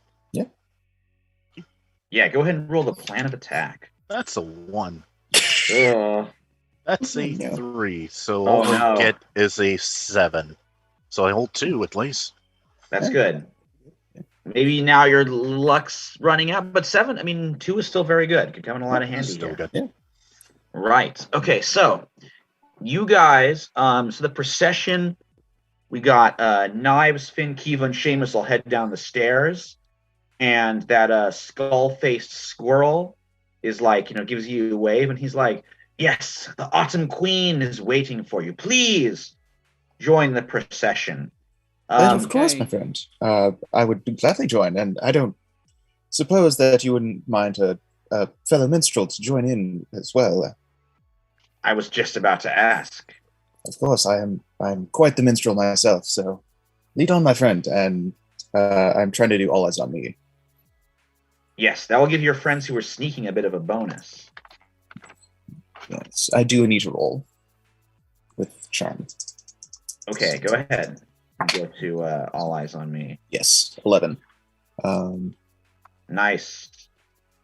Yeah, go ahead and roll the plan of attack. That's a 1. Ugh. That's a No. 3. So Oh, all I no. get is a 7. So I hold 2 at least. That's good. Maybe now your luck's running out, but 7, 2 is still very good. Could come in a lot of handy Still here. good. Yeah. Right. Okay, so you guys, so the procession, we got Knives, Finn, Kiva, and Seamus will head down the stairs, and that skull-faced squirrel is like, gives you a wave, and he's like, yes, the Autumn Queen is waiting for you. Please join the procession. But of course, Okay. my friend. I would gladly join, and I don't suppose that you wouldn't mind a fellow minstrel to join in as well. I was just about to ask. Of course, I'm quite the minstrel myself, so lead on, my friend, and I'm trying to do all eyes on me. Yes, that will give your friends who are sneaking a bit of a bonus. Yes, I do need to roll with charm. Okay, go ahead. Go to all eyes on me. Yes, 11. Nice.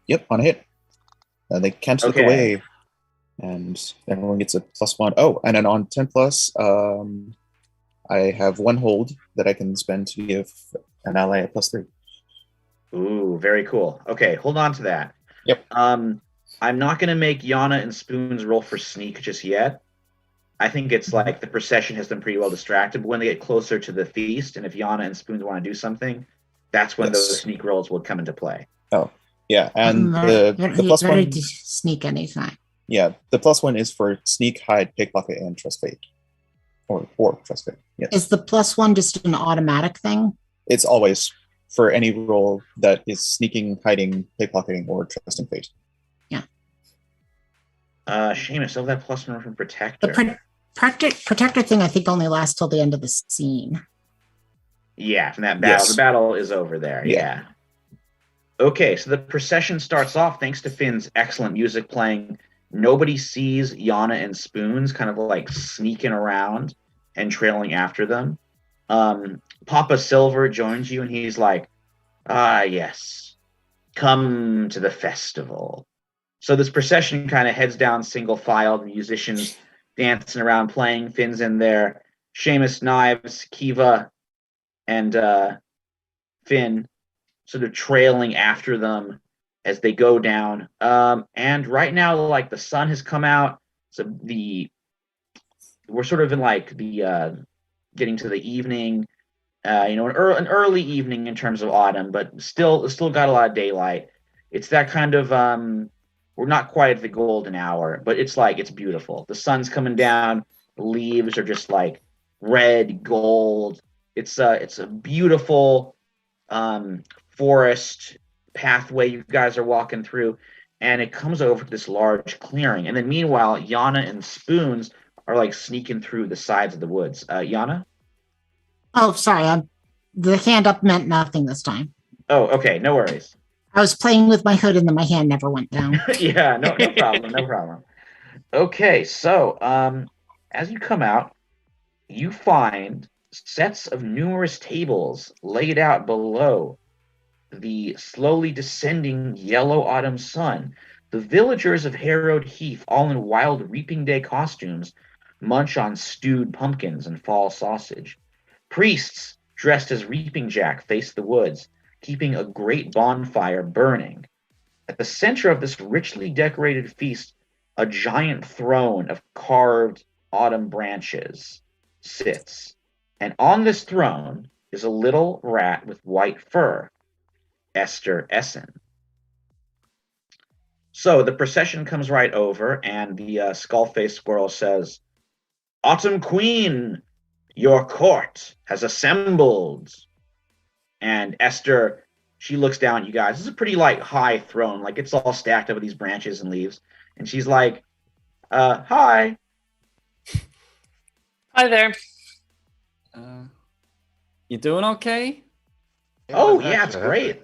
Yep, on a hit. They can't slip Okay. away, and everyone gets a +1. Oh, and then on 10 plus, I have 1 hold that I can spend to give an ally a +3. Ooh, very cool. Okay, hold on to that. Yep. I'm not going to make Yana and Spoons roll for sneak just yet. I think it's like the procession has them pretty well distracted. But when they get closer to the feast, and if Yana and Spoons want to do something, that's when those sneak rolls will come into play. Oh, yeah, and You're the +1. ready to sneak anytime. Yeah, the +1 is for sneak, hide, pickpocket, and trust fate, or trust fate. Yes, Is the +1 just an automatic thing? it's always for any roll that is sneaking, hiding, pickpocketing, or trusting fate. Seamus, over that +1 from Protector. The protector thing, I think, only lasts till the end of the scene. Yeah, from that battle. Yes. The battle is over there. Yeah. Okay, so the procession starts off thanks to Finn's excellent music playing. Nobody sees Yana and Spoons kind of like sneaking around and trailing after them. Papa Silver joins you and he's like, yes, come to the festival. So this procession kind of heads down single file, the musicians dancing around playing, Finn's in there, Seamus, Knives, Kiva, and Finn sort of trailing after them as they go down. And right now, like the sun has come out, so we're sort of in like the getting to the evening, an early evening in terms of autumn, but still got a lot of daylight. It's that kind of we're not quite at the golden hour, but it's beautiful. The sun's coming down, the leaves are just like red gold. It's a beautiful forest pathway you guys are walking through, and it comes over to this large clearing. And then meanwhile, Yana and Spoons are like sneaking through the sides of the woods. Yana? Oh, sorry. The hand up meant nothing this time. Oh, okay. No worries. I was playing with my hood and then my hand never went down. Yeah, no problem. No problem. Okay, so as you come out, you find sets of numerous tables laid out below the slowly descending yellow autumn sun. The villagers of Harrowed Heath, all in wild reaping day costumes, munch on stewed pumpkins and fall sausage. Priests dressed as Reaping Jack face the woods, keeping a great bonfire burning. At the center of this richly decorated feast, a giant throne of carved autumn branches sits. And on this throne is a little rat with white fur, Esther Essen. So the procession comes right over, and the skull-faced squirrel says, Autumn Queen, your court has assembled. And Esther, she looks down at you guys. This is a pretty high throne. Like it's all stacked over these branches and leaves. And she's like, Hi. Hi there. You doing okay? Oh, yeah, it's great.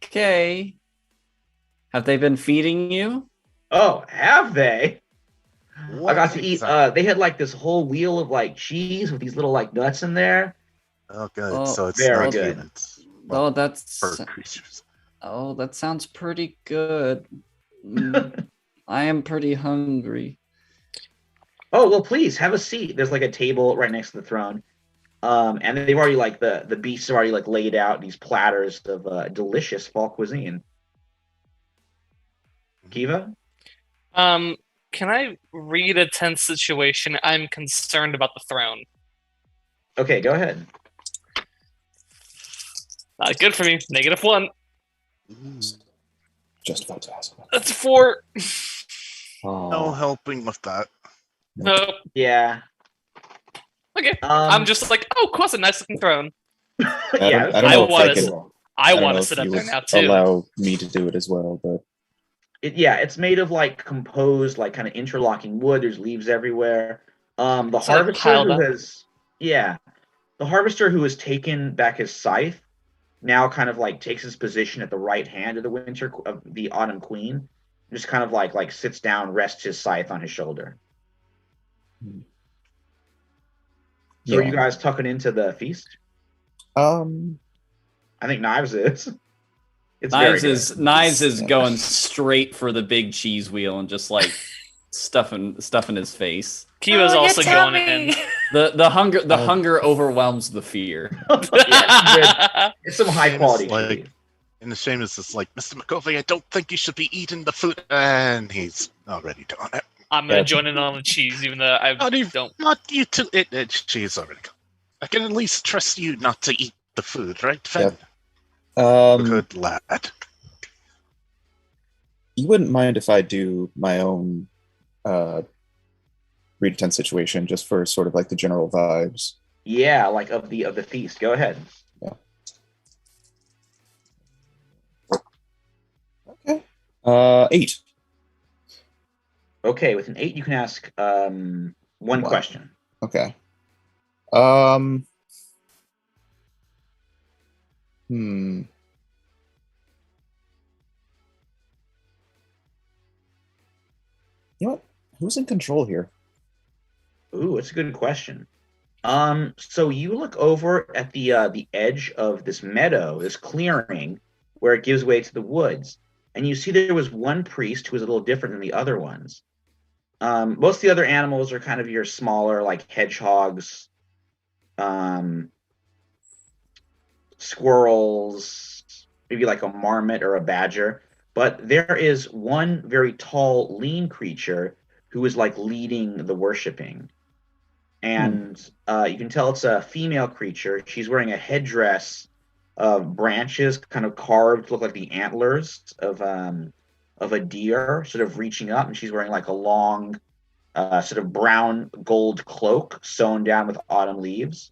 Okay. Have they been feeding you? Oh, have they? What I got to eat. exactly? They had like this whole wheel of like cheese with these little like nuts in there. Oh, good. Oh, So it's very not good. humans. Oh, that's Bird creatures. oh, that sounds pretty good. I am pretty hungry. Oh well, please have a seat. There's like a table right next to the throne. And they've already like the beasts have already like laid out these platters of delicious fall cuisine. Kiva? Can I read a tense situation? I'm concerned about the throne. Okay, go ahead. Not good for me. -1. Just about to ask. That's 4. No helping with that. Nope. Yeah. Okay. I'm just like, oh, of course, a nice looking throne. Yeah, I don't know if I wanna- could. I don't want know to if sit up you there would now too. allow me to do it as well, but it's made of like composed, like kind of interlocking wood. There's leaves everywhere. The It's, like, harvester piled who up. has, yeah, the harvester who has taken back his scythe now kind of like takes his position at the right hand of the autumn queen, just kind of like sits down, rests his scythe on his shoulder. So are you guys tucking into the feast? I think Knives is. It's Knives very is good. Knives is going straight for the big cheese wheel and just like stuffing his face. Kiva's Oh, also your going tummy. in. The hunger overwhelms the fear. It's some high quality like, cheese. And the shame is just like, Mr. McCovey, I don't think you should be eating the food. And he's already doing it. I'm gonna join in on the cheese, even though I don't. Not you too. She's already gone. I can at least trust you not to eat the food, right, Finn? Good lad. You wouldn't mind if I do my own read 10 situation just for sort of like the general vibes. Yeah, like of the feast. Go ahead. Yeah. Okay. 8. Okay, with an 8 you can ask one question. Okay. You know what? Who's in control here? Ooh, it's a good question. So you look over at the edge of this meadow, this clearing, where it gives way to the woods, and you see there was one priest who was a little different than the other ones. Most of the other animals are kind of your smaller, like hedgehogs, squirrels, maybe like a marmot or a badger. But there is one very tall, lean creature who is like leading the worshiping. And you can tell it's a female creature. She's wearing a headdress of branches, kind of carved, look like the antlers of a deer, sort of reaching up, and she's wearing like a long, sort of brown gold cloak sewn down with autumn leaves.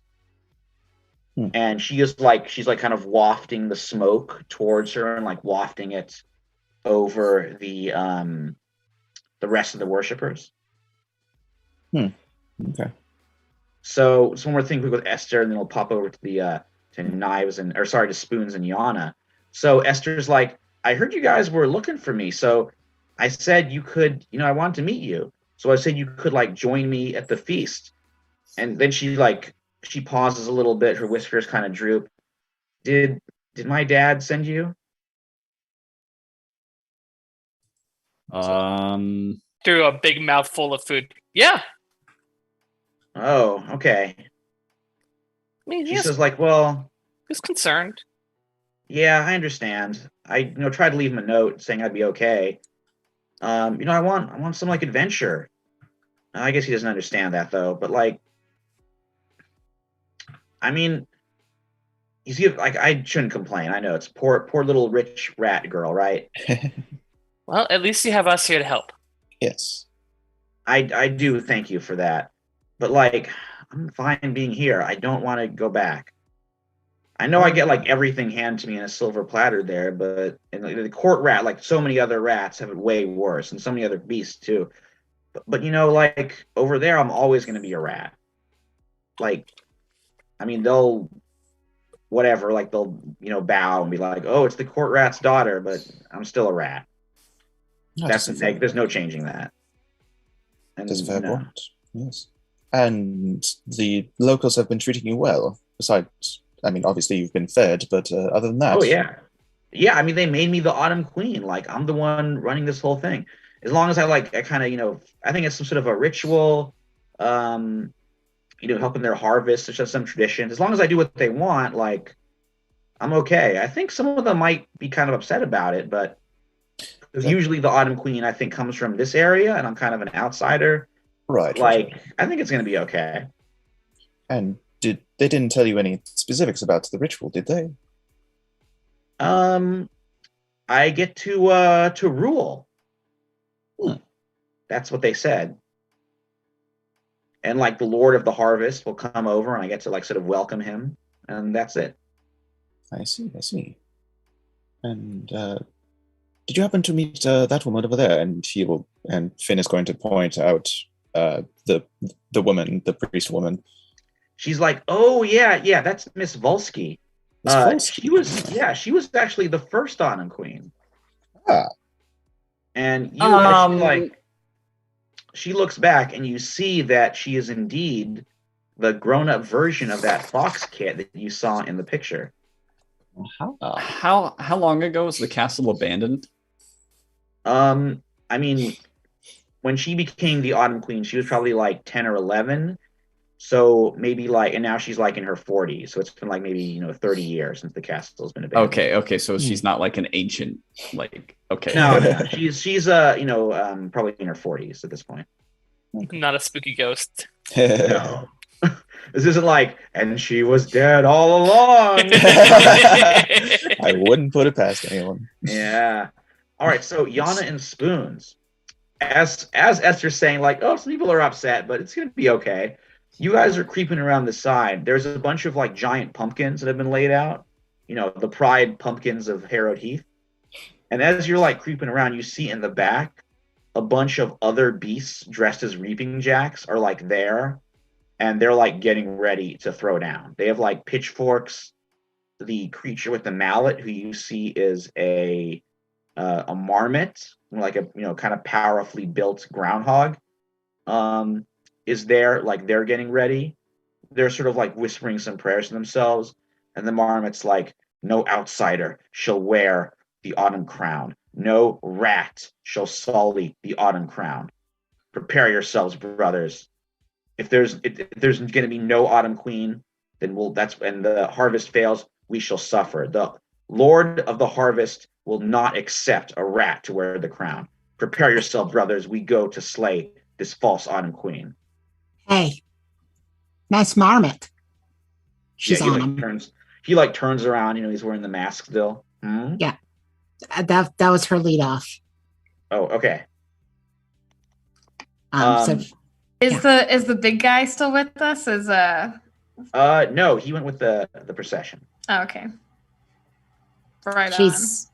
And she's like kind of wafting the smoke towards her and like wafting it over the rest of the worshipers. Okay. So one more thing with Esther, and then we'll pop over to the to Knives to Spoons and Yana. So Esther's like, I heard you guys were looking for me, so I said you could, I wanted to meet you. So I said you could like join me at the feast. And then she pauses a little bit, her whiskers kind of droop. Did my dad send you? Through a big mouthful of food. Yeah. Oh, okay. I mean, she says like, well, he's concerned. Yeah, I understand. I tried to leave him a note saying I'd be okay. I want some like adventure. I guess he doesn't understand that though, but like, I mean, I shouldn't complain. I know it's poor little rich rat girl, right? Well, at least you have us here to help. Yes. I do thank you for that. But like, I'm fine being here. I don't want to go back. I know I get like everything handed to me in a silver platter there, but and the court rat, like so many other rats, have it way worse, and so many other beasts too. But like over there, I'm always going to be a rat. Like, I mean, they'll whatever, like they'll bow and be like, "Oh, it's the court rat's daughter," but I'm still a rat. There's no changing that. And That's a fair point. Yes. And the locals have been treating you well. Besides, I mean, obviously you've been fed, but other than that. Oh yeah. Yeah, I mean they made me the Autumn Queen. Like I'm the one running this whole thing. As long as I kind of, I think it's some sort of a ritual, helping their harvest. It's just some tradition. As long as I do what they want, like I'm okay. I think some of them might be kind of upset about it, but because usually the Autumn Queen, I think, comes from this area, and I'm kind of an outsider. Right. Like, I think it's going to be okay. And they didn't tell you any specifics about the ritual, did they? I get to rule. Hmm. That's what they said. And like the Lord of the Harvest will come over, and I get to like sort of welcome him, and that's it. I see. And did you happen to meet that woman over there? And Finn is going to point out the woman, the priest woman. She's like, "Oh yeah, that's Miss Volsky. Volsky? She was actually the first Autumn Queen." Ah. And you she looks back and you see that she is indeed the grown-up version of that fox kid that you saw in the picture. How long ago was the castle abandoned? I mean, when she became the Autumn Queen, she was probably like 10 or 11. So maybe and now she's like in her 40s. So it's been like maybe 30 years since the castle's been abandoned. Okay. So she's not like an ancient, okay. No. She's probably in her 40s at this point. Not a spooky ghost. No. This isn't like, and she was dead all along. I wouldn't put it past anyone. Yeah. All right. So Yana and Spoons, as Esther's saying, like, oh, some people are upset, but it's gonna be okay. You guys are creeping around the side. There's a bunch of like giant pumpkins that have been laid out. The pride pumpkins of Harrowed Heath. And as you're like creeping around, you see in the back a bunch of other beasts dressed as reaping jacks are like there. And they're like getting ready to throw down. They have like pitchforks. The creature with the mallet, who you see is a marmot, like a kind of powerfully built groundhog, is there. Like they're getting ready. They're sort of like whispering some prayers to themselves, and the marmot's like, "No outsider shall wear the autumn crown. No rat shall sully the autumn crown. Prepare yourselves, brothers. If there's going to be no Autumn Queen, then that's when the harvest fails. We shall suffer. The Lord of the Harvest will not accept a rat to wear the crown. Prepare yourself, brothers. We go to slay this false Autumn Queen." Hey, nice marmot. She's on him. He turns around. He's wearing the mask still. Hmm? Yeah, that was her lead off. Oh, okay. Is the big guy still with us? No, he went with the procession. Oh, okay. Right She's...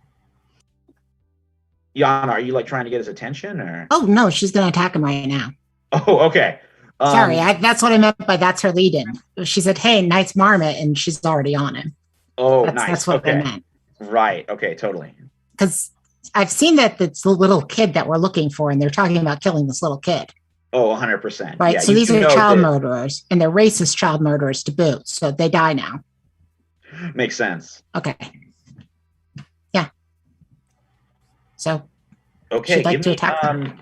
Yana, are you trying to get his attention or? Oh no, she's gonna attack him right now. Oh, okay. Sorry, that's what I meant by that's her lead in. She said, "Hey, nice marmot," and she's already on him. Oh, nice. That's what I meant. Right. Okay. Totally. Because I've seen that it's the little kid that we're looking for, and they're talking about killing this little kid. Oh, 100%. Right. Yeah, so these are child murderers, and they're racist child murderers to boot. So they die now. Makes sense. Okay. Yeah. So. Okay. She'd like to attack them.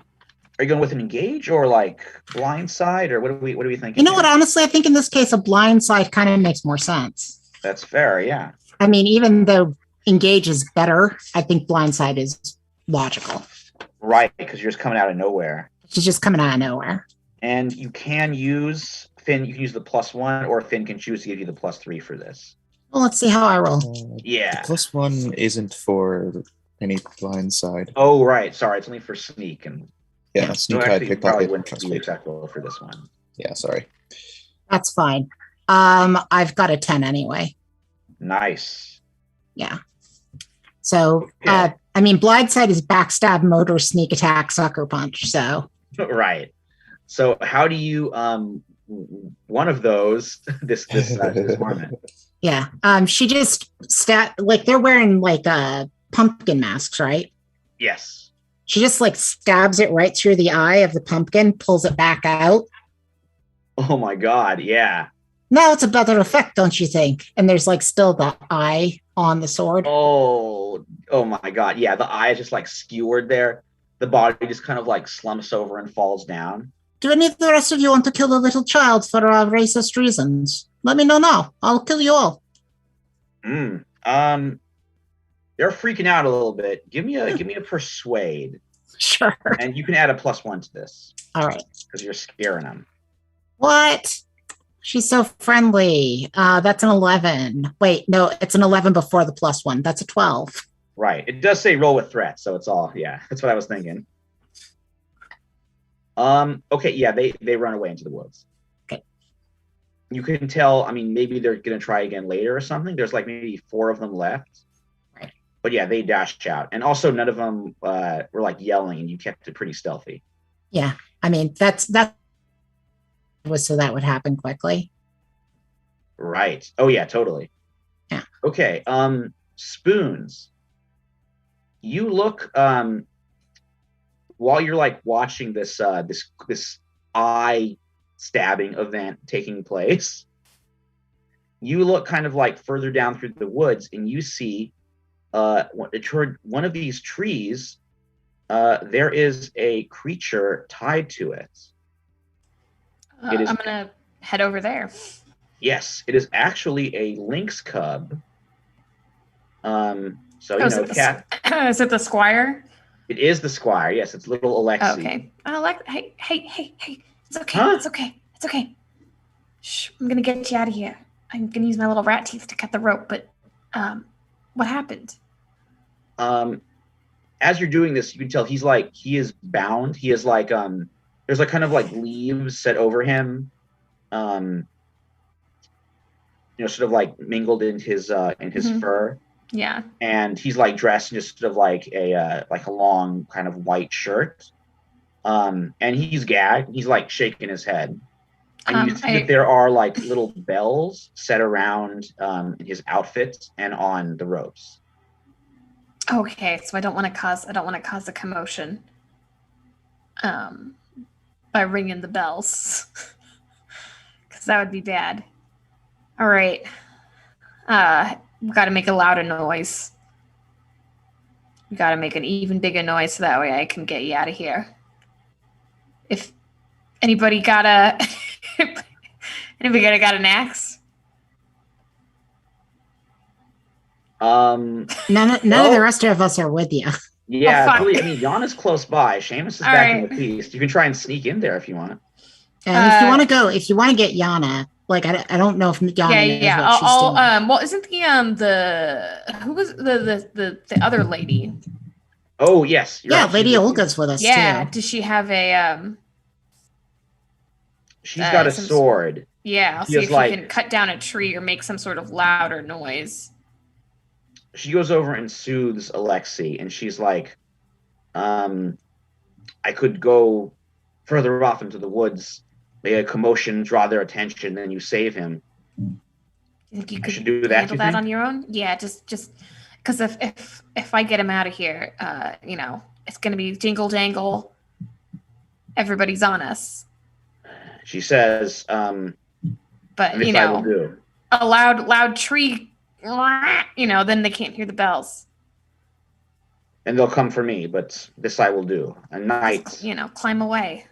Are you going with an engage or blindside, or what are we thinking? You know what? Honestly, I think in this case, a blindside kind of makes more sense. That's fair. Yeah. I mean, even though engage is better, I think blindside is logical. Right, because you're just coming out of nowhere. She's just coming out of nowhere. And you can use Finn. You can use the +1, or Finn can choose to give you the +3 for this. Well, let's see how I roll. Yeah. The +1 isn't for any blindside. Oh, right. Sorry, it's only for sneak and. Yeah, sneak, hide, pickpocket. Wouldn't be acceptable for this one. Yeah, sorry. That's fine. I've got a 10 anyway. Nice. Yeah. So, Okay. I mean, blindside is backstab, motor, sneak attack, sucker punch. So, Right. So how do you one of those this disarm it? yeah. She just like they're wearing like pumpkin masks, right? Yes. She just like stabs it right through the eye of the pumpkin, pulls it back out. Oh my god, yeah. Now it's a better effect, don't you think? And there's like still the eye on the sword. Oh my god, yeah. The eye is just like skewered there. The body just kind of like slumps over and falls down. Do any of the rest of you want to kill a little child for racist reasons? Let me know now. I'll kill you all. They're freaking out a little bit. Give me a persuade. Sure. And you can add a +1 to this. All right. Because you're scaring them. What? She's so friendly. That's an 11. Wait, no, it's an 11 before the +1. That's a 12. Right. It does say roll with threat, so it's all, yeah, that's what I was thinking. Okay, yeah, they run away into the woods. Okay. You can tell, I mean, maybe they're gonna try again later or something. There's like maybe 4 of them left. Right. But yeah, they dashed out. And also none of them were like yelling, and you kept it pretty stealthy. Yeah. I mean, that was so that would happen quickly. Right. Oh yeah, totally. Yeah. Okay. Spoons. You look while you're like watching this this eye stabbing event taking place, you look kind of like further down through the woods and you see toward one of these trees there is a creature tied to it. I'm gonna head over there. Yes, it is actually a lynx cub. So you know, cat. Is it the squire? It is the squire. Yes, it's little Alexi. Okay. Hey! It's okay. Huh? It's okay. Shh! I'm gonna get you out of here. I'm gonna use my little rat teeth to cut the rope. But, what happened? As you're doing this, you can tell he is bound. He is like there's like kind of like leaves set over him. You know, sort of like mingled in his fur. Yeah. And he's like dressed in just sort of like a long kind of white shirt. And he's gagged. He's like shaking his head. And you see that there are like little bells set around his outfit and on the ropes. Okay, so I don't want to cause a commotion. By ringing the bells. Because that would be bad. All right. We've got to make a louder noise. We got to make an even bigger noise so that way I can get you out of here. If anybody got an axe? None of the rest of us are with you. Yeah, fuck. I mean, Yana's close by. Seamus is All back in right. the feast. You can try and sneak in there if you want. And if you want to get Yana, like I don't know if Yana knows what she's doing. Well, isn't who was the other lady? Oh yes, you're Yeah, right. Lady Olga's with us Yeah, too. does she have a She's got a some sword. Yeah, I'll She see is if like- you can cut down a tree or make some sort of louder noise. She goes over and soothes Alexi, and she's like, I could go further off into the woods, make a commotion, draw their attention, then you save him. You think you could should do that, handle you that think? on your own? Yeah, just because if I get him out of here, you know, it's gonna be jingle jangle. Everybody's on us. She says, But this you I will know, do. a loud tree, you know, then they can't hear the bells. And they'll come for me, but this I will do. A night, You know, climb away.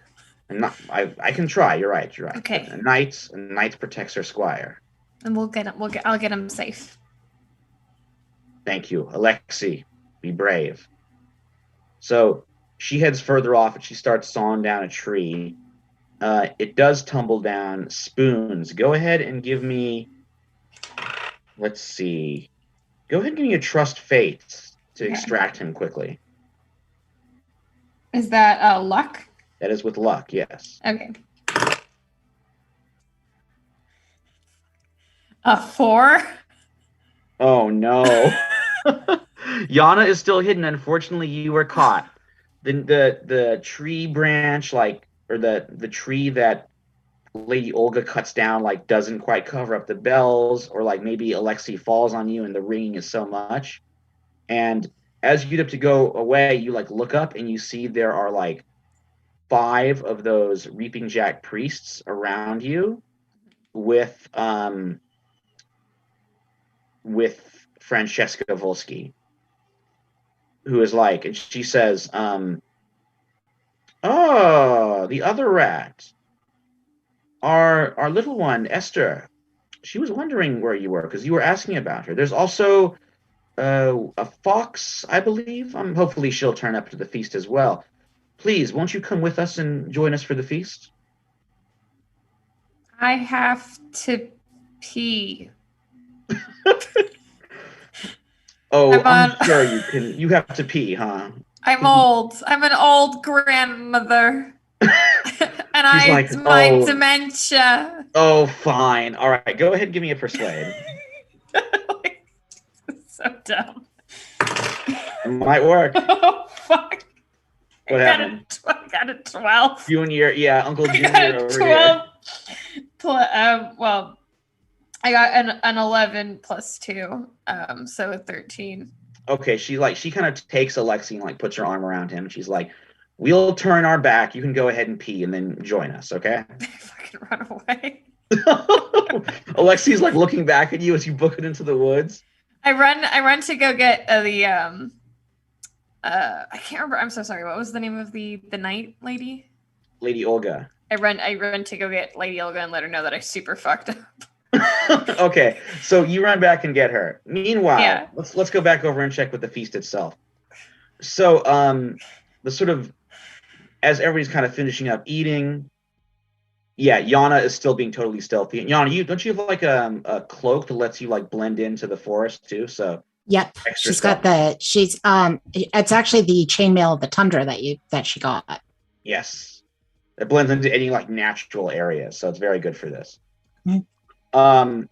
I can try. You're right. Okay. A knight protects her squire. And I'll get him safe. Thank you, Alexi. Be brave. So she heads further off and she starts sawing down a tree. It does tumble down. Spoons, go ahead and give me. Let's see. Go ahead and give me a trust fate to Okay. extract him quickly. Is that luck? That is with luck, yes. Okay. A 4. no. Yana is still hidden. Unfortunately, you were caught. The tree branch, like, or the tree that Lady Olga cuts down, like, doesn't quite cover up the bells, or like maybe Alexei falls on you and the ringing is so much. And as you get up to go away, you like look up and you see there are like 5 of those Reaping Jack priests around you with Francesca Volsky, who is like, and she says, "Oh, the other rat, our little one, Esther. She was wondering where you were because you were asking about her. There's also a fox, I believe. Hopefully she'll turn up to the feast as well. Please, won't you come with us and join us for the feast?" I have to pee. Oh, I'm on- sure you can. You have to pee, huh? I'm old. I'm an old grandmother. And She's like, my "Oh." dementia. Oh, fine. All right, go ahead and give me a persuade. So dumb. It might work. Oh, fuck. What happened? I got a 12. Junior, yeah, Uncle I Junior got a over 12. here. Well, I got an 11 plus 2, so a 13. Okay, she kind of takes Alexi and like puts her arm around him. She's like, "We'll turn our back. You can go ahead and pee and then join us, okay?" I fucking run away. Alexi's like looking back at you as you book it into the woods. I run to go get the I can't remember. I'm so sorry. What was the name of the night lady? Lady Olga. I run to go get Lady Olga and let her know that I super fucked up. Okay, so you run back and get her. Meanwhile, Yeah. let's go back over and check with the feast itself. So, the sort of as everybody's kind of finishing up eating, yeah, Yana is still being totally stealthy. And Yana, don't you have like a cloak that lets you like blend into the forest too? So Yep. extra She's got it's actually the chainmail of the tundra that she got. yes, it blends into any like natural area, so it's very good for this. Mhm.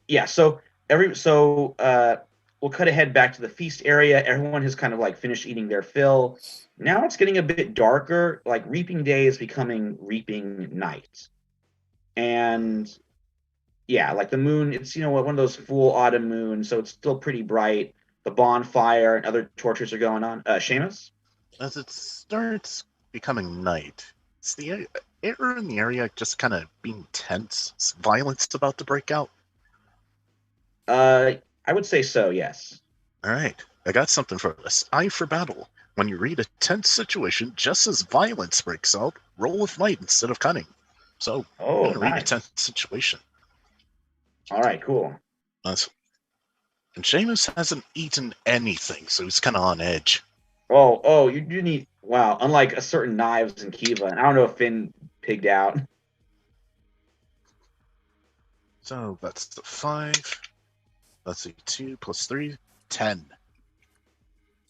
Yeah, so we'll cut ahead back to the feast area. Everyone has kind of like finished eating their fill. Now it's getting a bit darker, like reaping day is becoming reaping night. And yeah, like the moon, it's one of those full autumn moons, so it's still pretty bright. The bonfire and other torches are going on. Seamus? As it starts becoming night, is the air in the area just kind of being tense? Is violence about to break out? I would say so, yes. All right, I got something for this. Eye for battle. When you read a tense situation, just as violence breaks out, roll with might instead of cunning. So, Oh, I'm gonna read a nice. tense situation. All right, cool. And Seamus hasn't eaten anything, so he's kind of on edge. Oh, you do need, wow, unlike a certain knives in Kiva, and I don't know if Finn pigged out. So that's the 5. Let's see, 2 plus 3, 10.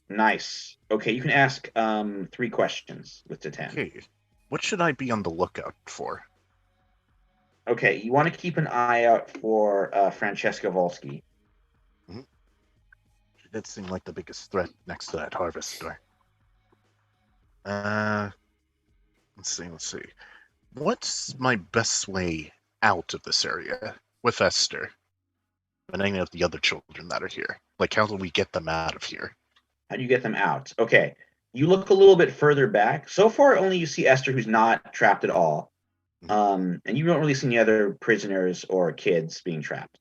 Nice. Okay, you can ask 3 questions with the 10. Okay, what should I be on the lookout for? Okay, you want to keep an eye out for Francesca Volsky. She did seem like the biggest threat next to that harvester. Let's see. What's my best way out of this area with Esther and any of the other children that are here? Like, how do we get them out of here? How do you get them out? Okay, you look a little bit further back. So far, only you see Esther, who's not trapped at all. And you don't really see any other prisoners or kids being trapped.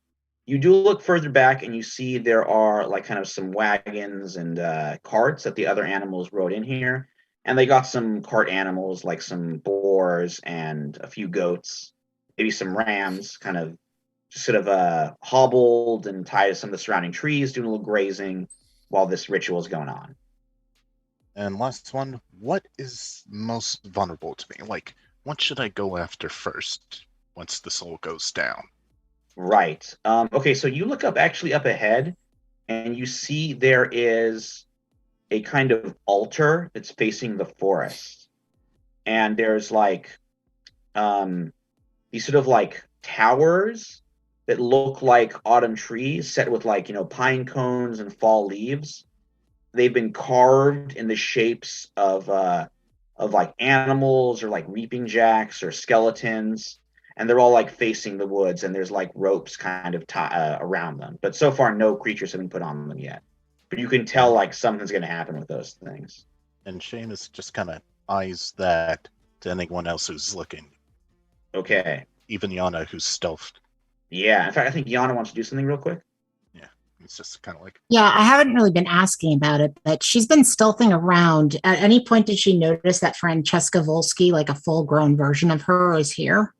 You do look further back and you see there are like kind of some wagons and carts that the other animals rode in here. And they got some cart animals like some boars and a few goats, maybe some rams, kind of just sort of hobbled and tied to some of the surrounding trees, doing a little grazing while this ritual is going on. And last one, what is most vulnerable to me? Like, what should I go after first once this all goes down? Right. Okay, so you look actually up ahead, and you see there is a kind of altar that's facing the forest. And there's like these sort of like towers that look like autumn trees set with like, pine cones and fall leaves. They've been carved in the shapes of like animals or like reaping jacks or skeletons, and they're all like facing the woods, and there's like ropes kind of around them. But so far, no creatures have been put on them yet. But you can tell like something's going to happen with those things. And Seamus just kind of eyes that to anyone else who's looking. Okay. Even Yana, who's stealthed. Yeah. In fact, I think Yana wants to do something real quick. Yeah. It's just kind of like. Yeah, I haven't really been asking about it, but she's been stealthing around. At any point, did she notice that Francesca Volsky, like a full-grown version of her, is here?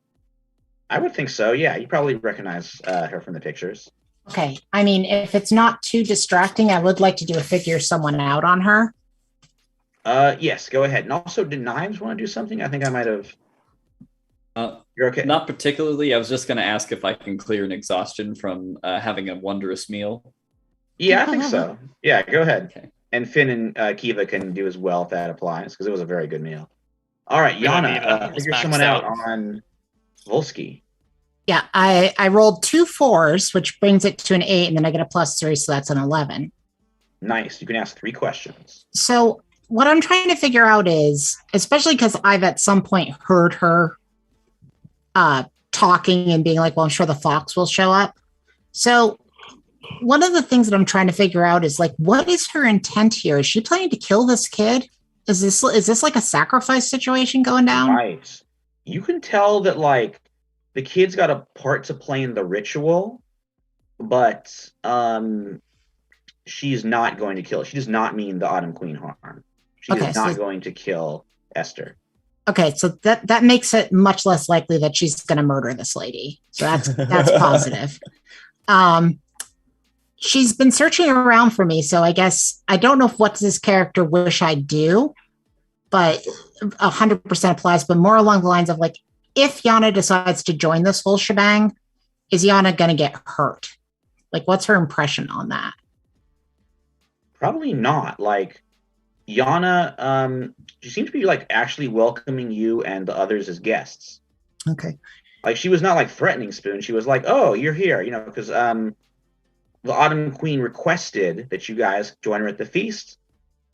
I would think so. Yeah, you probably recognize her from the pictures. Okay. I mean, if it's not too distracting, I would like to do a figure someone out on her. Yes, go ahead. And also, did Knives want to do something? I think I might have. You're okay. Not particularly. I was just going to ask if I can clear an exhaustion from having a wondrous meal. Yeah, I think so. Yeah, go ahead. Okay. And Finn and Kiva can do as well if that applies, because it was a very good meal. All right, We don't need Yana, them. It's figure maxed someone out out. on Volsky. Yeah, I rolled 2 4s, which brings it to an 8, and then I get a +3, so that's an 11. Nice. You can ask 3 questions. So what I'm trying to figure out is, especially because I've at some point heard her talking and being like, well, I'm sure the fox will show up. So one of the things that I'm trying to figure out is like, what is her intent here? Is she planning to kill this kid? Is this like a sacrifice situation going down? Right. You can tell that like the kid's got a part to play in the ritual, but she's not going to kill. She does not mean the Autumn Queen harm. She is not going to kill Esther. Okay, so that makes it much less likely that she's going to murder this lady. So that's positive. She's been searching around for me, so I guess I don't know if what does this character wish I do, but 100% applies. But more along the lines of like, if Yana decides to join this whole shebang, is Yana going to get hurt? Like, what's her impression on that? Probably not. Like, Yana, she seems to be like actually welcoming you and the others as guests. Okay. Like, she was not like threatening Spoon. She was like, "Oh, you're here," because the Autumn Queen requested that you guys join her at the feast.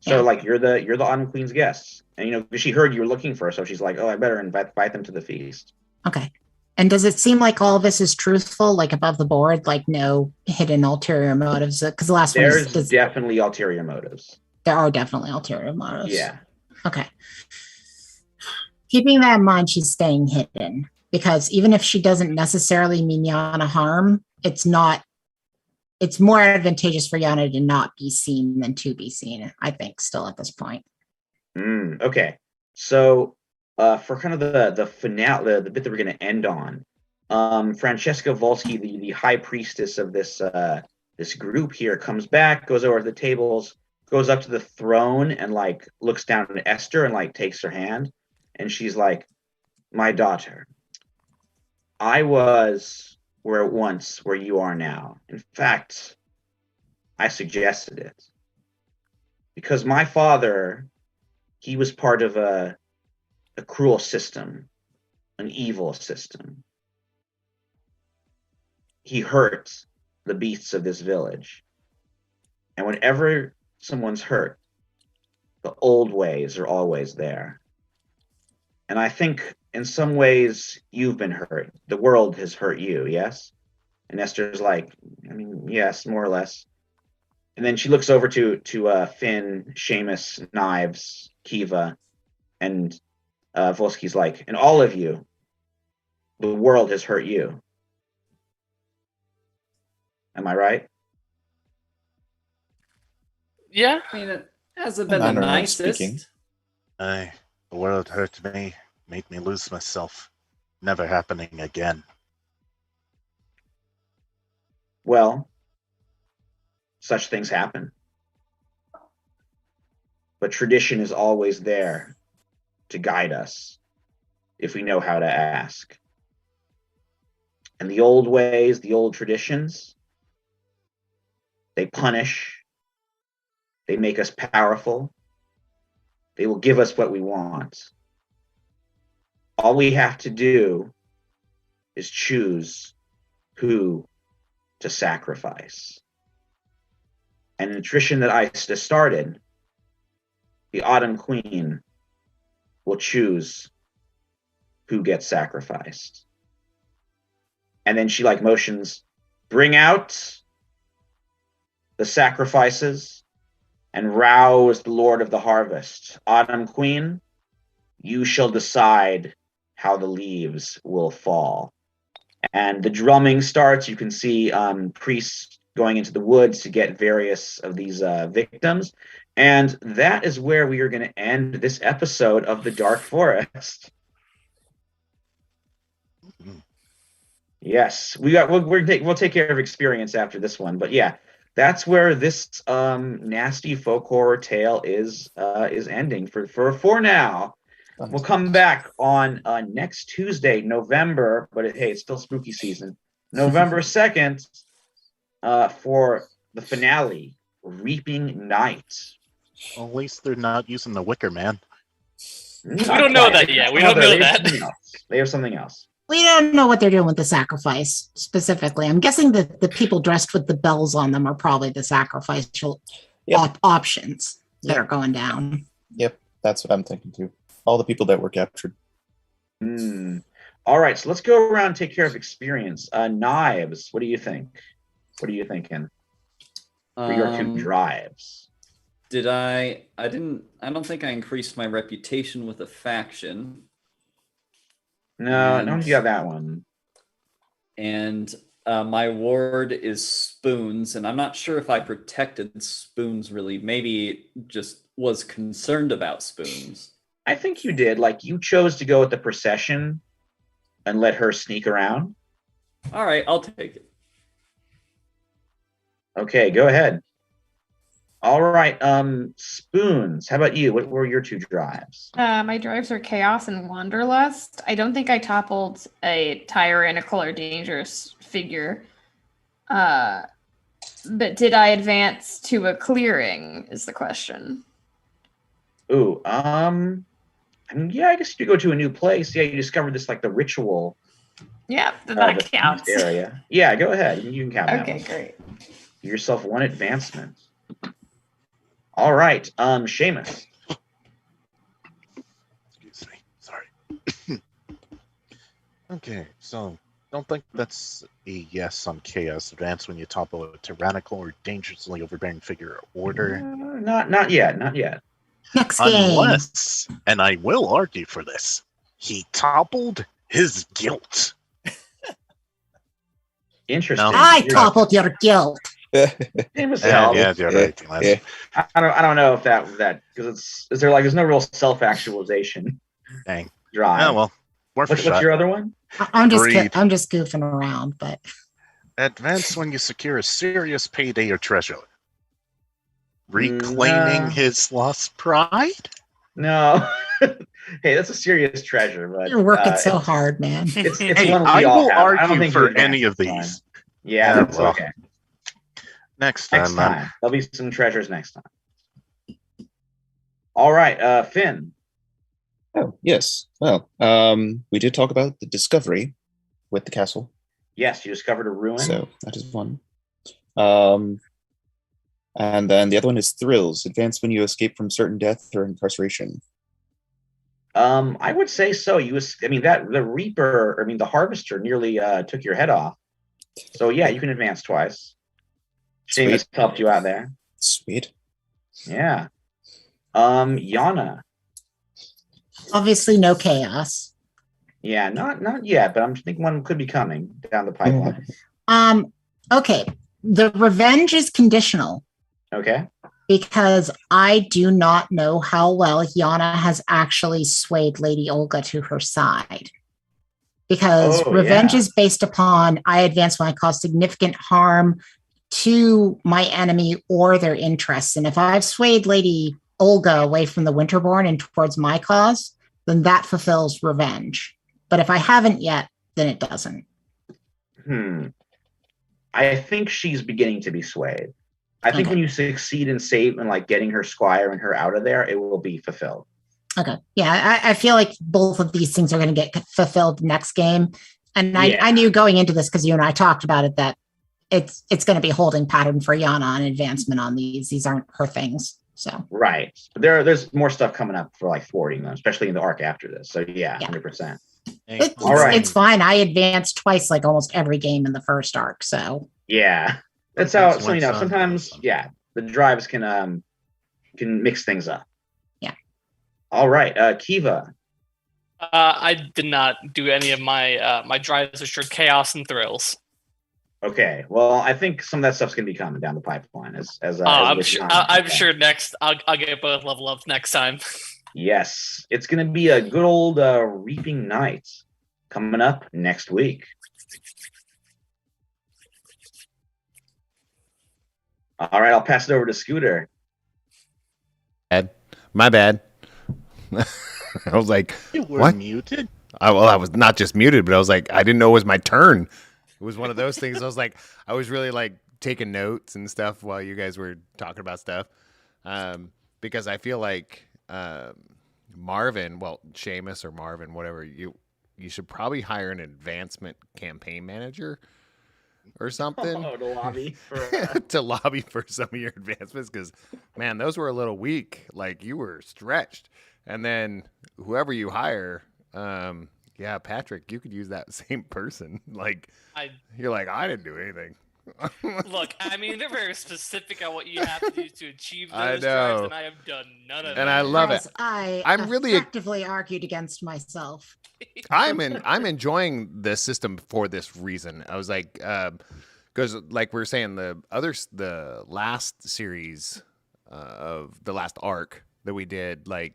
So like, you're the Autumn Queen's guests, and she heard you were looking for her, so she's like, "Oh, I better invite them to the feast." Okay. And does it seem like all of this is truthful, like above the board, like no hidden ulterior motives? Because the last one is definitely ulterior motives. There are definitely ulterior motives. Yeah. Okay. Keeping that in mind, she's staying hidden, because even if she doesn't necessarily mean Yana harm, it's more advantageous for Yana to not be seen than to be seen, I think, still at this point. Okay. So for kind of the finale, the bit that we're going to end on, Francesca Volsky, the high priestess of this group here, comes back, goes over to the tables, goes up to the throne, and like looks down at Esther and like takes her hand, and she's like, "My daughter, I was where you are now. In fact, I suggested it because my father, he was part of a cruel system, an evil system. He hurt the beasts of this village, and whenever someone's hurt, the old ways are always there. And I think in some ways you've been hurt. The world has hurt you, yes?" And Esther's like, "I mean, yes, more or less." And then she looks over to Finn, Seamus, Knives, Kiva, and Volsky's like, "And all of you, the world has hurt you. Am I right?" Yeah. I mean, it hasn't been the nicest. The world hurt me, made me lose myself. Never happening again. Well, such things happen. But tradition is always there to guide us if we know how to ask. And the old ways, the old traditions, they punish, they make us powerful, they will give us what we want. All we have to do is choose who to sacrifice. And in the tradition that I started, the Autumn Queen will choose who gets sacrificed. And then she motions, bring out the sacrifices and rouse the Lord of the Harvest. Autumn Queen, you shall decide how the leaves will fall. And the drumming starts. You can see priests going into the woods to get various of these victims. And that is where we are going to end this episode of The Dark Forest. Yes, we'll take care of experience after this one. But yeah, that's where this nasty folk horror tale is ending for now. We'll come back on next Tuesday, November, but it's still spooky season. November 2nd for the finale, Reaping Night. Well, at least they're not using the Wicker Man. We don't know that yet. We don't know that. They have something else. We don't know what they're doing with the sacrifice specifically. I'm guessing that the people dressed with the bells on them are probably the sacrificial options that are going down. Yep, that's what I'm thinking too. All the people that were captured. All right, so let's go around and take care of experience. Knives, what do you think? What are you thinking for your two drives? I don't think I increased my reputation with a faction. No, I don't think you have that one. And my ward is Spoons, and I'm not sure if I protected Spoons really. Maybe just was concerned about Spoons. I think you did. You chose to go with the procession and let her sneak around. All right, I'll take it. Okay, go ahead. All right, Spoons, how about you? What were your two drives? My drives are Chaos and Wanderlust. I don't think I toppled a tyrannical or dangerous figure. But did I advance to a clearing is the question. Ooh, yeah, I guess you go to a new place. Yeah, you discovered this the ritual. Yeah, that the counts. Area. Yeah, go ahead. You can count that. Okay, great. Give yourself one advancement. All right, Seamus. Excuse me. Sorry. Okay, so don't think that's a yes on Chaos Advance when you topple a tyrannical or dangerously overbearing figure order. Not yet. Not yet. Next game. Unless, and I will argue for this, he toppled his guilt. Interesting. No. I toppled your guilt. Seamus Yeah, you're right. Yeah. I don't know if that because there's no real self-actualization. Dang. Drive. Yeah, well, worth a What's shot. your other one? I'm just Agreed. I'm just goofing around, but Advance when you secure a serious payday or treasure. Reclaiming his lost pride? No. Hey, that's a serious treasure, but you're working so hard, man. It's Hey, one we I all will have. I don't argue think for you any of advanced these. this time. Yeah, that's well, okay. Next Next time. time. There'll be some treasures next time. All right, Finn. Oh, yes. Well, we did talk about the discovery with the castle. Yes, you discovered a ruin. So that is one. And then the other one is Thrills. Advance when you escape from certain death or incarceration. I would say so. The Harvester nearly took your head off. So yeah, you can advance twice. Seamus Sweet. helped you out there. Sweet. Yeah. Yana. Obviously no chaos. Yeah, not yet, but I'm thinking one could be coming down the pipeline. Okay. The revenge is conditional Okay. because I do not know how well Yana has actually swayed Lady Olga to her side. Because revenge is based upon I advance when I cause significant harm to my enemy or their interests. And if I've swayed Lady Olga away from the Winterborn and towards my cause, then that fulfills revenge. But if I haven't yet, then it doesn't. I think she's beginning to be swayed. I think when you succeed in getting her squire and her out of there, it will be fulfilled. Okay. Yeah, I feel like both of these things are going to get fulfilled next game. And I knew going into this because you and I talked about it that it's going to be holding pattern for Yana on advancement on these. These aren't her things. So right. But there's more stuff coming up for like 40, especially in the arc after this. So yeah. 100%. It's fine. I advanced twice, like almost every game in the first arc. So yeah, that's how. So sometimes the drives can mix things up. Yeah. All right, Kiva. I did not do any of my my drives, which are chaos and thrills. Okay, well, I think some of that stuff's gonna be coming down the pipeline I'm sure next I'll get both level ups next time. Yes, it's gonna be a good old Reaping Night coming up next week. All right, I'll pass it over to Scooter. My bad. I was like, you were what? Muted? I was not just muted, but I was like, I didn't know it was my turn. It was one of those things. I was like, I was really like taking notes and stuff while you guys were talking about stuff. Because I feel like Marvin, Seamus or Marvin, whatever, you should probably hire an advancement campaign manager or something to lobby for some of your advancements, because man, those were a little weak. Like, you were stretched. And then whoever you hire, Patrick, you could use that same person. Like, you're like, I didn't do anything. Look, I mean, they're very specific on what you have to do to achieve those I know. drives, and I have done none of And it. I love it. I'm really actively argued against myself. I'm enjoying the system for this reason. I was like, because like we were saying, the last series of the last arc that we did, like,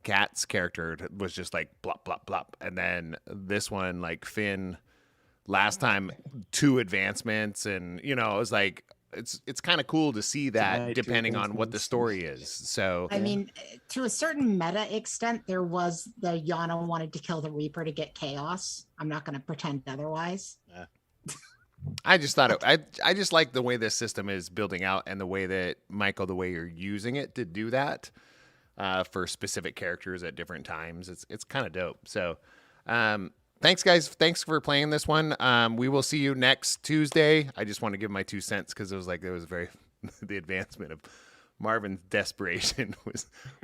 Kat's character was just like blop blop blop, and then this one, like, Finn, last time 2 advancements, and it was like it's kind of cool to see that depending on what the story is. So I mean, to a certain meta extent, there was the Yana wanted to kill the Reaper to get chaos. I'm not going to pretend otherwise. I just thought I just like the way this system is building out, and the way that Michael, the way you're using it to do that. For specific characters at different times. It's kind of dope. So thanks, guys. Thanks for playing this one. We will see you next Tuesday. I just want to give my 2 cents because it was very the advancement of Marvin's desperation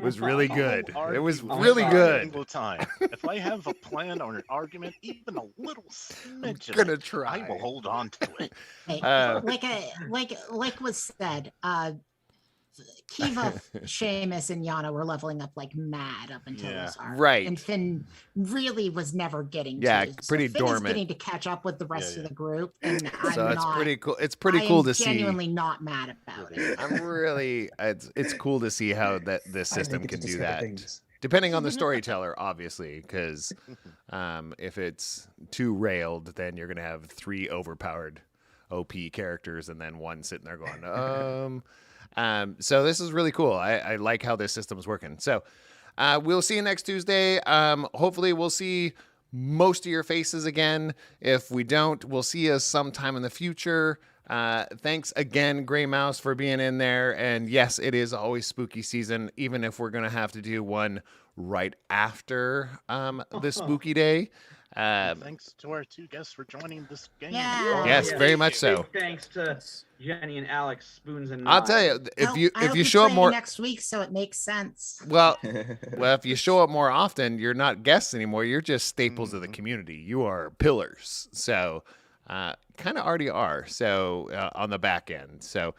was really good. It was really good. Time. If I have a plan or an argument, even a little smidge, I'm gonna try. I will hold on to it. Hey, like was said, Kiva, Seamus, and Yana were leveling up like mad up until this arc. Right. And Finn really was never getting pretty Finn dormant. is getting to catch up with the rest of the group. And it's pretty cool. It's pretty cool to see. I'm genuinely not mad about it. I'm really it's cool to see how this system can do that. Depending on the storyteller, obviously, because if it's too railed, then you're gonna have 3 overpowered OP characters and then one sitting there going, so this is really cool. I like how this system is working. So we'll see you next Tuesday. Hopefully we'll see most of your faces again. If we don't, we'll see you sometime in the future. Thanks again, Gray Mouse, for being in there. And yes, it is always spooky season, even if we're going to have to do one right after the spooky day. Thanks to our 2 guests for joining this game. Yes, very much so. Big thanks to Jenny and Alex, Spoons and I'll tell you, if you show up more next week, so it makes sense. Well, if you show up more often, you're not guests anymore. You're just staples of the community. You are pillars. So, kind of already are. So on the back end. So,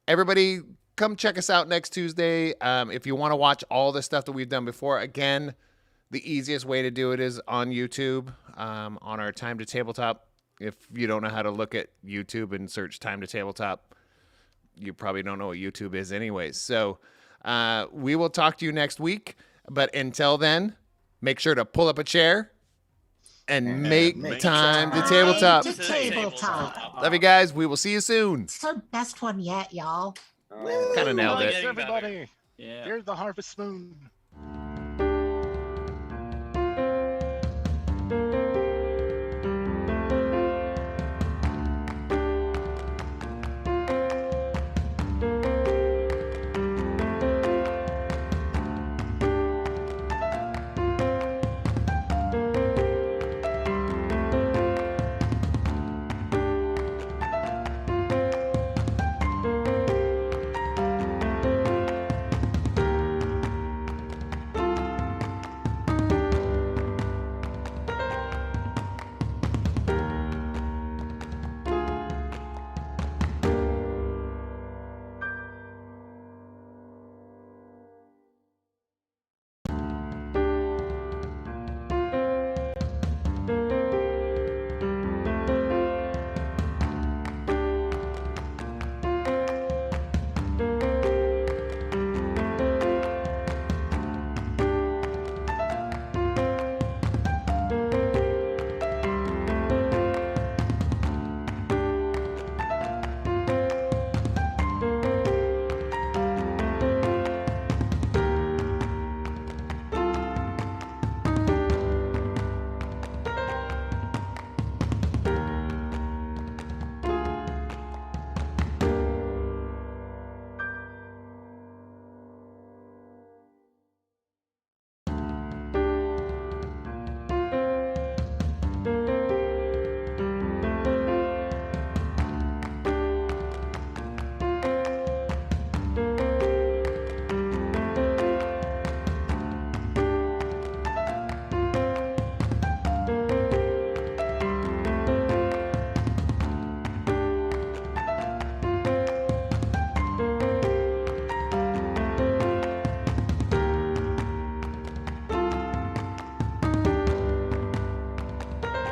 everybody, come check us out next Tuesday. If you want to watch all the stuff that we've done before, again, the easiest way to do it is on YouTube, on our Time to Tabletop. If you don't know how to look at YouTube and search Time to Tabletop, you probably don't know what YouTube is anyways. So we will talk to you next week. But until then, make sure to pull up a chair and make time to tabletop. Love you guys. We will see you soon. It's our best one yet, y'all. Kind of nailed it. Everybody. Yeah. Here's the Harvest Moon.